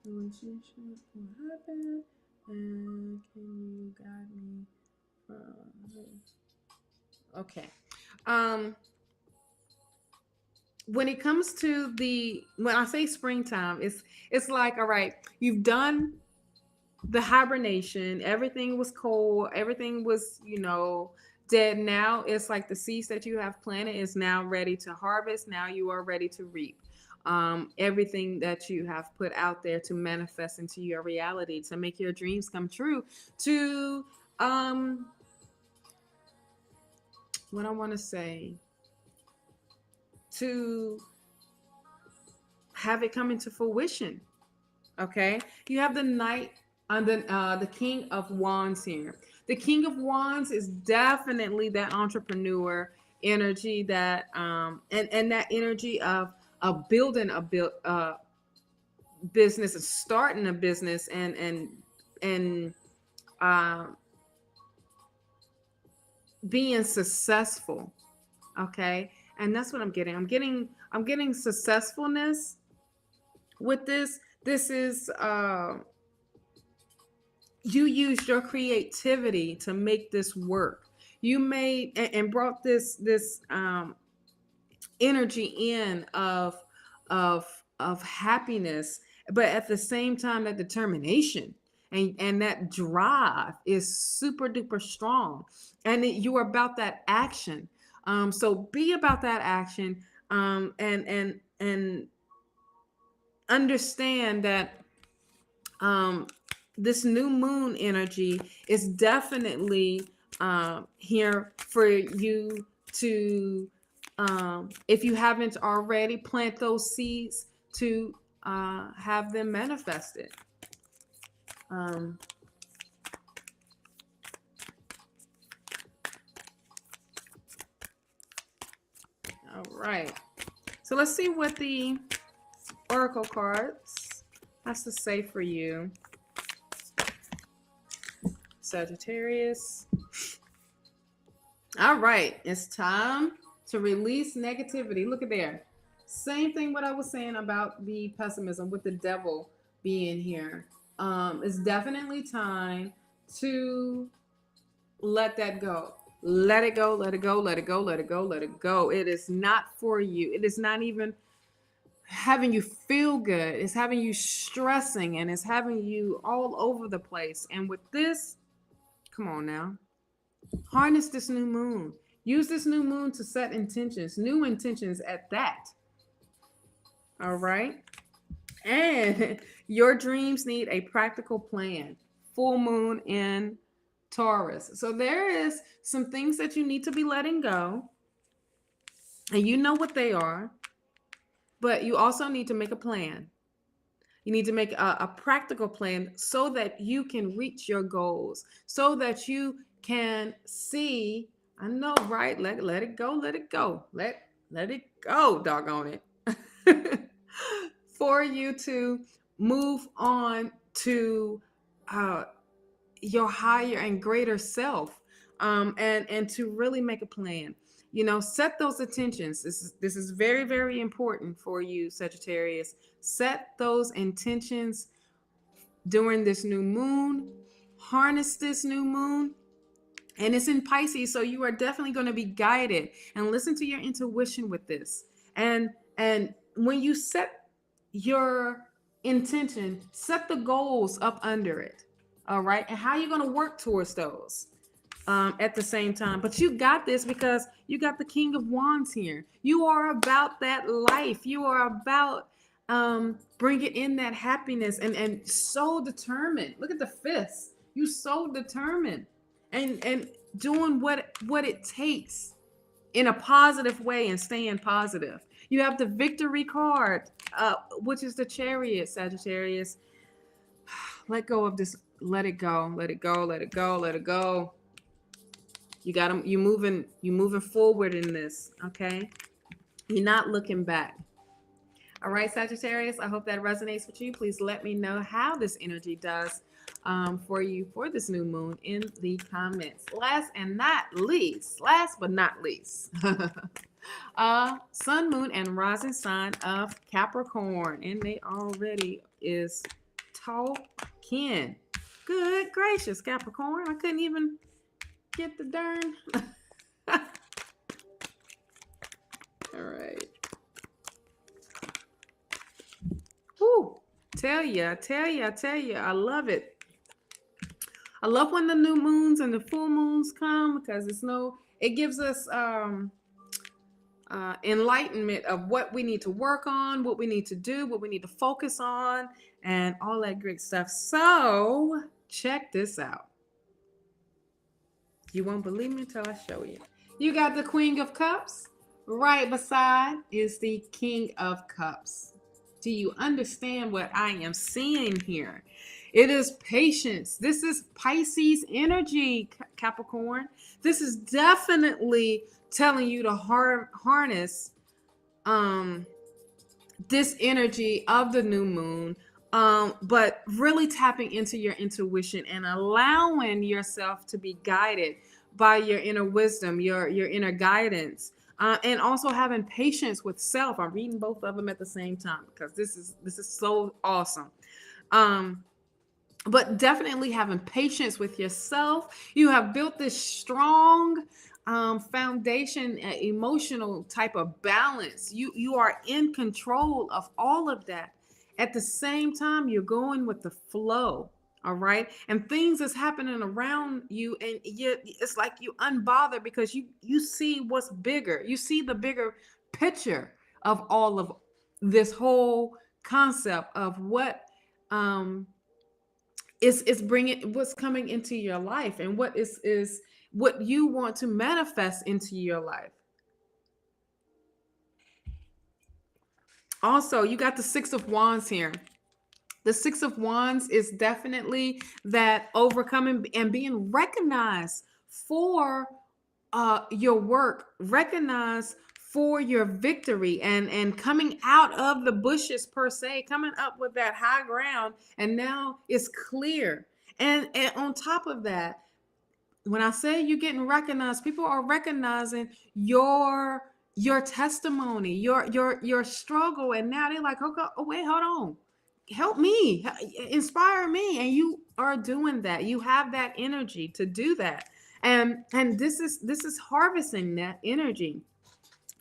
relationship will happen, and can you guide me from okay. When it comes to when I say springtime, it's like, all right, you've done the hibernation. Everything was cold. Everything was, dead. Now it's like the seeds that you have planted is now ready to harvest. Now you are ready to reap. Everything that you have put out there to manifest into your reality, to make your dreams come true, to what I want to say, to have it come into fruition. Okay, you have the knight on the King of Wands here. The King of Wands is definitely that entrepreneur energy, that and that energy of building a business, and starting a business, and uh, being successful. Okay, and that's what I'm getting. I'm getting successfulness with this. This is you used your creativity to make this work. You made and brought this energy in of of happiness, but at the same time that determination and that drive is super duper strong, and you are about that action. So be about that action, and understand that um, this new moon energy is definitely here for you to, if you haven't already, plant those seeds to have them manifested. Um, all right. So let's see what the Oracle cards has to say for you, Sagittarius. All right, it's time to release negativity. Look at there. Same thing what I was saying about the pessimism with the devil being here. It's definitely time to let that go. Let it go, let it go, let it go, let it go, let it go. It is not for you. It is not even having you feel good. It's having you stressing, and it's having you all over the place. And with this, come on now, harness this new moon. Use this new moon to set intentions, new intentions at that. All right. And your dreams need a practical plan. Full moon in Taurus. So there is some things that you need to be letting go. And you know what they are. But you also need to make a plan. You need to make a practical plan so that you can reach your goals, so that you can see. I know, right? Let it go, let it go. Let it go, doggone it. For you to move on to your higher and greater self, and to really make a plan. Set those intentions. This is very, very important for you, Sagittarius. Set those intentions during this new moon. Harness this new moon. And it's in Pisces, so you are definitely going to be guided, and listen to your intuition with this. And when you set your intention, set the goals up under it. All right. And how you're going to work towards those at the same time. But you got this, because you got the King of Wands here. You are about that life. You are about bringing in that happiness, and so determined. Look at the fists. You so determined, and doing what it takes in a positive way, and staying positive. You have the Victory card, which is the Chariot, Sagittarius. Let go of this. Let it go. Let it go. Let it go. Let it go. You got them. You moving forward in this. Okay. You're not looking back. All right, Sagittarius. I hope that resonates with you. Please let me know how this energy does for you for this new moon in the comments. Last but not least, sun, moon, and rising sign of Capricorn. And they already is talking. Good gracious, Capricorn. I couldn't even get the darn. All right. Whew. Tell ya. I love it. I love when the new moons and the full moons come because it gives us enlightenment of what we need to work on, what we need to do, what we need to focus on, and all that great stuff. So check this out. You won't believe me until I show you. You got the Queen of Cups. Right beside is the King of Cups. Do you understand what I am seeing here? It is patience. This is Pisces energy, Capricorn. This is definitely telling you to harness this energy of the new moon, but really tapping into your intuition and allowing yourself to be guided by your inner wisdom, your inner guidance, and also having patience with self. I'm reading both of them at the same time because this is so awesome. But definitely having patience with yourself. You have built this strong foundation, emotional type of balance. You are in control of all of that. At the same time, you're going with the flow. All right. And things is happening around you, and it's like you unbothered because you see what's bigger. You see the bigger picture of all of this whole concept of what is bringing, what's coming into your life, and what is what you want to manifest into your life. Also, you got the Six of Wands here. The Six of Wands is definitely that overcoming and being recognized for your work, recognized for your victory, and coming out of the bushes per se, coming up with that high ground, and now it's clear. And on top of that, when I say you're getting recognized, people are recognizing your testimony, your struggle, and now they're like, okay, oh wait, hold on, help me, inspire me, and you are doing that. You have that energy to do that, and this is harvesting that energy,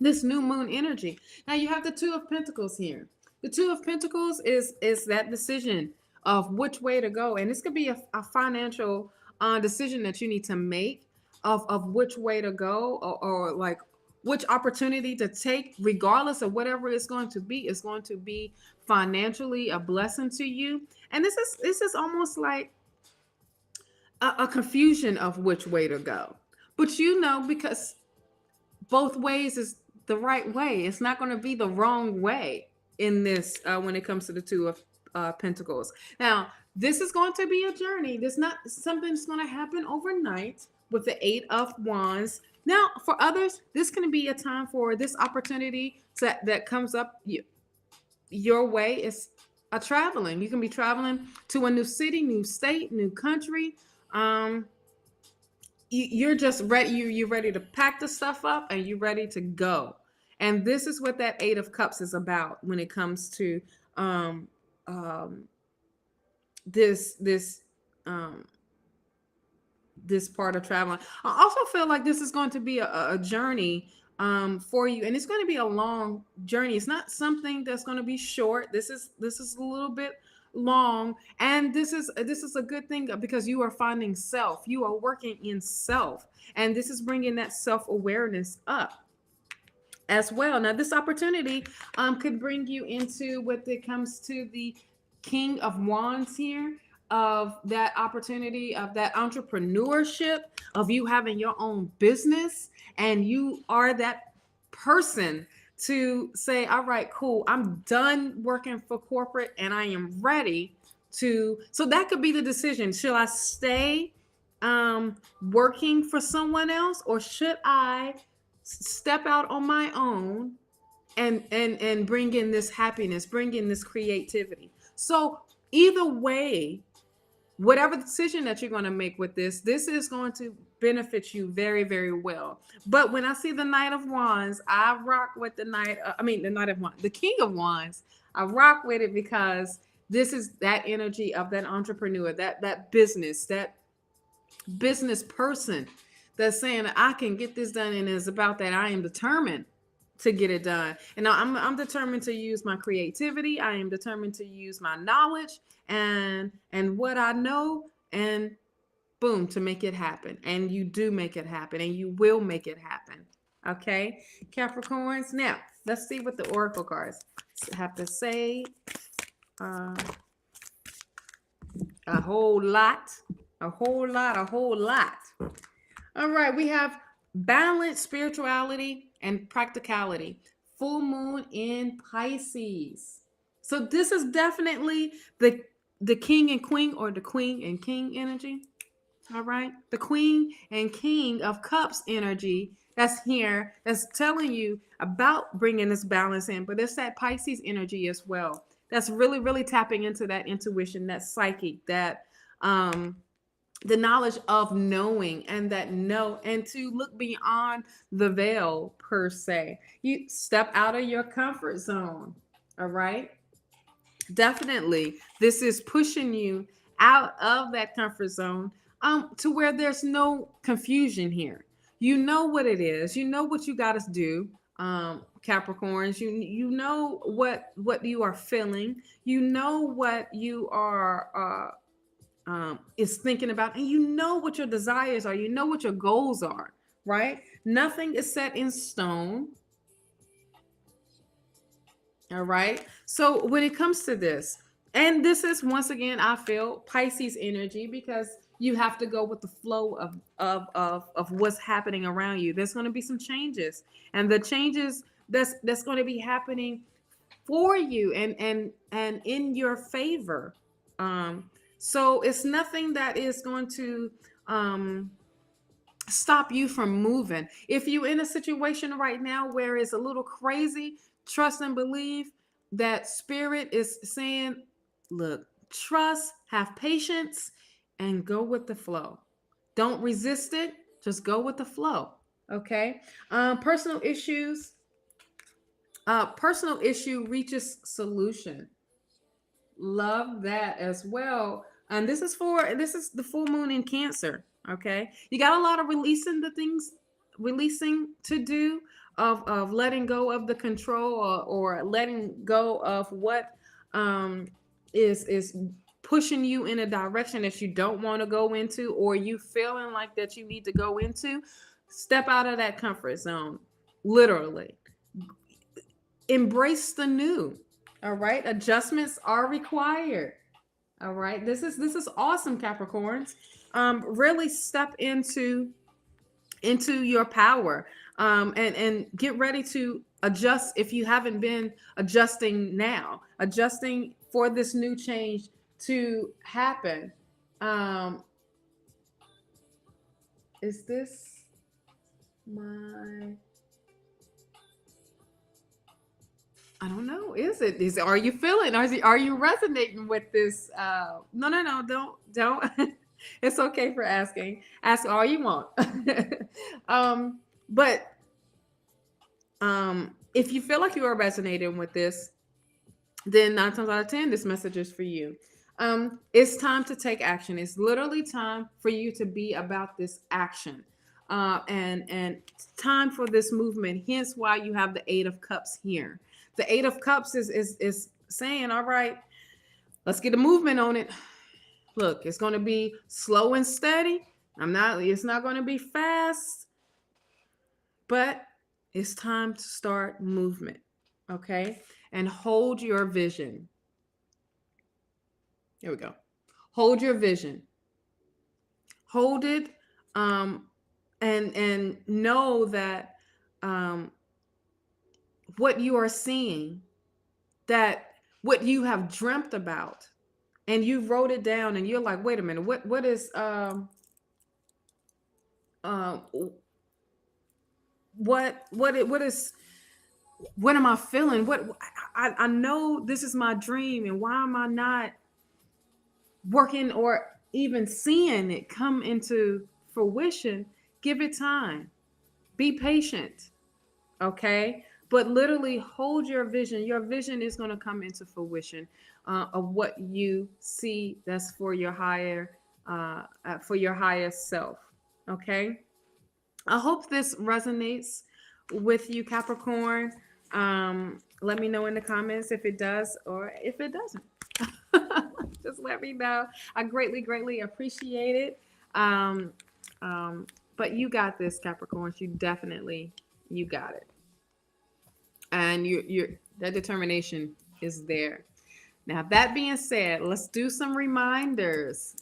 this new moon energy. Now you have the Two of Pentacles here. The Two of Pentacles is that decision of which way to go, and this could be a financial decision that you need to make of which way to go, or like which opportunity to take, regardless of whatever it's going to be. It's going to be financially a blessing to you, and this is almost like a confusion of which way to go, but because both ways is the right way. It's not going to be the wrong way in this when it comes to the Two of Pentacles. Now, this is going to be a journey. This not something that's going to happen overnight with the Eight of Wands. Now, for others, this can be a time for this opportunity that comes up your way is a traveling. You can be traveling to a new city, new state, new country. You're just ready. You're ready to pack the stuff up and you're ready to go. And this is what that Eight of Cups is about when it comes to this part of traveling. I also feel like this is going to be a journey for you, and it's going to be a long journey. It's not something that's going to be short. This is a little bit long, and this is a good thing because you are finding self. You are working in self, and this is bringing that self-awareness up as well. Now, this opportunity could bring you into what it comes to the King of Wands here, of that opportunity, of that entrepreneurship, of you having your own business, and you are that person to say, all right, cool, I'm done working for corporate and I am ready to. So that could be the decision. Should I stay working for someone else, or should I step out on my own and bring in this happiness, bring in this creativity? So either way, whatever decision that you're going to make with this is going to benefit you very, very well. But when I see the Knight of Wands, I rock with the the King of Wands. I rock with it because this is that energy of that entrepreneur, that business person that's saying, I can get this done, and it's about that I am determined to get it done. And now I'm determined to use my creativity. I am determined to use my knowledge and what I know, and boom, to make it happen. And you do make it happen, and you will make it happen. Okay, Capricorns. Now, let's see what the Oracle cards have to say. Uh, a whole lot, a whole lot, a whole lot. All right, we have balance, spirituality, and practicality. Full moon in Pisces. So this is definitely the king and queen, or the queen and king energy. All right, the queen and king of cups energy that's here, that's telling you about bringing this balance in. But it's that Pisces energy as well. That's really, really tapping into that intuition, that psychic, that the knowledge of knowing, and that know, and to look beyond the veil per se. You step out of your comfort zone. All right, definitely this is pushing you out of that comfort zone, to where there's no confusion here. You know what it is, you know what you got to do. Capricorns, you know what you are feeling, you know what you are is thinking about, and you know what your desires are, you know what your goals are, right? Nothing is set in stone. All right. So when it comes to this, and this is once again, I feel Pisces energy, because you have to go with the flow of what's happening around you. There's going to be some changes, and the changes that's going to be happening for you, and in your favor. So it's nothing that is going to stop you from moving. If you're in a situation right now where it's a little crazy, trust and believe that spirit is saying, look, trust, have patience, and go with the flow. Don't resist it. Just go with the flow. Okay. Personal issues. Personal issue reaches solution. Love that as well. And this is the full moon in Cancer. Okay, you got a lot of releasing to do, of letting go of the control, or letting go of what is pushing you in a direction that you don't want to go into, or you feeling like that you need to go into. Step out of that comfort zone, literally. Embrace the new. All right, adjustments are required. All right, this is awesome, Capricorns. Really step into your power, and get ready to adjust if you haven't been adjusting now, adjusting for this new change to happen. Is this my? I don't know. Are you feeling? Are you resonating with this? No. Don't. It's okay for asking. Ask all you want. But if you feel like you are resonating with this, then 9 times out of 10, this message is for you. It's time to take action. It's literally time for you to be about this action. And time for this movement. Hence why you have the 8 of Cups here. The 8 of Cups is saying, all right, let's get a movement on it. Look, it's going to be slow and steady. It's not going to be fast, but it's time to start movement. Okay. And hold your vision. Here we go. Hold your vision. Hold it. And know that, what you are seeing, that what you have dreamt about, and you wrote it down, and you're like, wait a minute, what is what am I feeling? I know this is my dream, and why am I not working or even seeing it come into fruition? Give it time. Be patient. Okay? But literally hold your vision. Your vision is going to come into fruition, of what you see that's for your higher self. Okay? I hope this resonates with you, Capricorn. Let me know in the comments if it does or if it doesn't. Just let me know. I greatly, greatly appreciate it. Um, but you got this, Capricorns. You got it. And that determination is there. Now, that being said, let's do some reminders.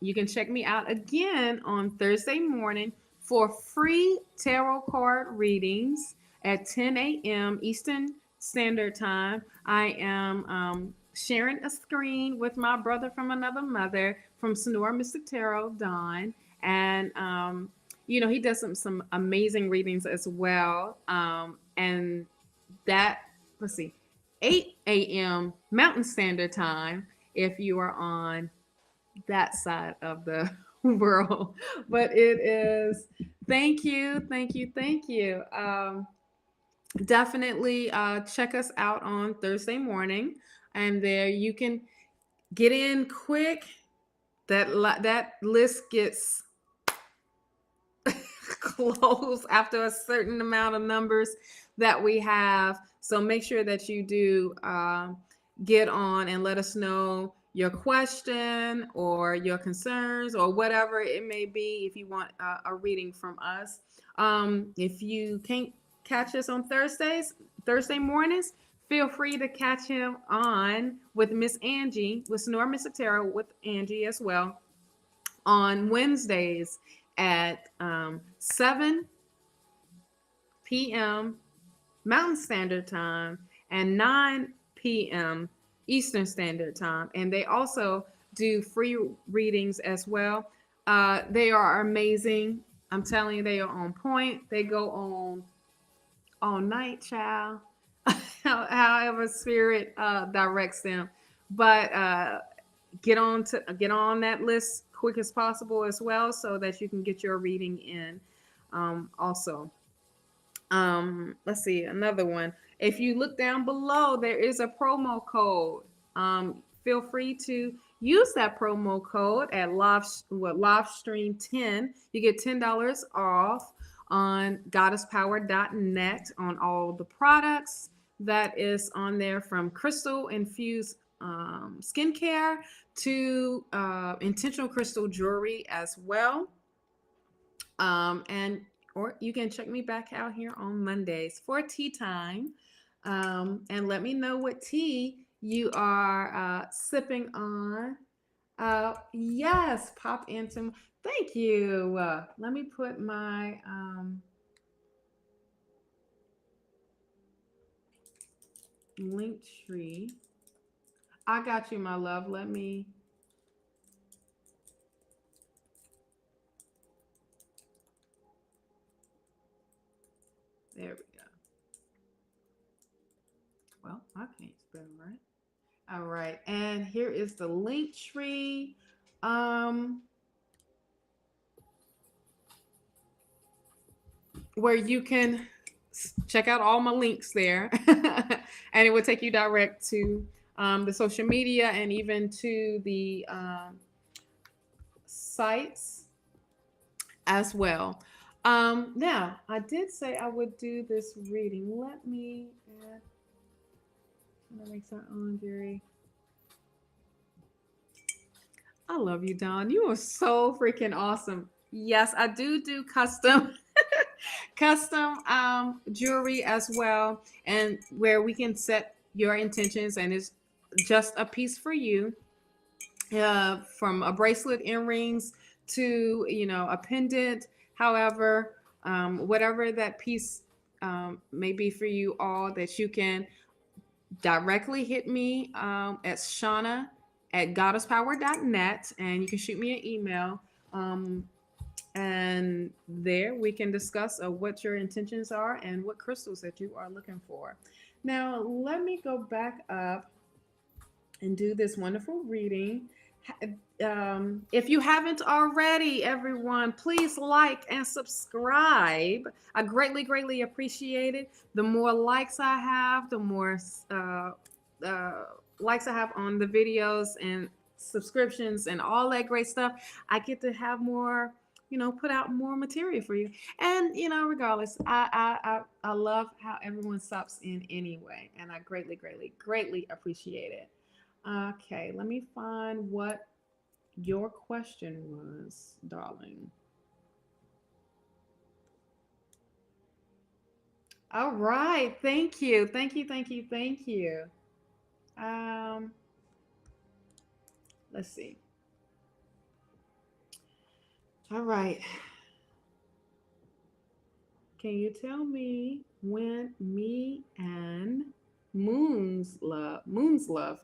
You can check me out again on Thursday morning for free tarot card readings at 10 a.m. Eastern Standard Time. I am sharing a screen with my brother from another mother from Sonora Mystic Tarot, Don. And, he does some amazing readings as well. And that, let's see, 8 a.m. Mountain Standard Time if you are on that side of the world. But it is, thank you, thank you, thank you. Definitely check us out on Thursday morning, and there you can get in quick. That list gets closed after a certain amount of numbers that we have. So make sure that you do get on and let us know your question or your concerns or whatever it may be if you want a reading from us. If you can't catch us on Thursday mornings, feel free to catch him on with Miss Angie, with Sonora Mystic Tarot with Angie as well, on Wednesdays at 7 p.m. Mountain Standard Time and 9 p.m. Eastern Standard Time. And they also do free readings as well. They are amazing. I'm telling you, they are on point. They go on all night, child. However spirit directs them. But get on that list quick as possible as well, so that you can get your reading in. Also, let's see, another one. If you look down below, there is a promo code. Feel free to use that promo code at livestream10. You get $10 off on goddesspower.net on all the products that is on there, from crystal infused skincare to intentional crystal jewelry as well. Or you can check me back out here on Mondays for tea time. And let me know what tea you are sipping on. Yes, pop into. Thank you. Let me put my Linktree. I got you, my love. Let me. There we go. Well, I can't spell right. All right, and here is the Linktree. Where you can check out all my links there, and it will take you direct to the social media and even to the sites as well. Now, I did say I would do this reading. Let me add. That makes that on, Jerry. I love you, Don. You are so freaking awesome. Yes, I do custom jewelry as well, and where we can set your intentions, and it's just a piece for you, from a bracelet, earrings, to a pendant. However, whatever that piece may be for you all, that you can directly hit me at Shauna at goddesspower.net, and you can shoot me an email. And there we can discuss what your intentions are and what crystals that you are looking for. Now, let me go back up and do this wonderful reading. If you haven't already, everyone, please like and subscribe. I greatly appreciate it. The more likes I have, the more likes I have on the videos and subscriptions and all that great stuff, I get to have more, put out more material for you. And regardless, I love how everyone stops in anyway, and I greatly appreciate it. Okay, let me find what your question was, darling. All right. Thank you. Thank you. Thank you. Thank you. Um, let's see. All right. Can you tell me when me and Moon's love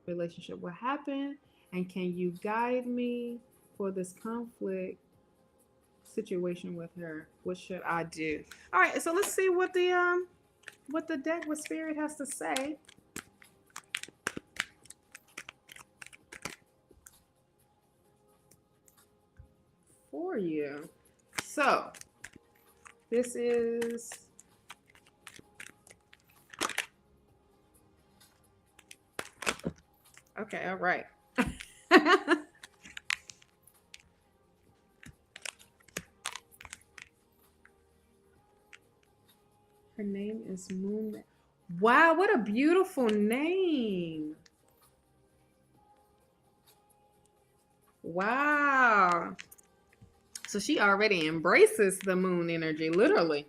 relationship will happen? And can you guide me for this conflict situation with her? What should I do? All right, so let's see what the deck with spirit has to say. For you. So this is okay, all right. Her name is Moon. Wow, what a beautiful name. Wow. So she already embraces the moon energy, literally.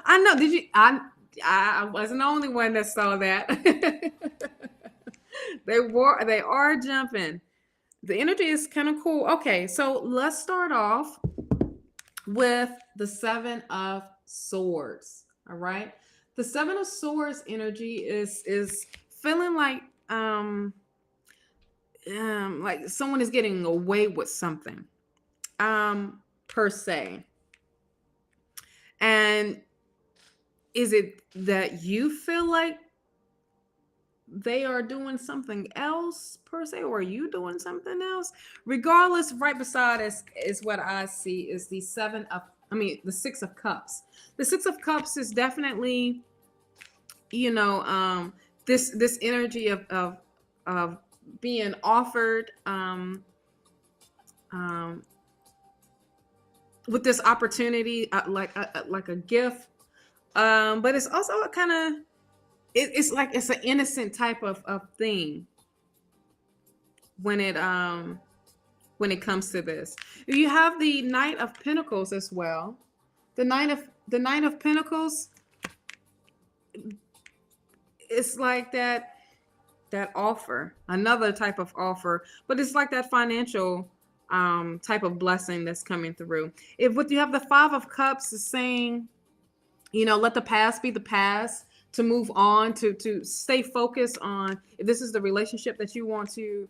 I know. Did you? I wasn't the only one that saw that. They are jumping. The energy is kind of cool. Okay, so let's start off with the Seven of Swords. All right, the Seven of Swords energy is feeling like someone is getting away with something, per se. And is it that you feel like they are doing something else per se, or are you doing something else? Regardless, right beside us is what I see is the the Six of Cups. The Six of Cups is definitely, this energy of being offered with this opportunity, like a gift, but it's also a kind of it's like it's an innocent type of thing when it comes to this. You have the Knight of Pentacles as well. The Knight of Pentacles, it's like that offer, another type of offer, but it's like that financial type of blessing that's coming through. If what you have the Five of Cups is saying, let the past be the past, to move on, to stay focused on, if this is the relationship that you want to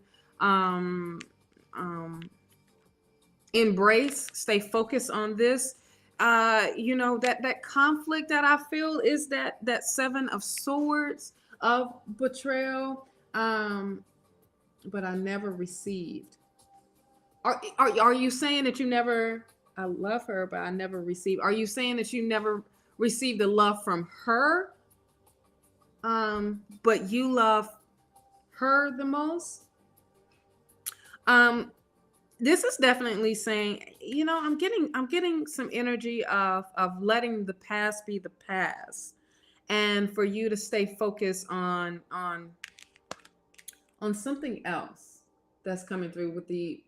embrace, stay focused on this. That conflict that I feel is that Seven of Swords of betrayal, but I never received. Are you saying that you never? I love her, but I never received. Are you saying that you never received the love from her? But you love her the most. This is definitely saying, I'm getting some energy of letting the past be the past, and for you to stay focused on something else that's coming through with the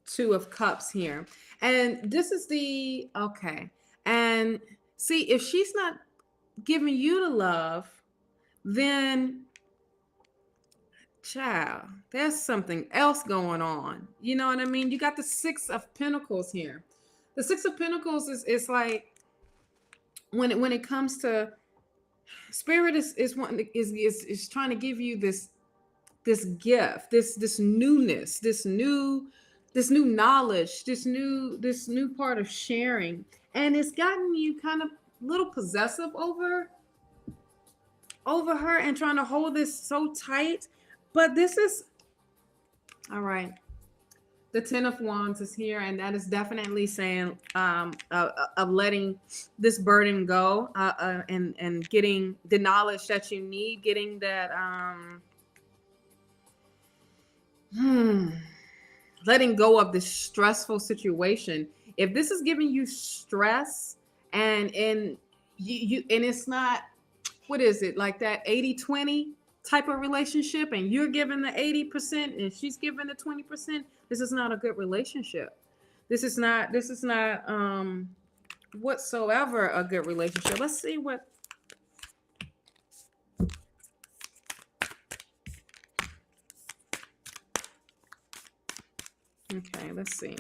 Two of Cups here. And this is okay. And see, if she's not giving you the love, then child, there's something else going on. You know what I mean? You got the Six of Pentacles here. The Six of Pentacles is like, when it comes to spirit, is trying to give you this gift, this newness, this new knowledge, this new part of sharing, and it's gotten you kind of a little possessive over her and trying to hold this so tight. But this is all right. The Ten of Wands is here, and that is definitely saying of letting this burden go, and getting the knowledge that you need, getting that letting go of this stressful situation. If this is giving you stress, and you and it's not, what is it, like that 80-20 type of relationship, and you're giving the 80% and she's giving the 20%. This is not a good relationship. This is not whatsoever a good relationship. Let's see what. Okay, let's see.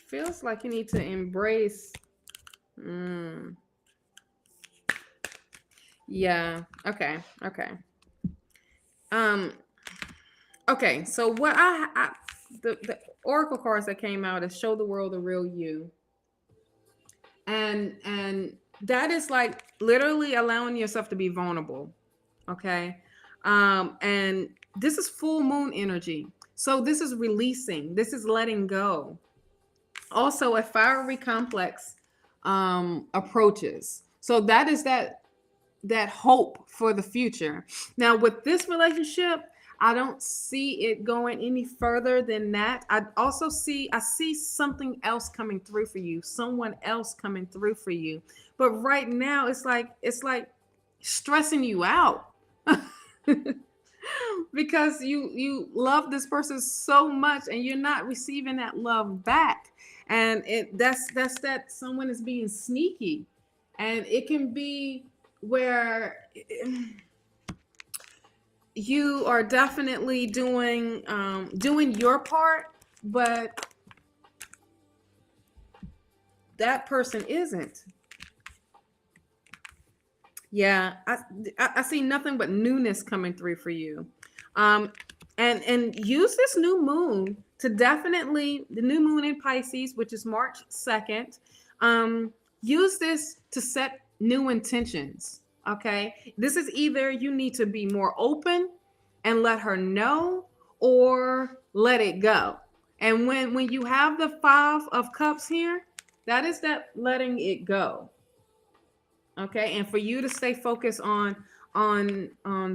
Feels like you need to embrace. Yeah. Okay. Okay. Okay. So what the oracle cards that came out is show the world the real you, and that is like literally allowing yourself to be vulnerable. Okay. And this is full moon energy. So this is releasing. This is letting go. Also, a fiery complex approaches. So that is that hope for the future. Now, with this relationship, I don't see it going any further than that. I see something else coming through for you, someone else coming through for you. But right now, it's like stressing you out. Because you love this person so much and you're not receiving that love back. And that's that someone is being sneaky. And it can be where you are definitely doing your part, but that person isn't. Yeah, I see nothing but newness coming through for you. And use this new moon to definitely, the new moon in Pisces, which is March 2nd. Use this to set new intentions. Okay. This is either you need to be more open and let her know, or let it go. And when you have the 5 of Cups here, that is that letting it go. Okay. And for you to stay focused on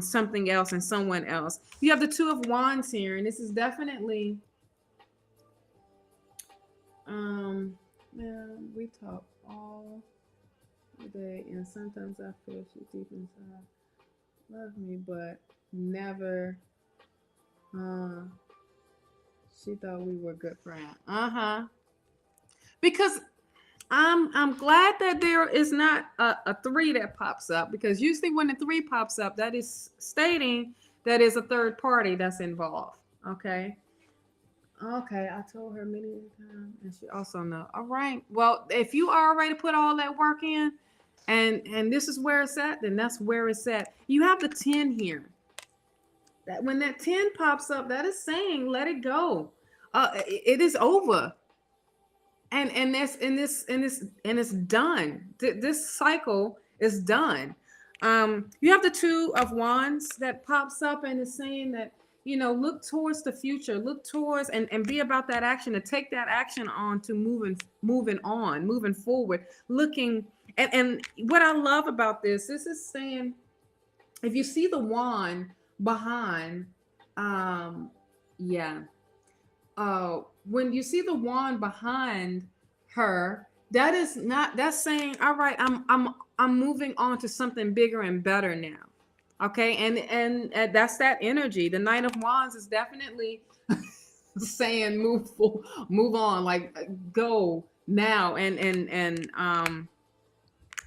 something else and someone else. You have the 2 of Wands here, and this is definitely we talk all day, and sometimes I feel she deep inside love me, but never she thought we were good friends. Because I'm glad that there is not a 3 that pops up, because usually when the 3 pops up, that is stating that is a third party that's involved. Okay. Okay, I told her many times, and she also know. All right. Well, if you already put all that work in, and this is where it's at, then that's where it's at. You have the 10 here. That when that 10 pops up, that is saying let it go. It is over. And it's done. This cycle is done. You have the 2 of Wands that pops up and is saying that, look towards the future, look towards and be about that action, to take that action on, to moving forward, looking. And what I love about this is saying, if you see the wand behind, when you see the wand behind her, that's saying, all right, I'm moving on to something bigger and better now. Okay. And that's that energy. The Knight of Wands is definitely saying move on, like go now, and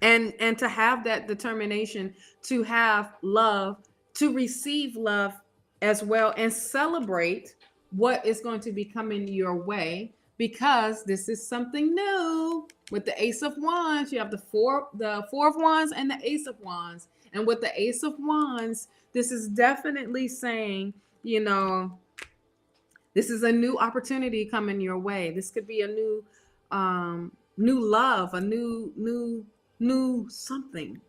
to have that determination to have love, to receive love as well, and celebrate what is going to be coming your way, because this is something new. With the Ace of Wands, you have the four of Wands and the Ace of Wands. And with the Ace of Wands, this is definitely saying, this is a new opportunity coming your way. This could be a new love, a new something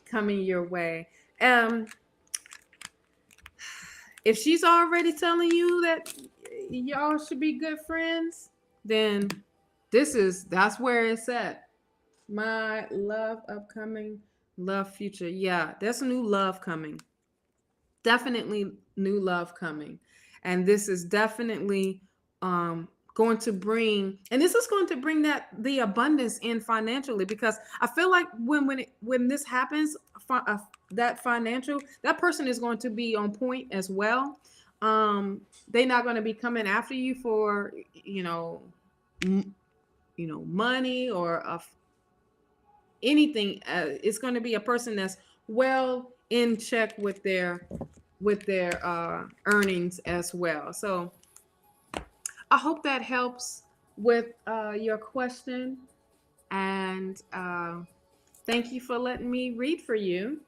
coming your way. If she's already telling you that y'all should be good friends, then that's where it's at. My love upcoming, love future. Yeah, there's new love coming. Definitely new love coming. And this is definitely going to bring, and this is going to bring that the abundance in financially, because I feel like when this happens, that person is going to be on point as well. They're not going to be coming after you for money or anything. It's going to be a person that's well in check with their earnings as well. So I hope that helps with your question, and thank you for letting me read for you.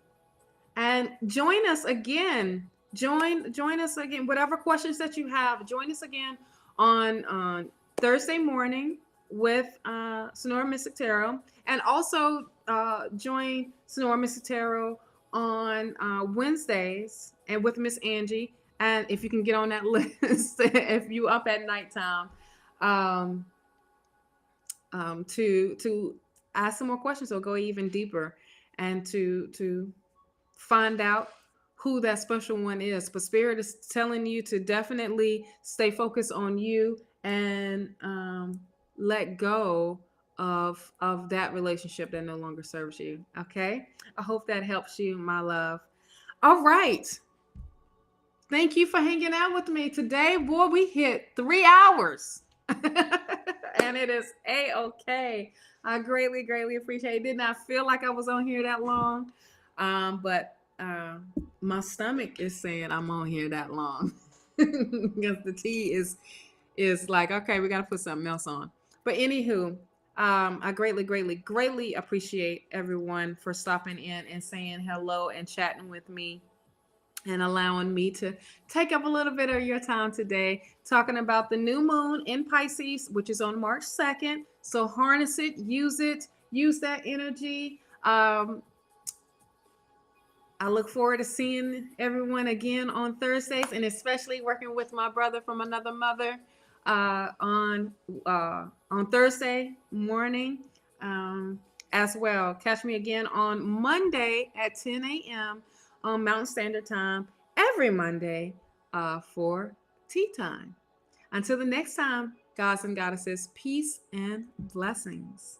And join us again. Join us again. Whatever questions that you have, join us again on Thursday morning with Sonora Mystic Tarot, and also join Sonora Mystic Tarot on Wednesdays and with Miss Angie. And if you can get on that list, if you up at nighttime, um, to ask some more questions or go even deeper, and to find out who that special one is. But Spirit is telling you to definitely stay focused on you, and let go of that relationship that no longer serves you. Okay, I hope that helps you, my love. All right, thank you for hanging out with me today. Boy, we hit 3 hours. And it is a-okay. I greatly appreciate it. Did not feel like I was on here that long, but my stomach is saying I'm on here that long because the tea is like, okay, we got to put something else on. But anywho, I greatly appreciate everyone for stopping in and saying hello and chatting with me, and allowing me to take up a little bit of your time today, talking about the new moon in Pisces, which is on March 2nd. So harness it, use that energy. I look forward to seeing everyone again on Thursdays, and especially working with my brother from another mother on Thursday morning as well. Catch me again on Monday at 10 a.m. on Mountain Standard Time every Monday for tea time. Until the next time, gods and goddesses, peace and blessings.